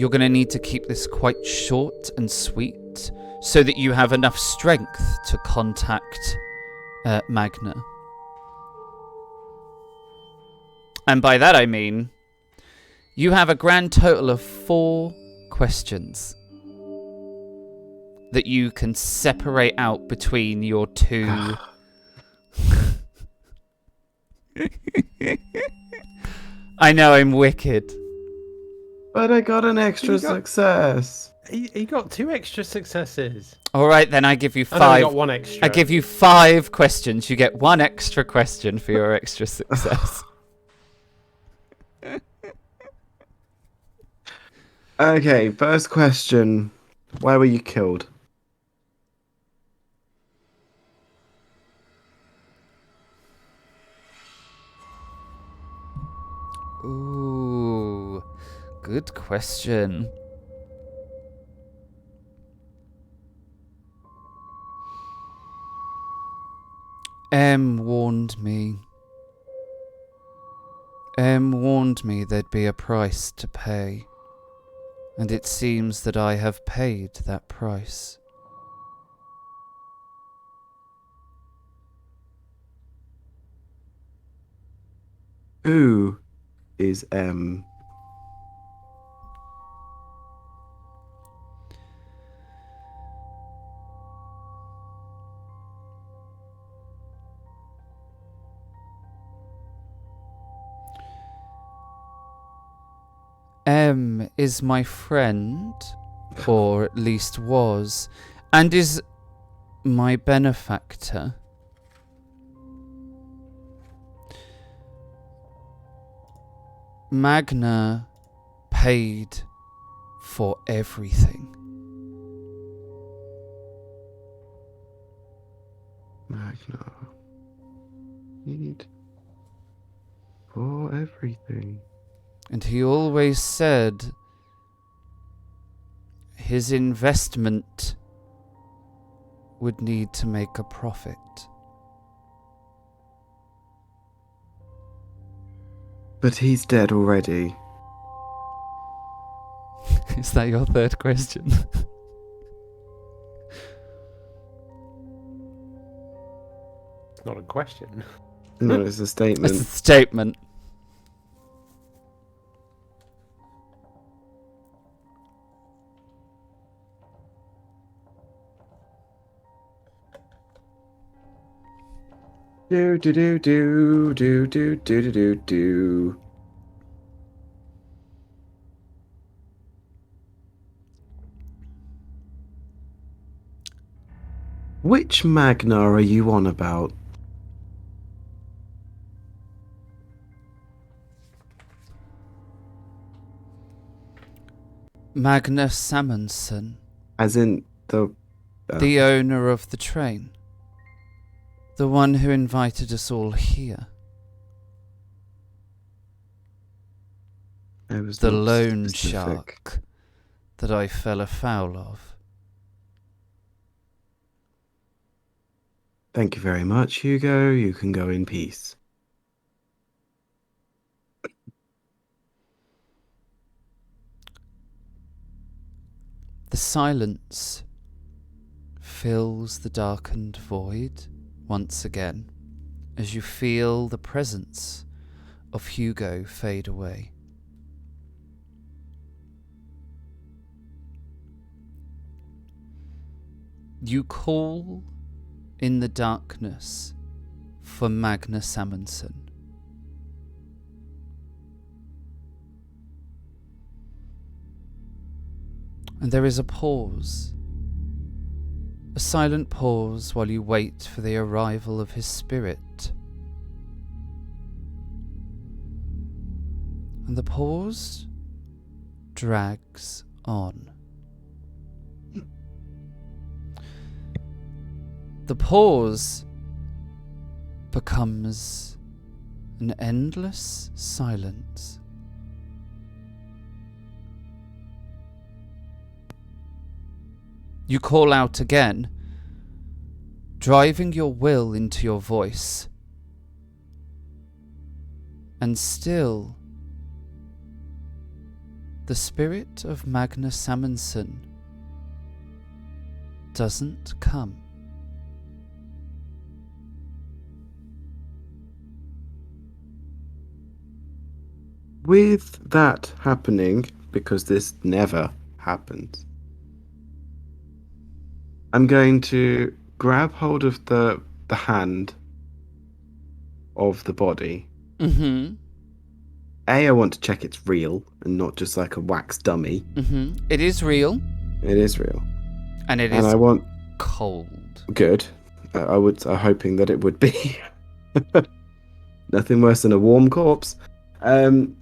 going to need to keep this quite short and sweet so that you have enough strength to contact Magna. And by that I mean, you have a grand total of 4 questions that you can separate out between your 2... I know, I'm wicked. But I got an extra success. He got 2 extra successes. All right, then I give you 5. Oh, no, he got 1 extra. I give you 5 questions. You get 1 extra question for your extra success. Okay, first question. Why were you killed? Ooh, good question. M warned me there'd be a price to pay, and it seems that I have paid that price. Who is M? M is my friend, or at least was, and is my benefactor. Magna paid for everything. Magna. Need for everything. And he always said his investment would need to make a profit. But he's dead already. Is that your 3rd question? It's not a question. No, it's a statement. It's a statement. Do do do do do do do do do do. Which Magna are you on about? Magna Samuelson, As in the the owner of the train. The one who invited us all here. I was The not loan specific. shark that I fell afoul of. Thank you very much, Hugo. You can go in peace. The silence fills the darkened void once again as you feel the presence of Hugo fade away. You call in the darkness for Magna Samuelson. And there is a pause. A silent pause while you wait for the arrival of his spirit. And the pause drags on. The pause becomes an endless silence. You call out again, driving your will into your voice. And still, the spirit of Magnus Amundsen doesn't come. With that happening, because this never happens, I'm going to grab hold of the hand of the body. Mm-hmm. I want to check it's real and not just like a wax dummy. Mm-hmm. It is real. It is real. And it And is I want cold. good. I'm hoping that it would be. Nothing worse than a warm corpse. And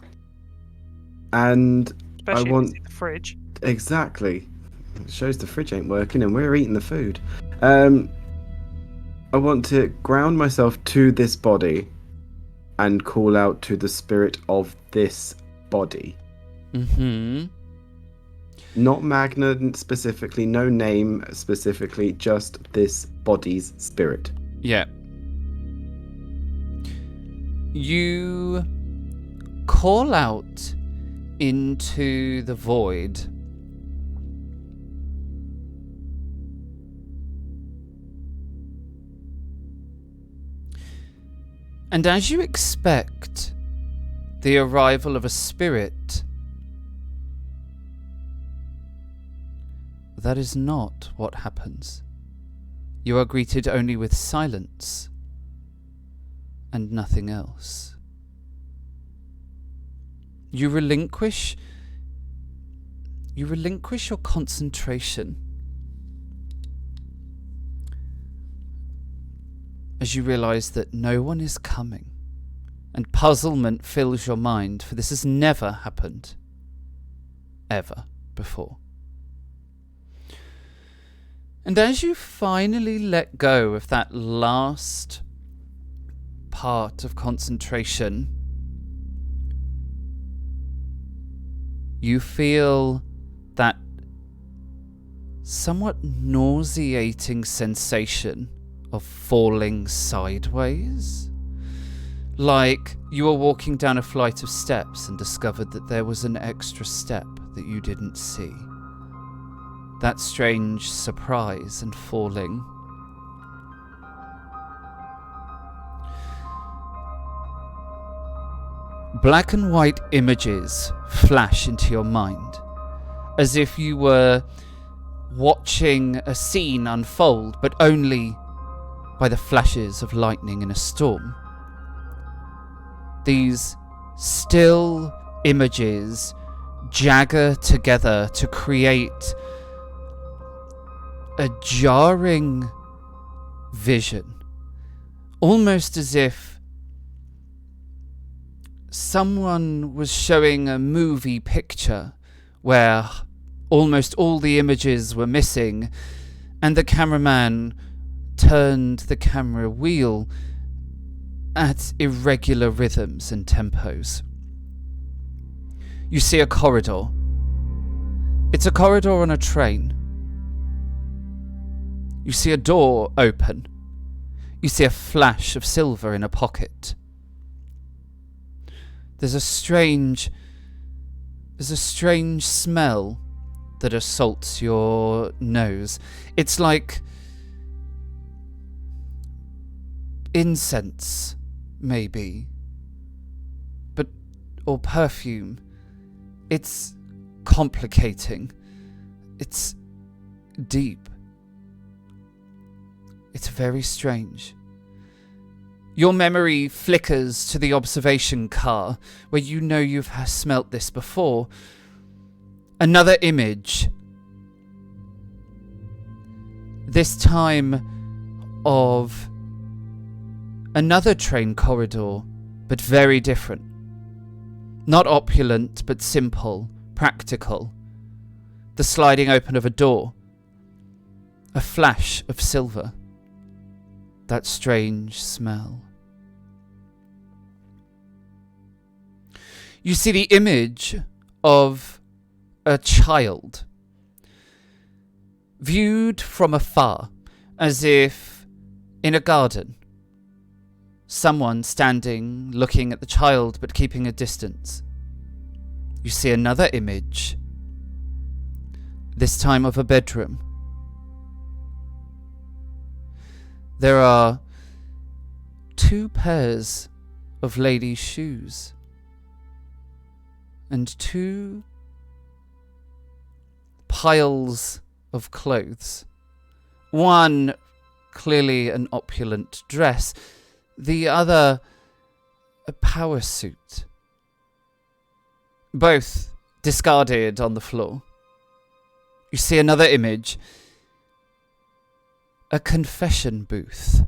Especially I want if it's in the fridge. exactly. It shows the fridge ain't working and we're eating the food. I want to ground myself to this body and call out to the spirit of this body. Mm-hmm. Not Magna specifically, no name specifically, just this body's spirit. Yeah. You call out into the void. And as you expect the arrival of a spirit, that is not what happens. You are greeted only with silence and nothing else. You relinquish your concentration as you realize that no one is coming, and puzzlement fills your mind, for this has never happened ever before. And as you finally let go of that last part of concentration, you feel that somewhat nauseating sensation of falling sideways. Like you were walking down a flight of steps and discovered that there was an extra step that you didn't see. That strange surprise and falling. Black and white images flash into your mind, as if you were watching a scene unfold, but only by the flashes of lightning in a storm. These still images jagger together to create a jarring vision, almost as if someone was showing a movie picture where almost all the images were missing, and the cameraman turned the camera wheel at irregular rhythms and tempos. You see a corridor. It's a corridor on a train. You see a door open. You see a flash of silver in a pocket. There's a strange smell that assaults your nose. It's like incense, maybe, or perfume. It's complicating. It's deep. It's very strange. Your memory flickers to the observation car, where you know you've smelt this before. Another image. This time of another train corridor, but very different. Not opulent, but simple, practical. The sliding open of a door. A flash of silver. That strange smell. You see the image of a child, viewed from afar, as if in a garden. Someone standing, looking at the child, but keeping a distance. You see another image, this time of a bedroom. There are 2 pairs of ladies' shoes and 2 piles of clothes. One clearly an opulent dress, the other a power suit. Both discarded on the floor. You see another image, a confession booth.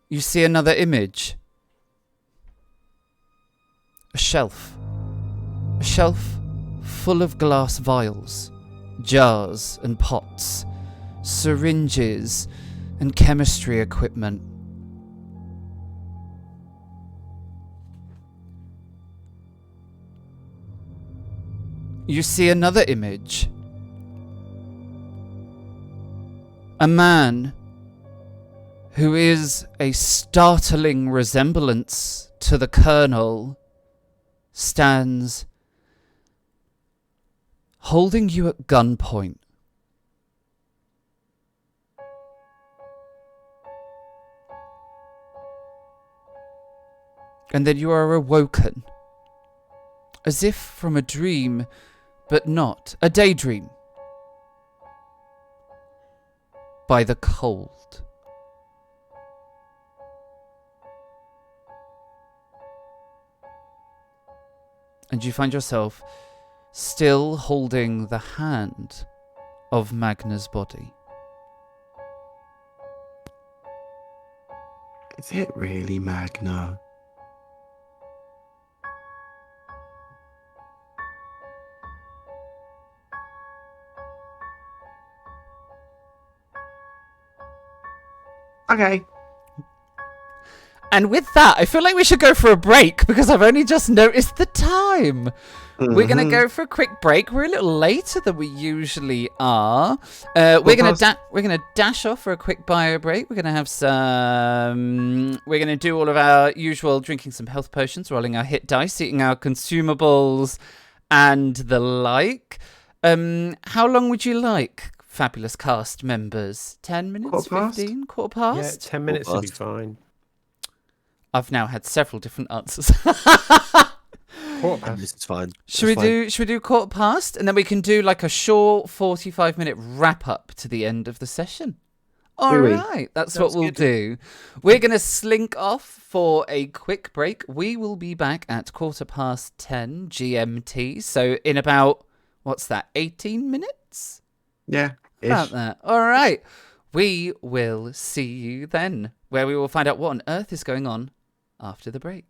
You see another image, a shelf full of glass vials, jars and pots, syringes and chemistry equipment. You see another image, a man who is a startling resemblance to the Colonel stands holding you at gunpoint. And then you are awoken, as if from a dream, but not. A daydream. By the cold. And you find yourself still holding the hand of Magna's body. Is it really Magna? Okay. And with that, I feel like we should go for a break because I've only just noticed the time. We're going to go for a quick break. We're a little later than we usually are. We're going to dash off for a quick bio break. We're going to have some... We're going to do all of our usual drinking some health potions, rolling our hit dice, eating our consumables, and the like. How long would you like, fabulous cast members? 10 minutes? 15? Quarter past? Yeah, 10 minutes would be fine. I've now had several different answers. Quarter past. This is fine. Should we do quarter past, and then we can do like a short 45-minute wrap up to the end of the session. All right, that's what we'll do. We're gonna slink off for a quick break. We will be back at 10:15 GMT. So in about, what's that, 18 minutes? Yeah. About that. All right. We will see you then, where we will find out what on earth is going on after the break.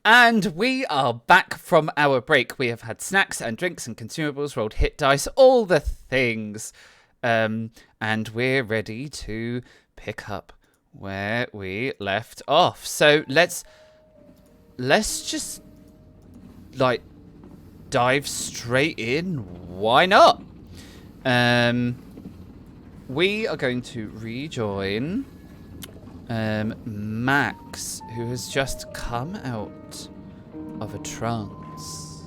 And we are back from our break. We have had snacks and drinks and consumables, rolled hit dice, all the things. And we're ready to pick up where we left off. So let's just like dive straight in. Why not? We are going to rejoin Max, who has just come out of a trance.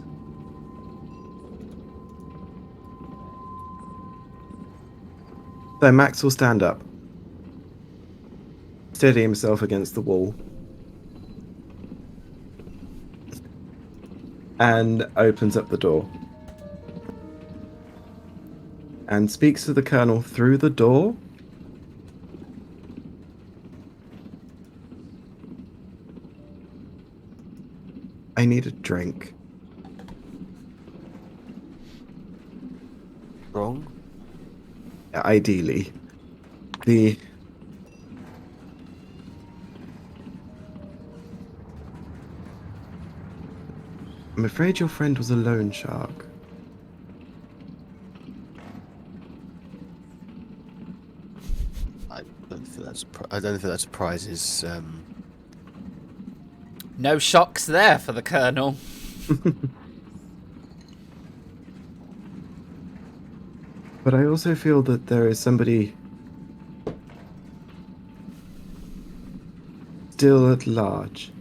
So Max will stand up, steady himself against the wall, and opens up the door. And speaks to the Colonel through the door. I need a drink. Wrong? Ideally. I'm afraid your friend was a loan shark. I don't think that surprises. No shocks there for the Colonel. But I also feel that there is somebody still at large.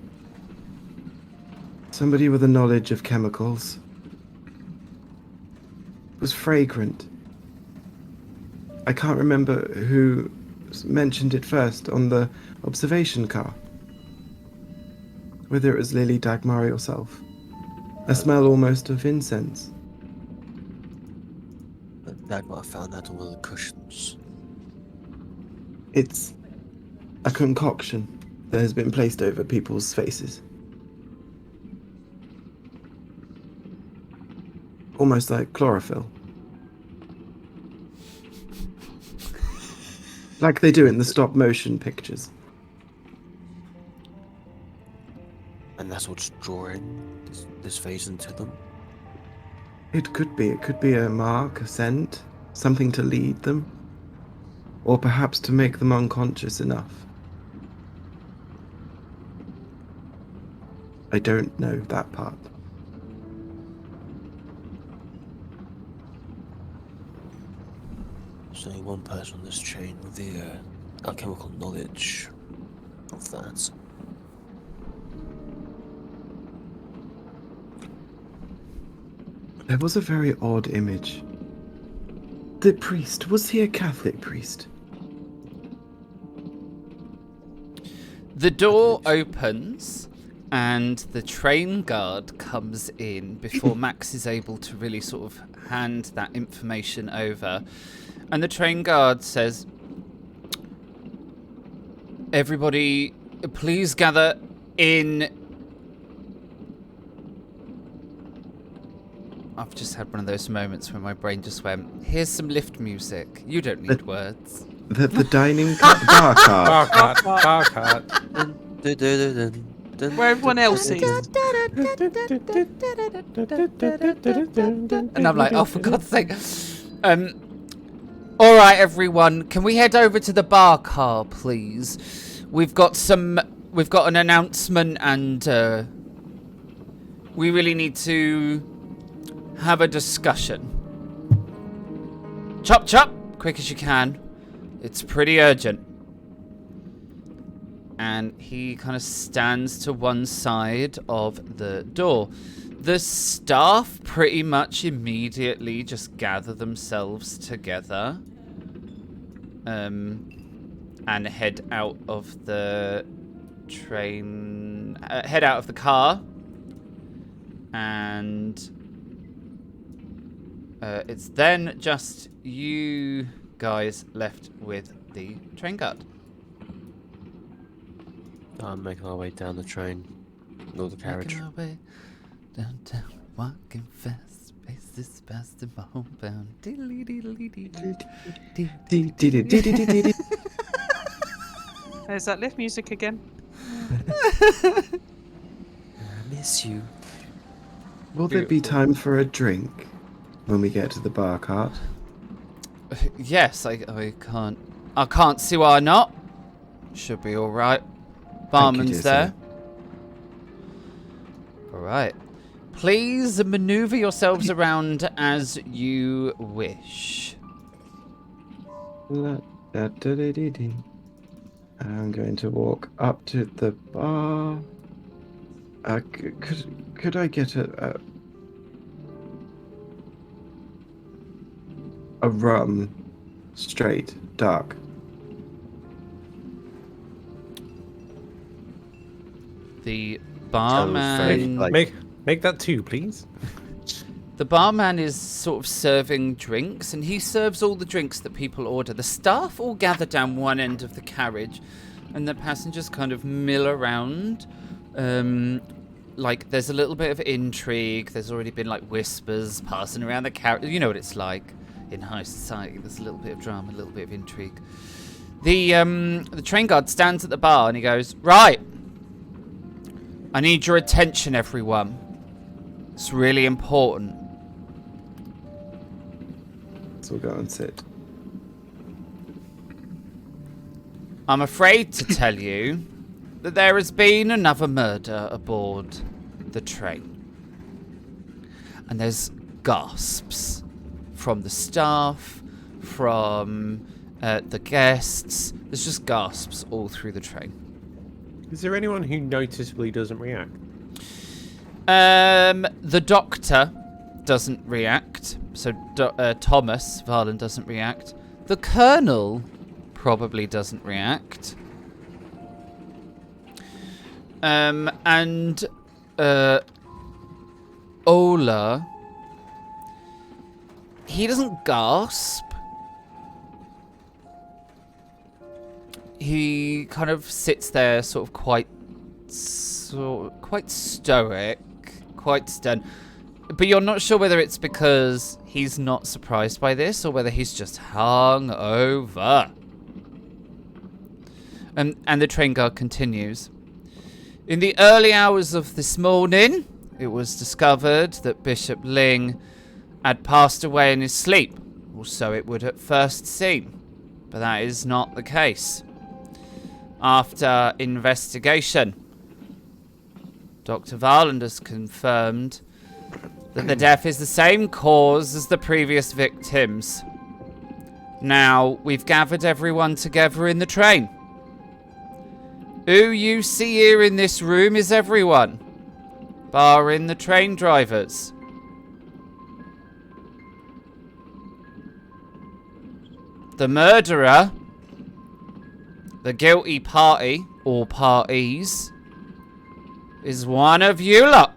Somebody with a knowledge of chemicals. It was fragrant. I can't remember who mentioned it first on the observation car. Whether it was Lily, Dagmar, or yourself. A smell almost of incense. Dad might have found that on one of the cushions. It's a concoction that has been placed over people's faces. Almost like chlorophyll. Like they do in the stop motion pictures. And that's what's drawing this Vaesen to them. It could be a mark, a scent, something to lead them. Or perhaps to make them unconscious enough. I don't know that part. There's only one person on this chain with the alchemical knowledge of that. There was a very odd image. The priest, was he a Catholic priest? The door opens and the train guard comes in before Max is able to really sort of hand that information over. And the train guard says, "Everybody, please gather in." I've just had one of those moments where my brain just went, "Here's some lift music. You don't need words." The dining bar cart. Bar cart. Where everyone else is. And I'm like, oh, for God's sake. All right, everyone, can we head over to the bar car, please? We've got an announcement, and we really need to have a discussion. Chop, chop, quick as you can. It's pretty urgent. And he kind of stands to one side of the door. The staff pretty much immediately just gather themselves together and head out of the train, head out of the car. And it's then just you guys left with the train guard. I'm making our way down the train, or the carriage. Making our way downtown, walking fast, faces past in my homebound. There's that lift music again. miss you. Will there be Beautiful. time for a drink when we get to the bar cart? Yes, I can't see why not. Should be all right. Barman's dear there. sir. All right. Please maneuver yourselves around as you wish. La-da-da-dee-dee. I'm going to walk up to the bar. Could I get a rum, straight, dark? The Sounds very, barman. like, Make that 2, please. The barman is sort of serving drinks, and he serves all the drinks that people order. The staff all gather down one end of the carriage, and the passengers kind of mill around. Like, there's a little bit of intrigue. There's already been, like, whispers passing around the carriage. You know what it's like in high society. There's a little bit of drama, a little bit of intrigue. The train guard stands at the bar, and he goes, "Right. I need your attention, everyone. It's really important. So we'll go and sit. I'm afraid to tell you that there has been another murder aboard the train. And there's gasps from the staff, from the guests. There's just gasps all through the train. Is there anyone who noticeably doesn't react? The doctor doesn't react. So Thomas Varlin doesn't react. The colonel probably doesn't react. And Ola, he doesn't gasp. He kind of sits there, sort of quite stoic, quite stern. But you're not sure whether it's because he's not surprised by this or whether he's just hung over. And the train guard continues. In the early hours of this morning, it was discovered that Bishop Ling had passed away in his sleep, or so it would at first seem. But that is not the case. After investigation, Dr. Varland has confirmed that the death is the same cause as the previous victims. Now, we've gathered everyone together in the train. Who you see here in this room is everyone, barring the train drivers. The murderer, the guilty party, or parties, is one of you lot.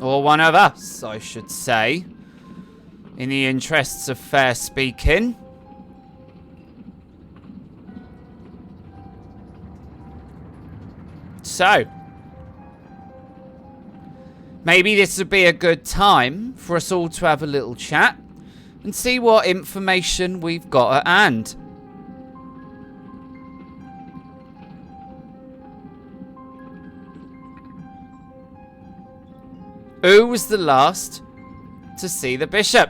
Or one of us, I should say. In the interests of fair speaking. So, maybe this would be a good time for us all to have a little chat and see what information we've got at hand. Who was the last to see the bishop?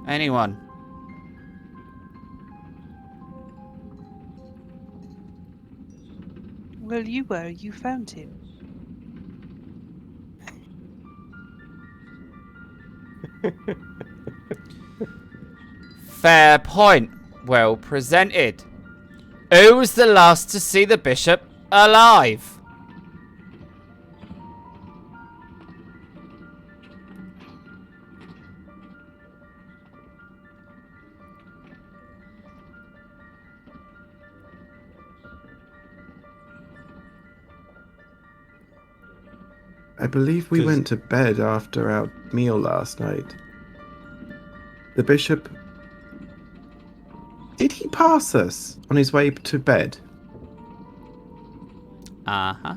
Anyone? Well, you were. You found him. Fair point. Well presented. Who was the last to see the bishop alive? I believe we went to bed after our meal last night. The bishop... Did he pass us on his way to bed? Uh-huh.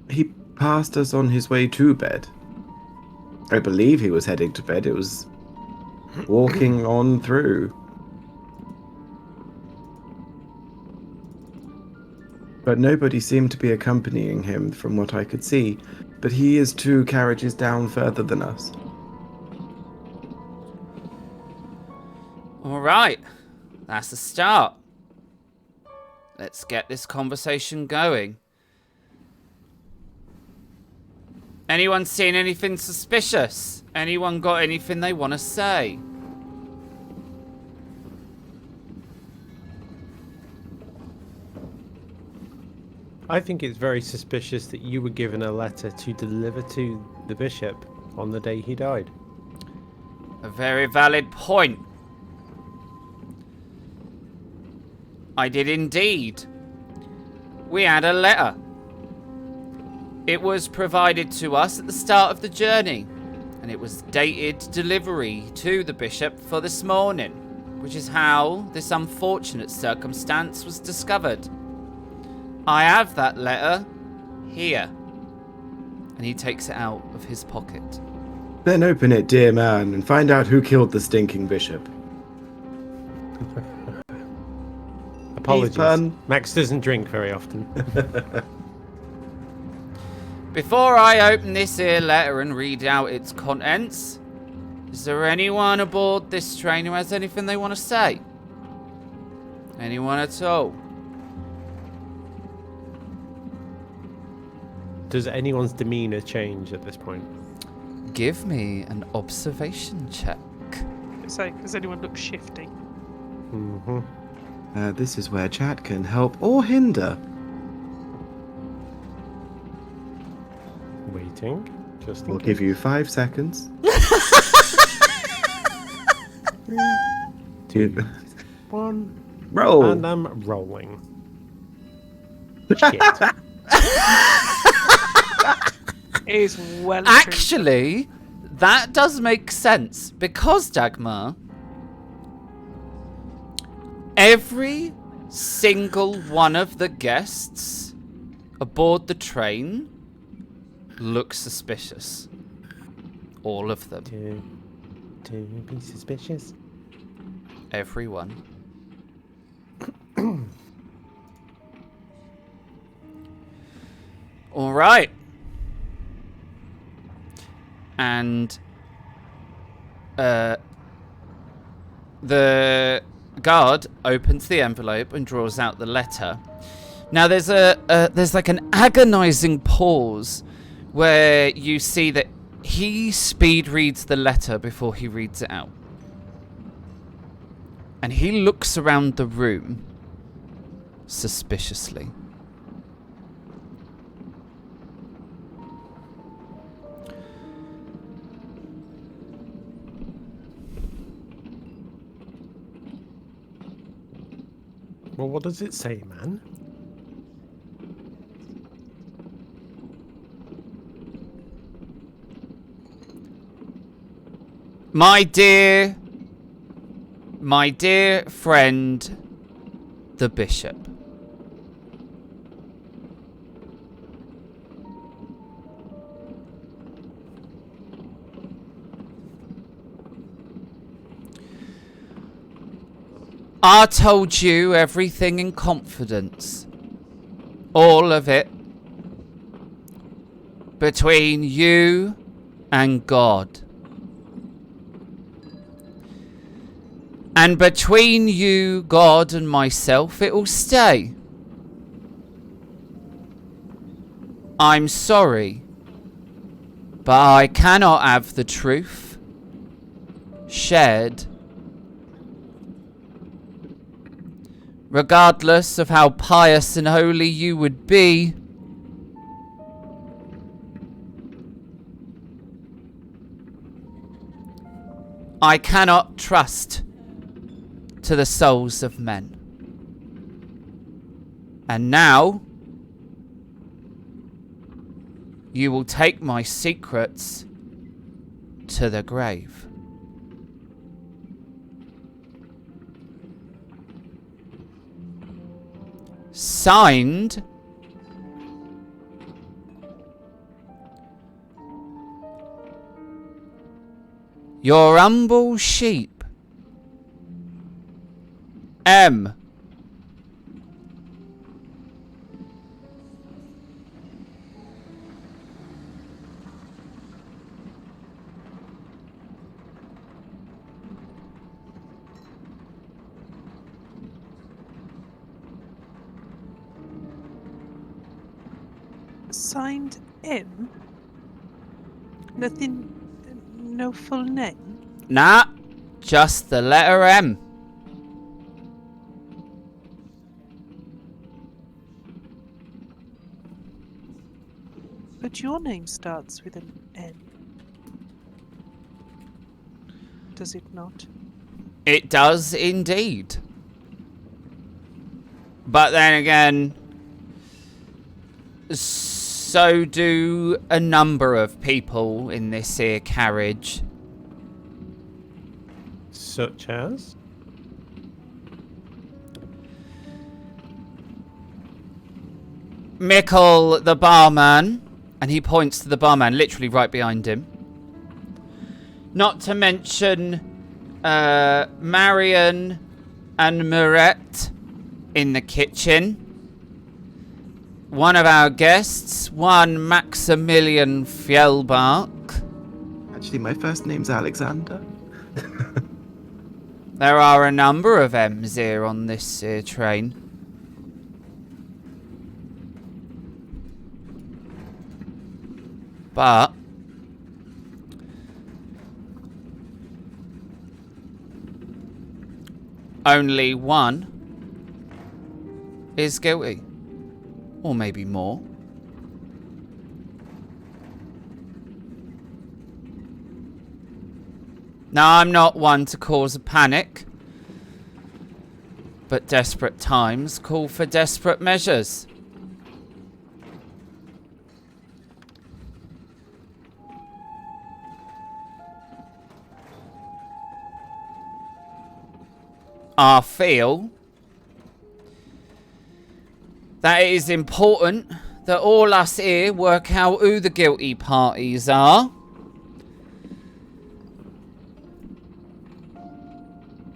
He passed us on his way to bed. I believe he was heading to bed. It was walking on through. but nobody seemed to be accompanying him from what I could see. But he is 2 carriages down further than us. All right, that's a start. Let's get this conversation going. Anyone seen anything suspicious? Anyone got anything they want to say? I think it's very suspicious that you were given a letter to deliver to the bishop on the day he died. A very valid point. I did indeed. We had a letter. It was provided to us at the start of the journey, and it was dated delivery to the bishop for this morning, which is how this unfortunate circumstance was discovered. I have that letter here. And he takes it out of his pocket. Then open it, dear man, and find out who killed the stinking bishop. Apologies. Max doesn't drink very often. Before I open this here letter and read out its contents, is there anyone aboard this train who has anything they want to say? Anyone at all? Does anyone's demeanor change at this point? Give me an observation check. So, does anyone look shifty? Mm-hmm. This is where chat can help or hinder. Waiting. Just in We'll case. give you 5 seconds. 3, 2, 1. Roll! And I'm rolling. Shit. It is well. Actually, that does make sense because, Dagmar, every single one of the guests aboard the train looks suspicious. All of them. To be suspicious. Everyone. All right. And the guard opens the envelope and draws out the letter. Now there's there's like an agonizing pause where you see that he speed reads the letter before he reads it out. And he looks around the room suspiciously. Well, what does it say, man? My dear friend, the bishop. I told you everything in confidence. All of it. Between you and God. And between you, God, and myself, it will stay. I'm sorry, but I cannot have the truth shared. Regardless of how pious and holy you would be, I cannot trust to the souls of men. And now, you will take my secrets to the grave. Signed, your humble sheep, M. Signed M? Nothing... No full name? Nah, just the letter M. But your name starts with an N. Does it not? It does indeed. But then again, so do a number of people in this here carriage. Such as? Mikkel, the barman, and he points to the barman literally right behind him. Not to mention Marion and Mirette in the kitchen. One of our guests, one Maximilian Fjellbach. Actually, my first name's Alexander. There are a number of M's here on this train. But only one is guilty. Or maybe more. Now, I'm not one to cause a panic, but desperate times call for desperate measures. I feel that it is important that all us here work out who the guilty parties are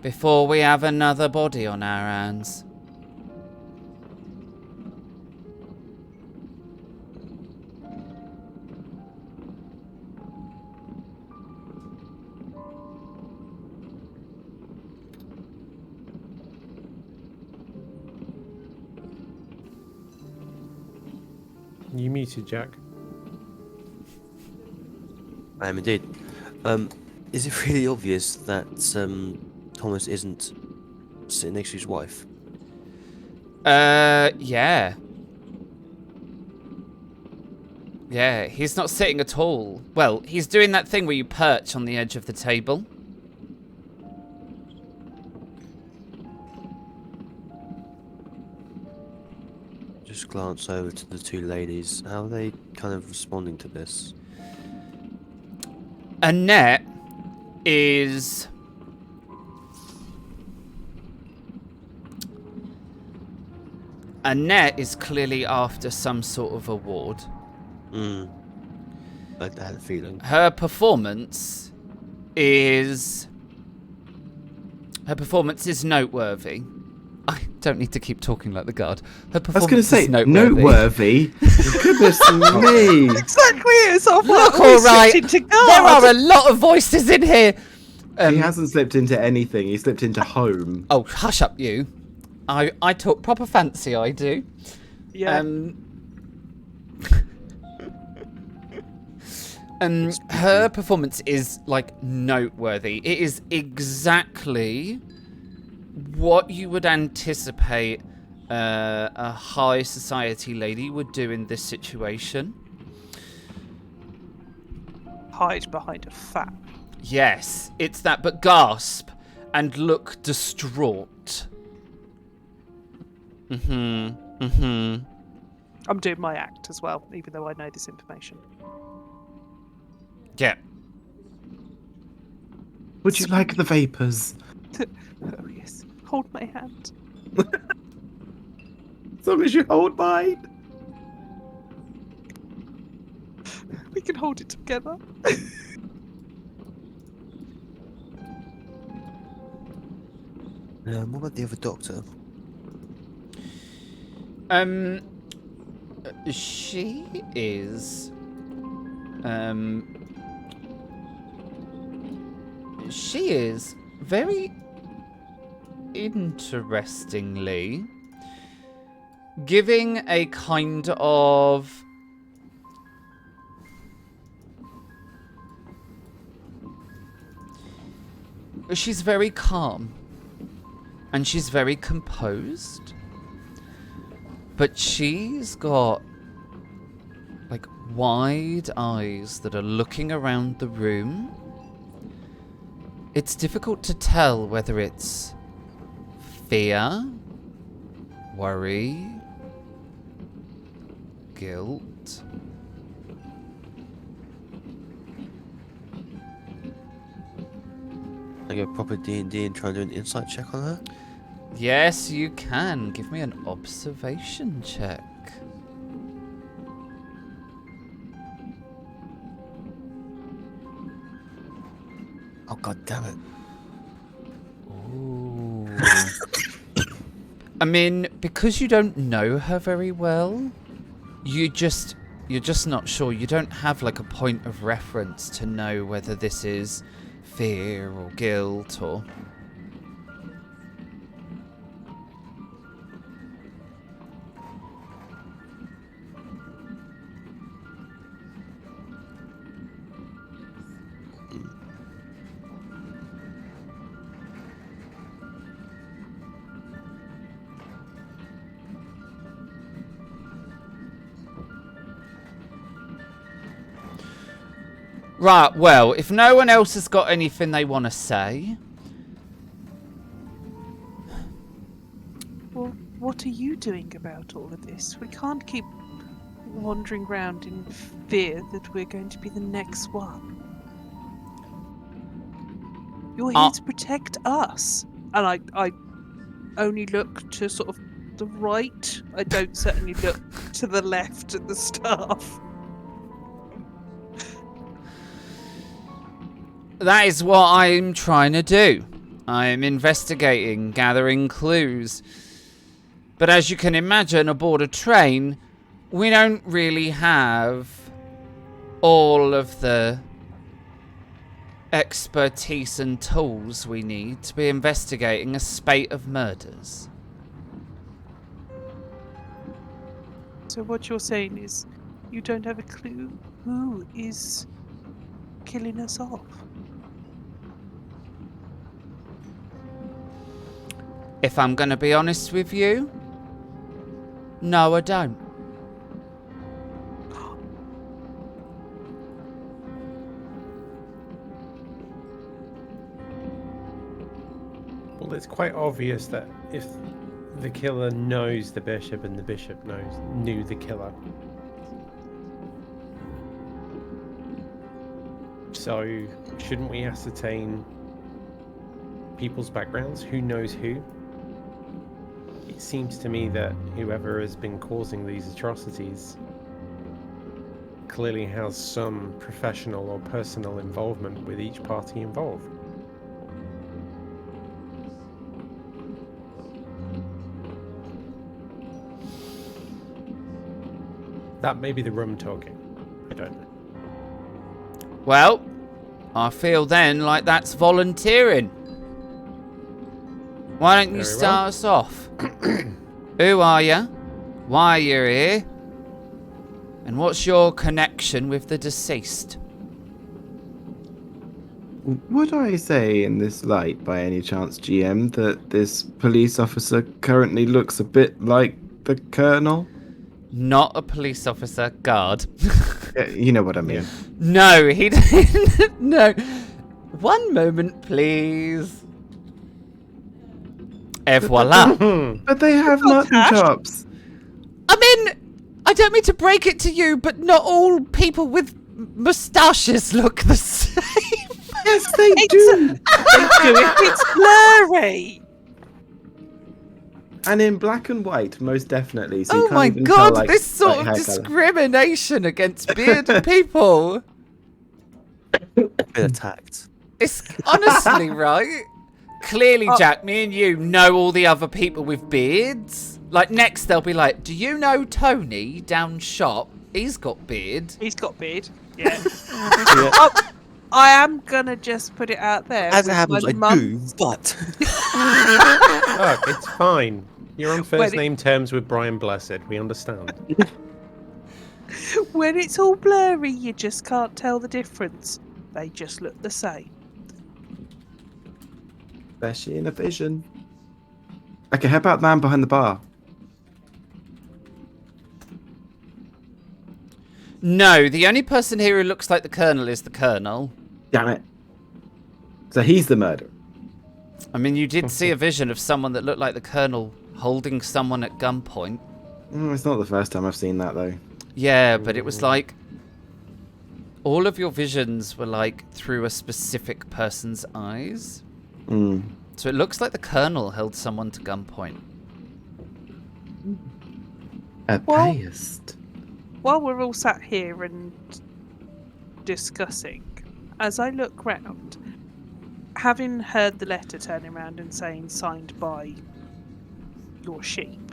before we have another body on our hands. You muted, Jack. I am indeed. Is it really obvious that Thomas isn't sitting next to his wife? Yeah. Yeah, he's not sitting at all. Well, he's doing that thing where you perch on the edge of the table. Just glance over to the two ladies. How are they kind of responding to this? Annette is... Annette is clearly after some sort of award. I had a feeling. Her performance is noteworthy. I don't need to keep talking like the guard. Her I was performance going to say, is noteworthy. Goodness me. Exactly, it's all Look, right. all right. Into There are a lot of voices in here. He hasn't slipped into anything. He slipped into home. Oh, hush up, you. I talk proper fancy, I do. Yeah. Her performance is, like, noteworthy. It is exactly what you would anticipate a high society lady would do in this situation. Hide behind a fat. Yes, it's that, but gasp and look distraught. I'm doing my act as well, even though I know this information. Yeah. Would you like the vapors? Oh yes, hold my hand. As long as you hold mine. We can hold it together. What about the other doctor? She is, she is very interestingly giving a kind of she's very calm. And she's very composed. But she's got, like, wide eyes that are looking around the room. It's difficult to tell whether it's fear, worry, guilt. I go proper D&D and try and do an insight check on her. Yes, you can. Give me an observation check. Oh, god damn it. Ooh. I mean, because you don't know her very well, you're just not sure. You don't have like a point of reference to know whether this is fear or guilt or... Right, well, if no one else has got anything they want to say... Well, what are you doing about all of this? We can't keep wandering around in fear that we're going to be the next one. You're here to protect us. And I only look to sort of the right. I don't certainly look to the left at the staff. That is what I'm trying to do. I'm investigating, gathering clues. But as you can imagine, aboard a train, we don't really have all of the expertise and tools we need to be investigating a spate of murders. So what you're saying is you don't have a clue who is killing us off? If I'm going to be honest with you, no, I don't. Well, it's quite obvious that if the killer knows the bishop and the bishop knew the killer. So, shouldn't we ascertain people's backgrounds? Who knows who? It seems to me that whoever has been causing these atrocities clearly has some professional or personal involvement with each party involved. That may be the room talking. I don't know. Well, I feel then like that's volunteering. Why don't you Very start well. us off? Who are you? Why are you here? And what's your connection with the deceased? Would I say in this light, by any chance, GM, that this police officer currently looks a bit like the Colonel? Not a police officer, guard. Yeah, you know what I mean. No, he didn't. No. One moment, please. Et voila. But they have mutton chops. I mean, I don't mean to break it to you, but not all people with moustaches look the same. Yes, they do. It's blurry. And in black and white, most definitely. So you Oh can't my even god, tell, like, this sort of hair colour. discrimination against bearded people. Been attacked. It's honestly, right? Clearly, Jack, me and you know all the other people with beards. Like, next they'll be like, do you know Tony down shop? He's got beard. He's got beard. Yeah. I am gonna just put it out there. As it with happens, my I mum- do, but... Oh, it's fine. You're on first When name terms with Brian Blessed. We understand. When it's all blurry, you just can't tell the difference. They just look the same. Especially in a vision. Okay, how about the man behind the bar? No, the only person here who looks like the Colonel is the Colonel. Damn it. So he's the murderer. I mean, you did see a vision of someone that looked like the Colonel holding someone at gunpoint. It's not the first time I've seen that, though. Yeah, but it was like... all of your visions were like through a specific person's eyes. So it looks like the Colonel held someone to gunpoint. A Well- biased. While we're all sat here and discussing, as I look round, having heard the letter turning around and saying signed by your sheep,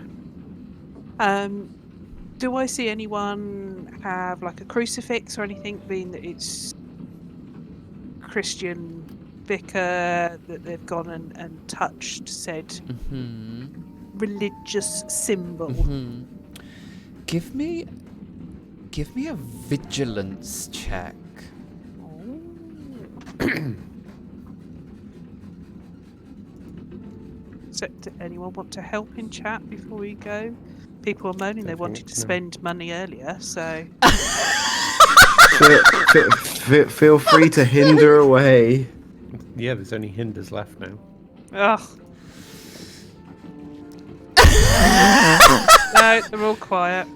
do I see anyone have like a crucifix or anything, being that it's Christian vicar that they've gone and touched said religious symbol? Give me a vigilance check. So, does anyone want to help in chat before we go? People are moaning they wanted to spend money earlier, so... Feel free to hinder away. Yeah, there's only hinders left now. Ugh. No, they're all quiet.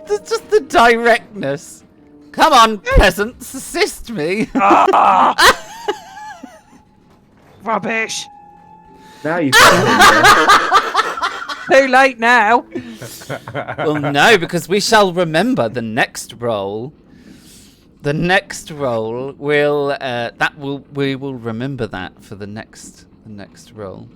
Just the directness. Come on, peasants, assist me. Rubbish. Now you've got Too late now. Well, no, because we shall remember the next roll. The next roll will we will remember that for the next roll.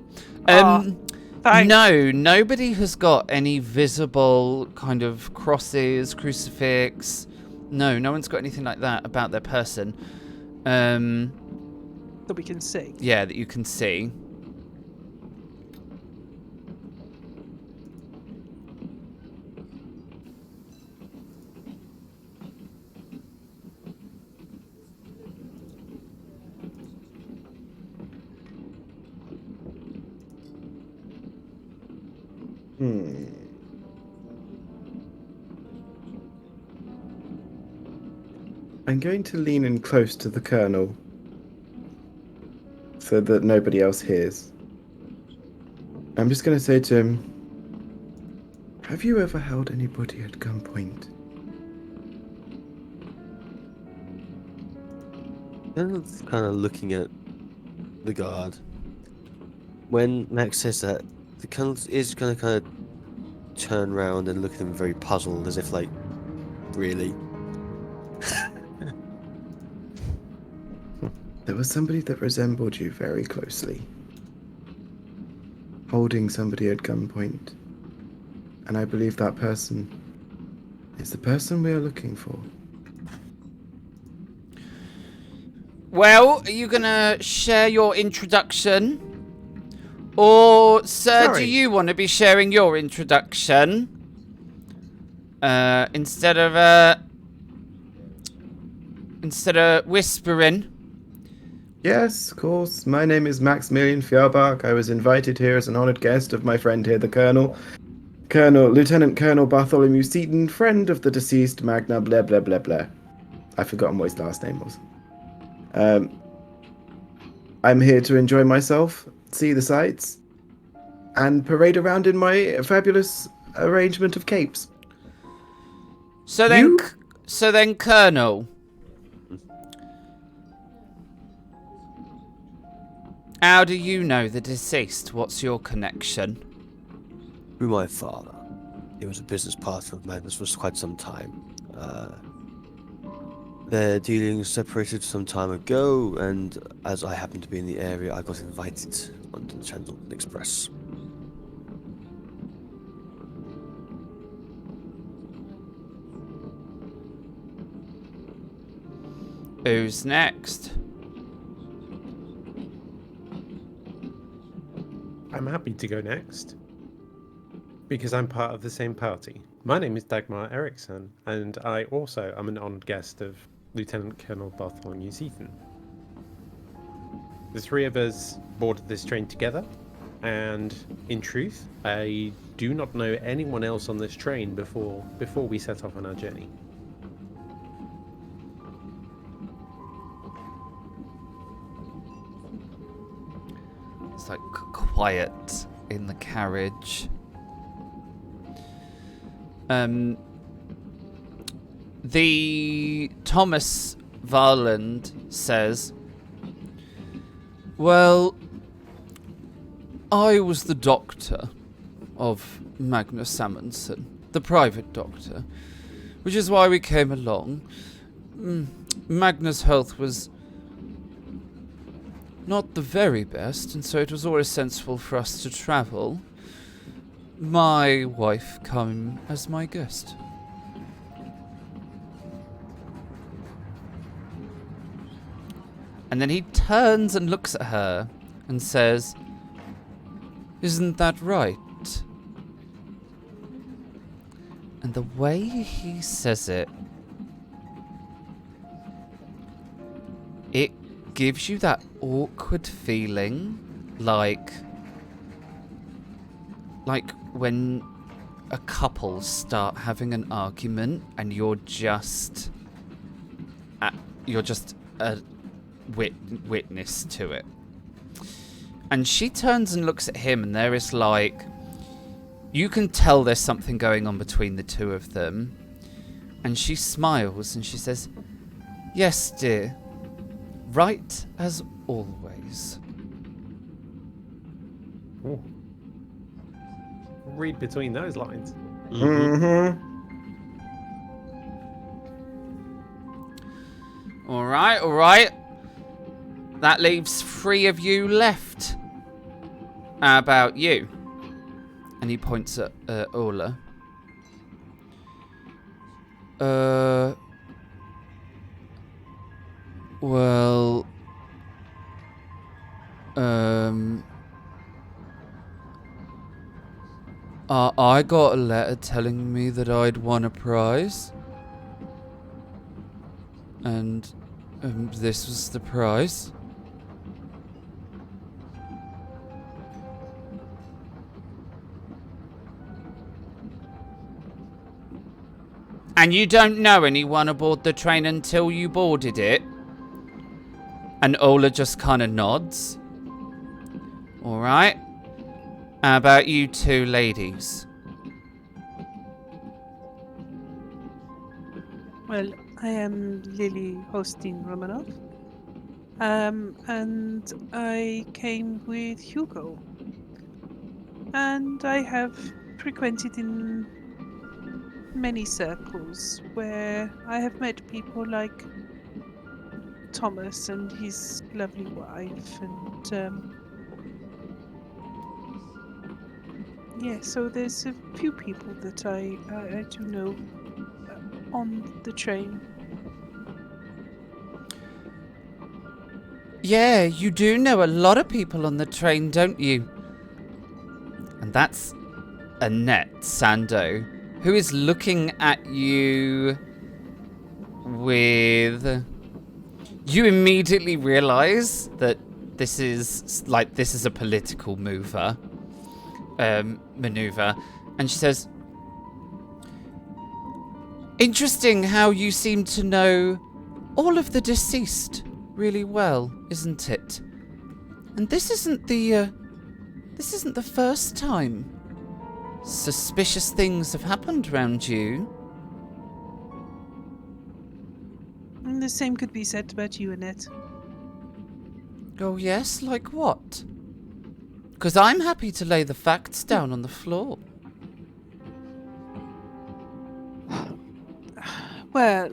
Thanks. No, nobody has got any visible kind of crosses, crucifix. No one's got anything like that about their person. That we can see. Yeah, that you can see. I'm going to lean in close to the Colonel so that nobody else hears. I'm just going to say to him, have you ever held anybody at gunpoint? Kind of looking at the guard. When Max says that, the Colonel is going to kind of turn around and look at him very puzzled, as if like, really? There was somebody that resembled you very closely, holding somebody at gunpoint, and I believe that person is the person we are looking for. Well, are you gonna share your introduction? Or, sir, Sorry. do you want to be sharing your introduction? Instead of whispering. Yes, of course. My name is Maximilian Fjarbach. I was invited here as an honored guest of my friend here, the Lieutenant Colonel Bartholomew Seaton, friend of the deceased Magna blah blah blah blah. I've forgotten what his last name was. I'm here to enjoy myself, see the sights, and parade around in my fabulous arrangement of capes. So You? then, Colonel. How do you know the deceased? What's your connection? Through my father. He was a business partner of Magnus for quite some time. Their dealings separated some time ago, and as I happened to be in the area, I got invited onto the Channel Express. Who's next? I'm happy to go next because I'm part of the same party. My name is Dagmar Eriksson, and I also am an honored guest of Lieutenant Colonel Bartholomew Seaton. The three of us boarded this train together, and in truth, I do not know anyone else on this train before we set off on our journey. It's like quiet in the carriage. The Thomas Varland says, well, I was the doctor of Magnus Amundsen, the private doctor, which is why we came along. Magnus' health was not the very best, and so it was always sensible for us to travel. My wife came as my guest. And then he turns and looks at her and says, isn't that right? And the way he says it, it gives you that awkward feeling, like when a couple start having an argument and you're just a witness to it. And she turns and looks at him, and there is like, you can tell there's something going on between the two of them. And she smiles and she says, yes, dear. Right as always. Ooh. Read between those lines. Mm-hmm. All right. That leaves 3 of you left. How about you? And he points at Ola. Well, I got a letter telling me that I'd won a prize. And this was the prize. And you don't know anyone aboard the train until you boarded it? And Ola just kind of nods. Alright. How about you 2 ladies? Well, I am Lily Hostin Romanov. And I came with Hugo. And I have frequented in many circles where I have met people like Thomas and his lovely wife, and yeah, so there's a few people that I do know on the train. Yeah, you do know a lot of people on the train, don't you? And that's Annette Sando, who is looking at you with... You immediately realise that this is a political maneuver. And she says, interesting how you seem to know all of the deceased really well, isn't it? And this isn't the first time suspicious things have happened around you. And the same could be said about you, Annette. Oh yes, like what? Because I'm happy to lay the facts down on the floor. Well,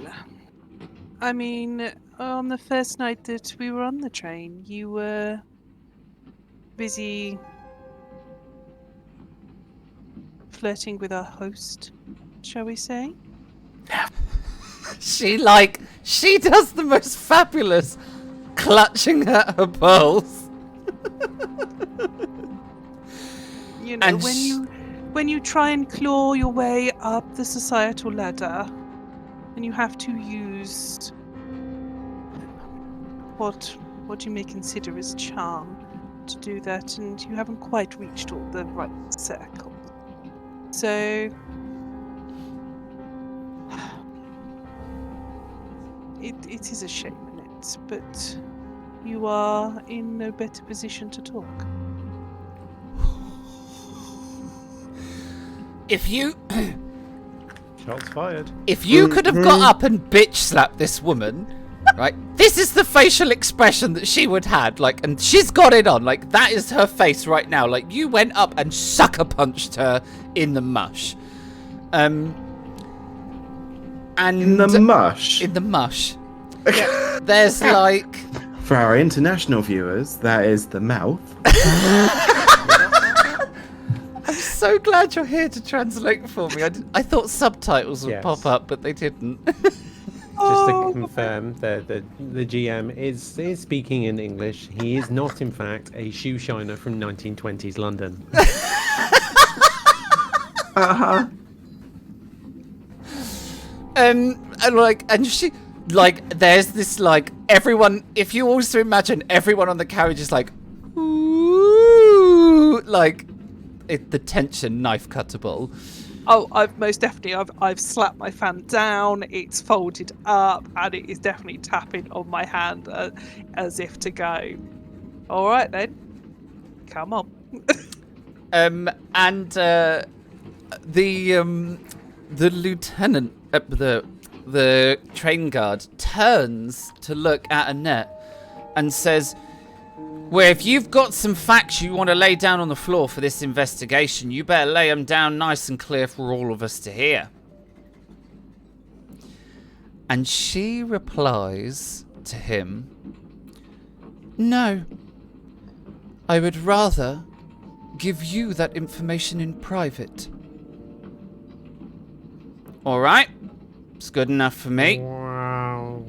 I mean, on the first night that we were on the train, you were busy flirting with our host, shall we say? She does the most fabulous clutching at her pearls. You know, And when you try and claw your way up the societal ladder, and you have to use what you may consider as charm, to do that, and you haven't quite reached all the right circles. So it is a shame, Annette, but you are in no better position to talk. If you Shots fired. could have got up and bitch slapped this woman, right? This is the facial expression that she would had, like, and she's got it on, like, that is her face right now. Like, you went up and sucker punched her in the mush. And In the mush. in the mush. There's like, For our international viewers, that is the mouth. I'm so glad you're here to translate for me. I thought subtitles would Yes. pop up, but they didn't. Just to confirm, the GM is speaking in English. He is not, in fact, a shoe shiner from 1920s London. Uh-huh. And she, like, there's this, like, everyone, if you also imagine everyone on the carriage is like, ooh, like, the tension knife cuttable. Oh, I've slapped my fan down. It's folded up, and it is definitely tapping on my hand as if to go. All right then, come on. The lieutenant, the train guard, turns to look at Annette and says, "Well, if you've got some facts you want to lay down on the floor for this investigation, you better lay them down nice and clear for all of us to hear." And she replies to him, "No, I would rather give you that information in private." All right, it's good enough for me. Wow.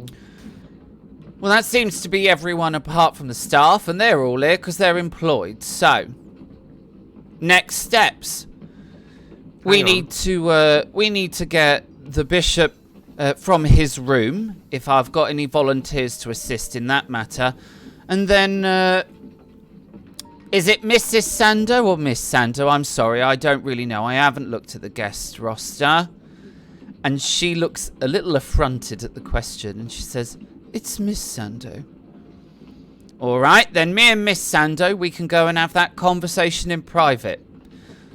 Well, that seems to be everyone apart from the staff, and they're all here because they're employed. So, next steps. We need to get the bishop from his room, if I've got any volunteers to assist in that matter. And then, is it Mrs. Sando or Miss Sando? I'm sorry, I don't really know. I haven't looked at the guest roster. And she looks a little affronted at the question, and she says, "It's Miss Sando." All right, then me and Miss Sando, we can go and have that conversation in private.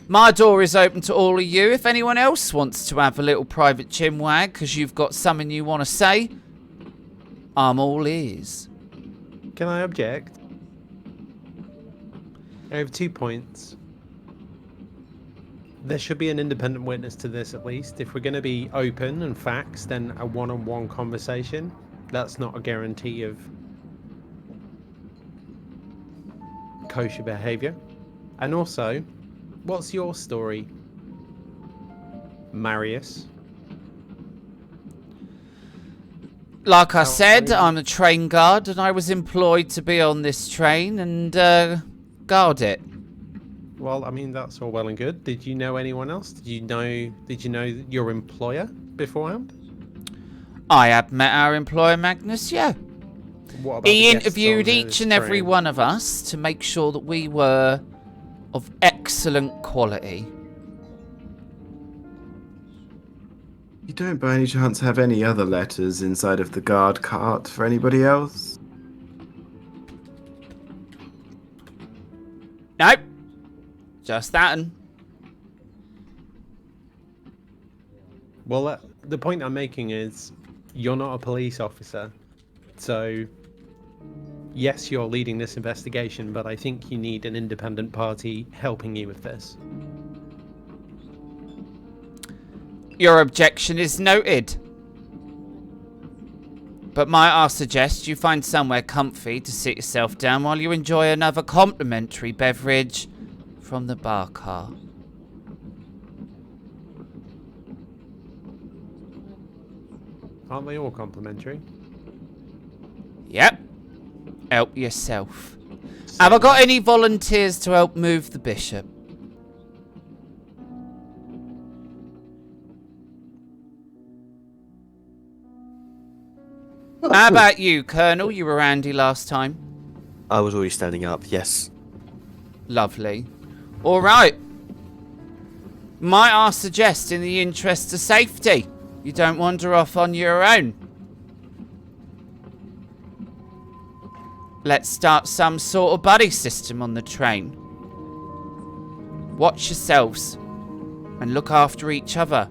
My door is open to all of you. If anyone else wants to have a little private chinwag because you've got something you want to say, I'm all ears. Can I object? I have 2 points. There should be an independent witness to this at least. If we're going to be open and facts, then a one-on-one conversation. That's not a guarantee of kosher behavior. And also, what's your story, Marius? Like I said, I'm a train guard, and I was employed to be on this train and guard it. Well, I mean, that's all well and good. Did you know anyone else? Did you know your employer beforehand? I had met our employer, Magnus, yeah. What about He the guests interviewed on each his and every train? one of us to make sure that we were of excellent quality. You don't by any chance have any other letters inside of the guard cart for anybody else? Nope. Just that and... Well, the point I'm making is you're not a police officer. So, yes, you're leading this investigation, but I think you need an independent party helping you with this. Your objection is noted. But might I suggest you find somewhere comfy to sit yourself down while you enjoy another complimentary beverage from the bar car. Aren't they all complimentary? Yep. Help yourself. Have I got any volunteers to help move the bishop? How about you, Colonel? You were handy last time. I was already standing up, yes. Lovely. All right. Might I suggest, in the interest of safety, you don't wander off on your own. Let's start some sort of buddy system on the train. Watch yourselves and look after each other.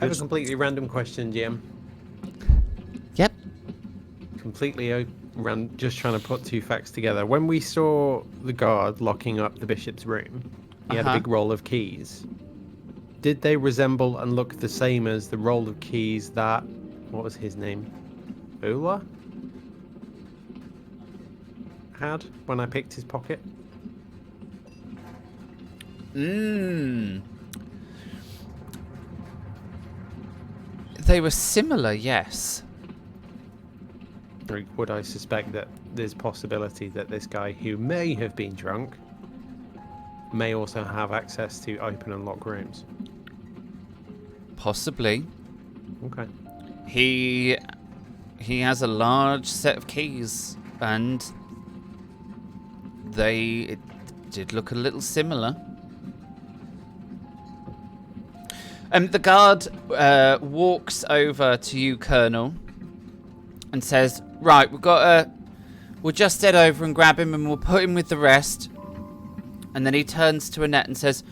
I have a completely random question, GM. Yep. Completely just trying to put two facts together. When we saw the guard locking up the bishop's room, he had a big roll of keys. Did they resemble and look the same as the roll of keys that, what was his name? Ola? Had when I picked his pocket? They were similar, yes. Or would I suspect that there's possibility that this guy who may have been drunk may also have access to open and lock rooms? Possibly. Okay. He has a large set of keys, and it did look a little similar. The guard walks over to you, Colonel, and says, "Right, we'll just head over and grab him, and we'll put him with the rest." And then he turns to Annette and says,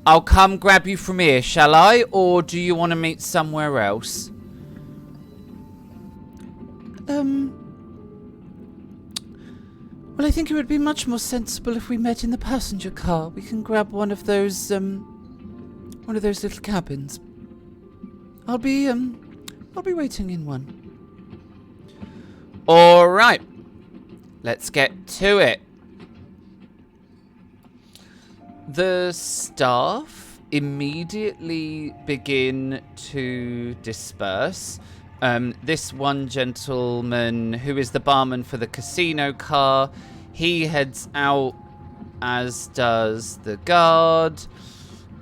"I'll come grab you from here, shall I? Or do you want to meet somewhere else?" Well, I think it would be much more sensible if we met in the passenger car. We can grab one of those little cabins. I'll be waiting in one. All right. Let's get to it. The staff immediately begin to disperse. This one gentleman, who is the barman for the casino car, he heads out, as does the guard.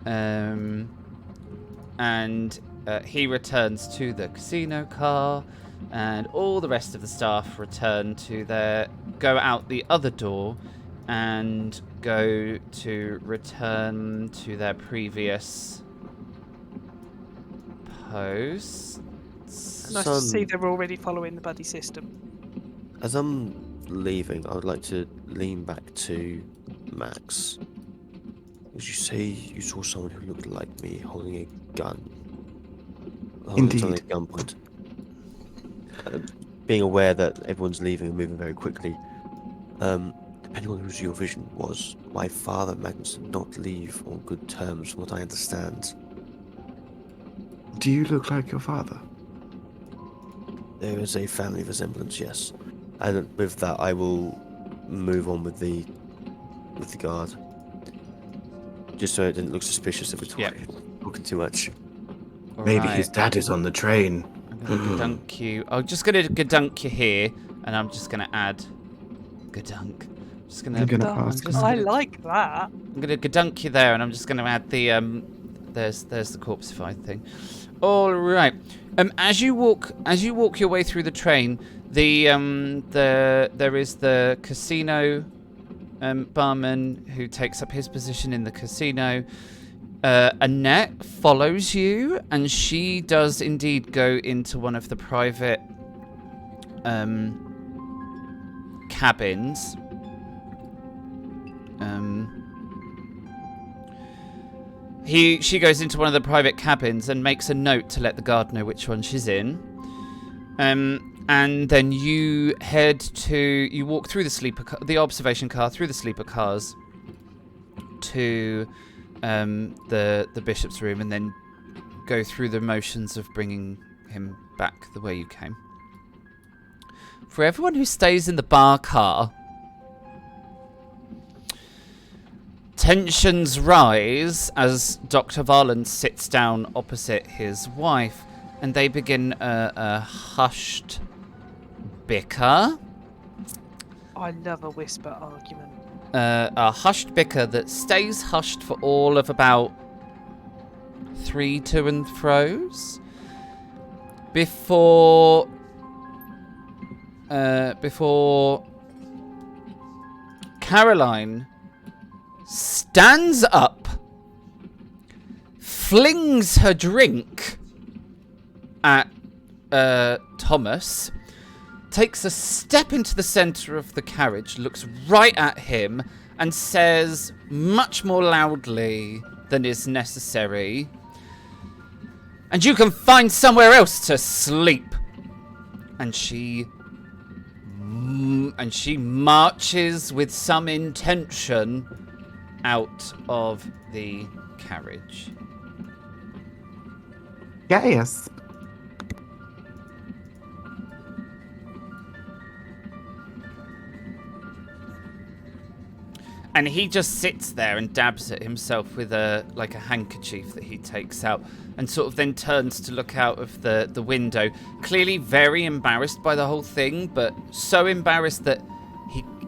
And he returns to the casino car, and all the rest of the staff go out the other door and go to return to their previous posts. Nice to see they're already following the buddy system. As I'm leaving, I would like to lean back to Max. Did you say you saw someone who looked like me holding a gun? Indeed. Something at gunpoint. Being aware that everyone's leaving and moving very quickly, depending on whose your vision was, my father Magnus did not leave on good terms, from what I understand. Do you look like your father? There is a family resemblance, yes. And with that, I will move on with the guard, just so it didn't look suspicious if we're talking too much. Maybe his dad is on the train. I'm gonna dunk you. I'm just gonna dunk you here, and I'm just gonna add gadunk. I like that. I'm gonna gadunk you there, and I'm just gonna add the there's the corpseified thing. All right. As you walk your way through the train, there is the casino barman who takes up his position in the casino. Annette follows you, and she does indeed go into one of the private cabins. She goes into one of the private cabins and makes a note to let the guard know which one she's in. And then you walk through the observation car, through the sleeper cars to the bishop's room, and then go through the motions of bringing him back the way you came. For everyone who stays in the bar car, tensions rise as Dr. Varland sits down opposite his wife, and they begin a hushed bicker. I love a whisper argument. A hushed bicker that stays hushed for all of about 3 to and fro's before before Caroline stands up, flings her drink at Thomas, takes a step into the centre of the carriage, looks right at him, and says much more loudly than is necessary, "And you can find somewhere else to sleep." And she marches with some intention out of the carriage. Yes. And he just sits there and dabs at himself with a handkerchief that he takes out, and sort of then turns to look out of the window, clearly very embarrassed by the whole thing, but so embarrassed that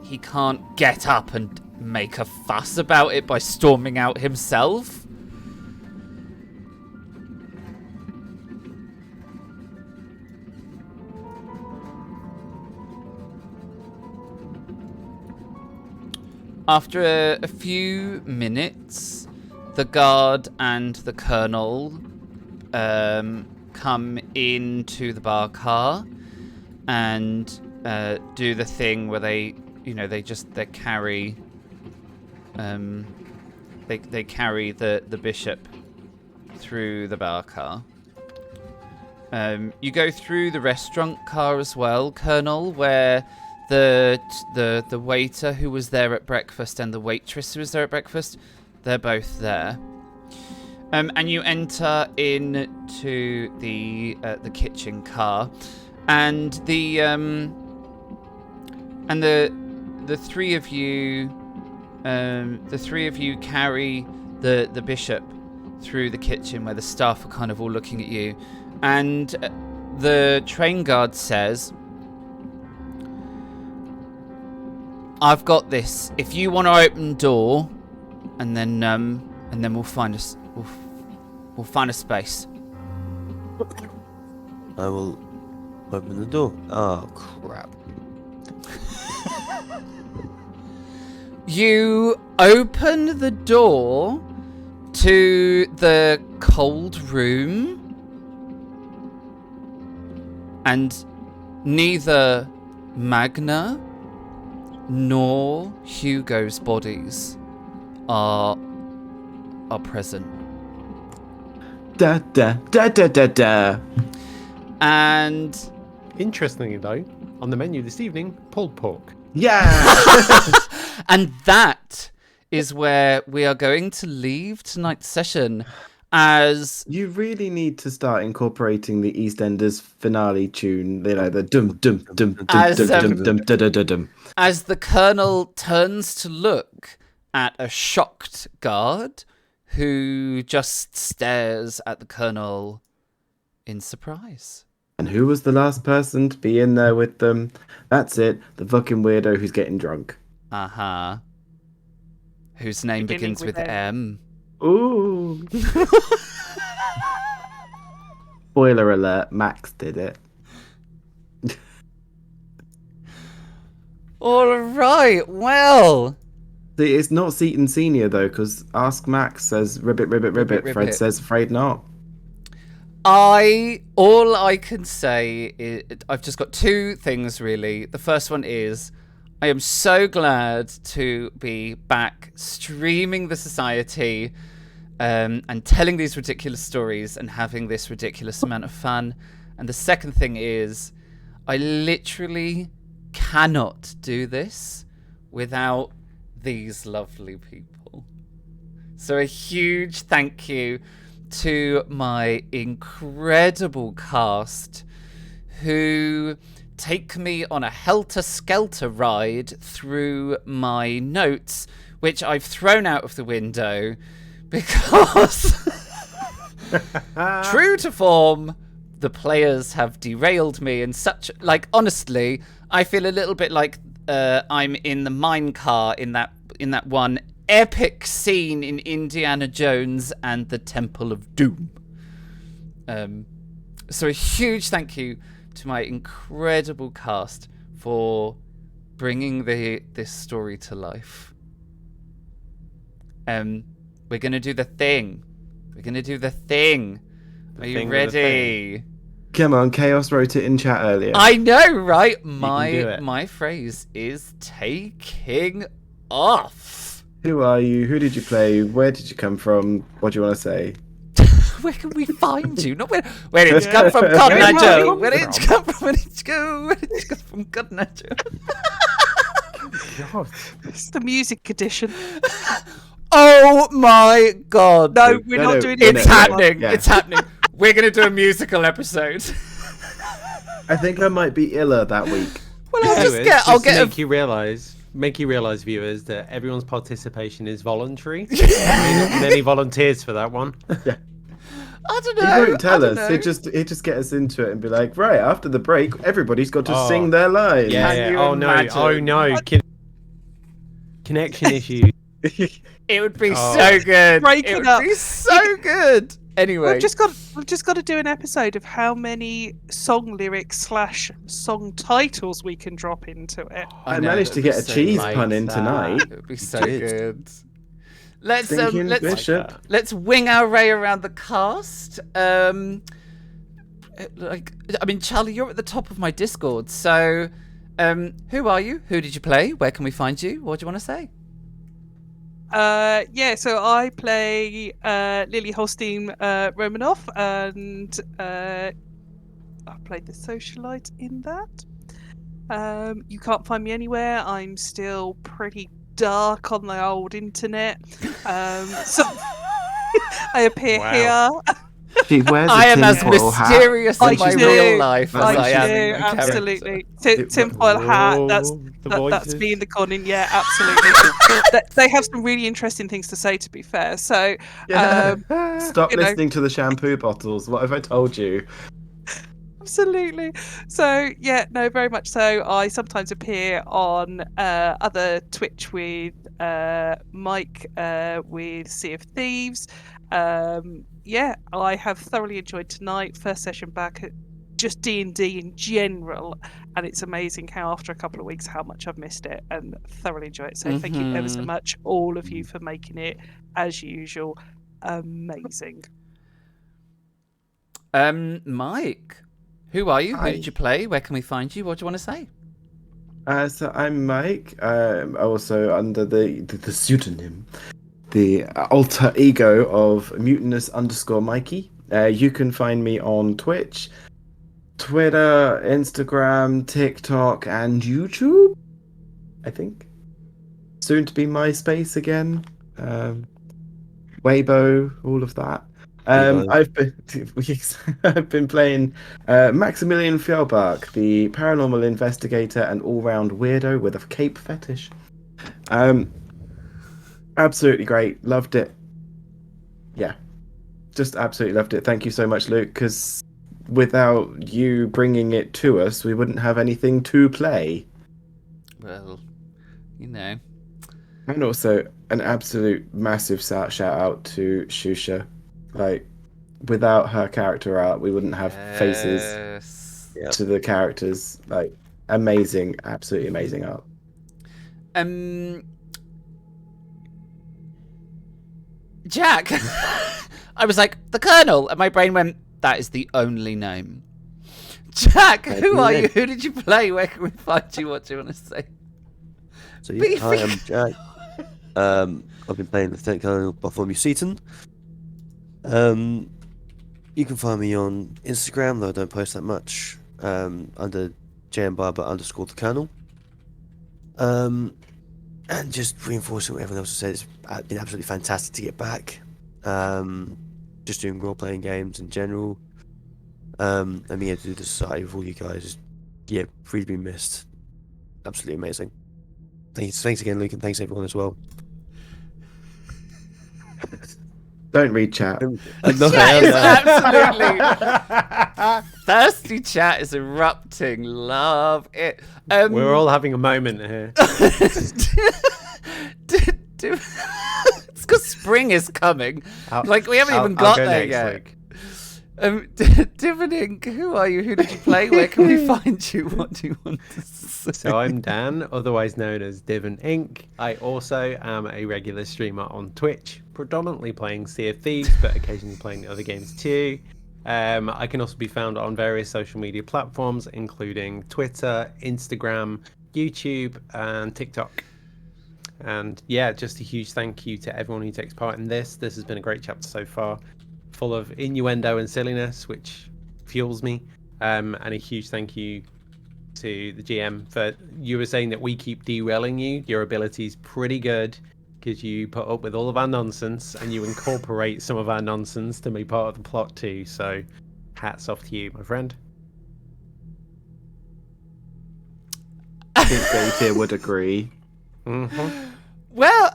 he can't get up and make a fuss about it by storming out himself. After a few minutes, the guard and the colonel come into the bar car and do the thing where they carry they carry the bishop through the bar car. You go through the restaurant car as well, Colonel, where the waiter who was there at breakfast and the waitress who was there at breakfast, they're both there. And you enter into the kitchen car, and the three of you carry the bishop through the kitchen where the staff are kind of all looking at you, and the train guard says, "I've got this. If you want to open the door, and then we'll find us. We'll find a space." I will open the door. Oh, crap. You open the door to the cold room, and neither Magna nor Hugo's bodies are present. Da da da da da da. And Interestingly, though, on the menu this evening, pulled pork. Yeah. and that is where we are going to leave tonight's session, as You really need to start incorporating the EastEnders finale tune. You know, the dum dum dum dum As, dum dum dum dum dum dum dum. as the colonel turns to look at a shocked guard who just stares at the colonel in surprise. And who was the last person to be in there with them? That's it. The fucking weirdo who's getting drunk. Uh-huh. Whose name Beginning begins with with M. M. Ooh. Spoiler alert, Max did it. All right, well. See, it's not Seaton Senior though, because Ask Max says ribbit, ribbit, ribbit. Ribbit, Fred ribbit. says afraid not. All I can say is I've just got two things really. The first one is I am so glad to be back streaming the Society and telling these ridiculous stories and having this ridiculous amount of fun. And the second thing is I literally cannot do this without these lovely people. So a huge thank you to my incredible cast who take me on a helter-skelter ride through my notes, which I've thrown out of the window because, true to form, the players have derailed me in such, like, honestly, I feel a little bit like I'm in the minecart in that one epic scene in Indiana Jones and the Temple of Doom. So a huge thank you to my incredible cast for bringing this story to life. We're gonna do the thing. We're gonna do the thing. Are you ready? Come on, Chaos wrote it in chat earlier. I know, right? can do it. My phrase is taking off. Who are you? Who did you play? Where did you come from? What do you want to say? Where can we find you? Not where did you come from, God Nacho? Where did you come from? Where did you go? Where did you come from, God Nacho? God. It's the music edition. Oh my God! No, we're not doing It's it. happening. Yeah. It's happening. We're gonna do a musical episode. I think I might be iller that week. Well, I'll just Viewers, get. I'll get. make you realise, viewers, that everyone's participation is voluntary. There may not be any volunteers for that one. I don't He know. won't tell I us. don't know. He'd just get us into it and be like, right, after the break, everybody's got to Oh. sing their lines. Yeah. Can you Oh no! imagine? Oh no! Connection issues. It would be Oh. so good. Break it it would up. be so good. Anyway, We've just got to do an episode of how many song lyrics / song titles we can drop into it. I know, managed to that'd get be a so cheese good. pun in tonight. It would be so did. good. Let's Thinking Bishop. let's wing our way around the cast. Charlie, you're at the top of my Discord. So, who are you? Who did you play? Where can we find you? What do you want to say? So I play Lily Holstein Romanoff, and I played the socialite in that. You can't find me anywhere. I'm still pretty dark on the old internet. So I appear Wow. here. She wears a I am as tinfoil hat. mysterious in I my do. real life as I am do, in my character. absolutely. Tinfoil hat. That's voices. me in the corner. Yeah, absolutely. They have some really interesting things to say, to be fair. So, Yeah. Stop you know. listening to the shampoo bottles. What have I told you? absolutely. So, yeah, no, very much so. I sometimes appear on other Twitch with Mike with Sea of Thieves. Yeah, I have thoroughly enjoyed tonight. First session back at just D&D in general, and it's amazing how after a couple of weeks how much I've missed it and thoroughly enjoyed it. So thank you ever so much, all of you, for making it, as usual, amazing. Mike, who are you? Hi. Who did you play? Where can we find you? What do you want to say? So I'm Mike. Also under the pseudonym, the alter ego of mutinous_Mikey. You can find me on Twitch, Twitter, Instagram, TikTok, and YouTube. I think. Soon to be MySpace again. Weibo, all of that. I've been playing Maximilian Fjellbach, the paranormal investigator and all-round weirdo with a cape fetish. Absolutely great, loved it. Yeah, just absolutely loved it. Thank you so much, Luke, because without you bringing it to us, we wouldn't have anything to play. Well, you know. And also an absolute massive shout out to Shusha. Like, without her character art, we wouldn't have faces Yes. to the characters. Like, amazing, absolutely amazing art. Jack, I was like, the Colonel, and my brain went, that is the only name. Jack, who are you? Who did you play? Where can we find you? What do you want to say? So yeah, hi, I'm Jack. I've been playing Lieutenant Colonel Bartholomew Seaton. You can find me on Instagram, though I don't post that much. Under jmbarber_the Colonel. And just reinforcing what everyone else has said, it's been absolutely fantastic to get back. Just doing role-playing games in general. And being able to do the society with all you guys is, yeah, really been missed. Absolutely amazing. Thanks again, Luke, and thanks everyone as well. Don't read chat. Chat is absolutely thirsty. Chat is erupting. Love it. We're all having a moment here. It's because spring is coming. Like we haven't even I'll got go there next, yet. Luke. Div and Ink, who are you? Who did you play? Where can we find you? What do you want to say? So I'm Dan, otherwise known as Div and Ink. I also am a regular streamer on Twitch, predominantly playing Sea of Thieves, but occasionally playing other games too. I can also be found on various social media platforms, including Twitter, Instagram, YouTube, and TikTok. And yeah, just a huge thank you to everyone who takes part in this. This has been a great chapter so far, full of innuendo and silliness, which fuels me. And a huge thank you to the GM for, you were saying that we keep derailing you. Your ability's pretty good because you put up with all of our nonsense and you incorporate some of our nonsense to be part of the plot too. So hats off to you, my friend. I think Gator would agree. Mm-hmm. Well,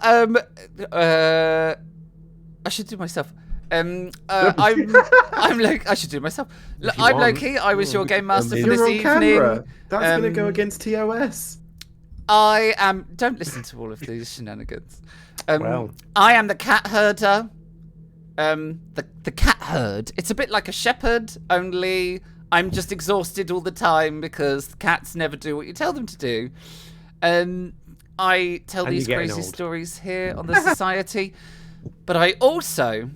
I should do myself. I'm Loki. I should do myself. If you I'm want. Loki. I was your game master for You're this on evening. camera. That's going to go against TOS. I am. Don't listen to all of these shenanigans. Well. I am the cat herder. The cat herd. It's a bit like a shepherd, only I'm just exhausted all the time because cats never do what you tell them to do. I tell And these you're getting crazy old. stories here on the Society, but I also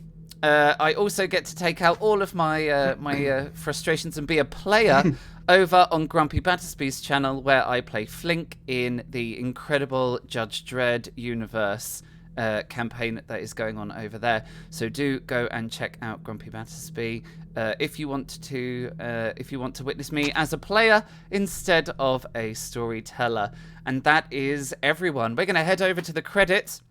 get to take out all of my frustrations and be a player over on Grumpy Battersby's channel, where I play Flink in the incredible Judge Dredd universe campaign that is going on over there. So do go and check out Grumpy Battersby if you want to witness me as a player instead of a storyteller. And that is everyone. We're going to head over to the credits.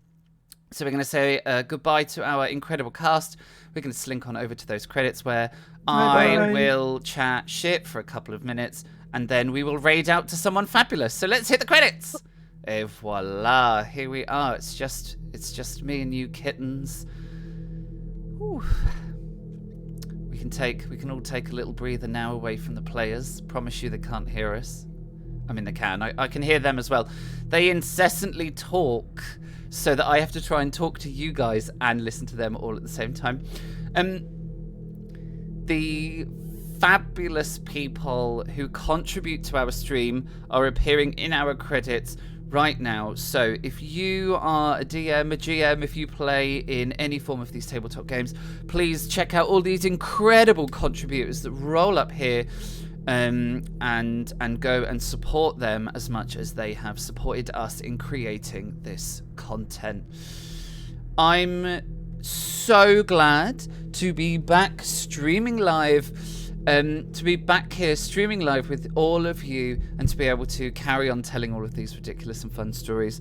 So we're going to say goodbye to our incredible cast. We're going to slink on over to those credits where I will chat shit for a couple of minutes, and then we will raid out to someone fabulous. So let's hit the credits. Et voila, here we are. It's just me and you kittens. Whew. We can all take a little breather now away from the players. Promise you they can't hear us. I mean, they can. I can hear them as well. They incessantly talk, so that I have to try and talk to you guys and listen to them all at the same time. The fabulous people who contribute to our stream are appearing in our credits right now. So if you are a DM, a GM, if you play in any form of these tabletop games, please check out all these incredible contributors that roll up here. And go and support them as much as they have supported us in creating this content. I'm so glad to be back streaming live, to be back here streaming live with all of you, and to be able to carry on telling all of these ridiculous and fun stories.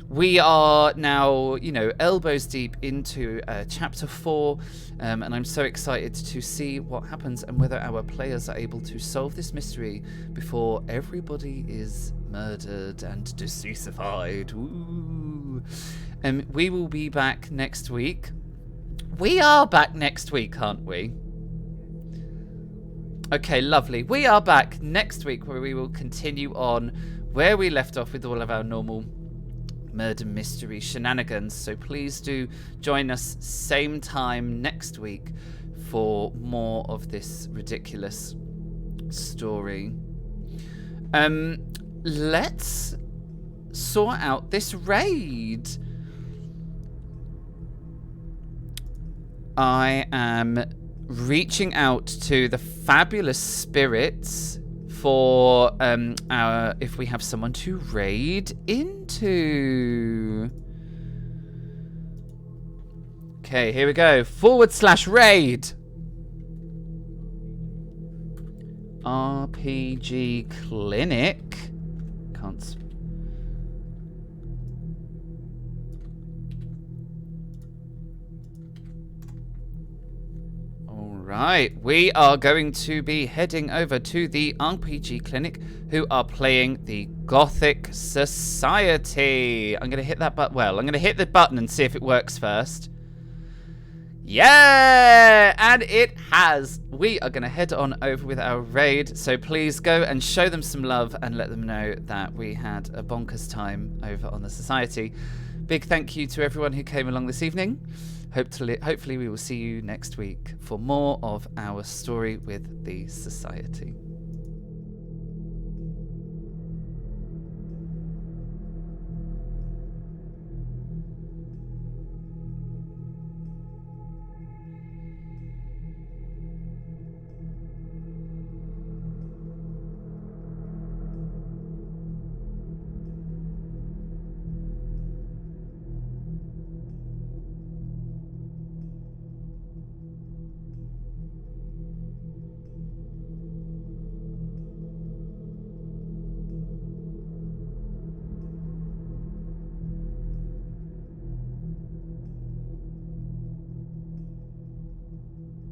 We are now, elbows deep into chapter 4, and I'm so excited to see what happens and whether our players are able to solve this mystery before everybody is murdered and decisified. Ooh. We will be back next week. We are back next week, aren't we? Okay, lovely. We are back next week, where we will continue on where we left off with all of our normal murder mystery shenanigans. So please do join us same time next week for more of this ridiculous story. Let's sort out this raid. I am reaching out to the fabulous spirits for if we have someone to raid into. Okay, here we go. /raid. RPG Clinic. Can't. Right, we are going to be heading over to the RPG Clinic, who are playing the Gothic Society. I'm going to hit that button. Well, I'm going to hit the button and see if it works first. Yeah, and it has. We are going to head on over with our raid, so please go and show them some love and let them know that we had a bonkers time over on the Society. Big thank you to everyone who came along this evening. hopefully we will see you next week for more of our story with the Society.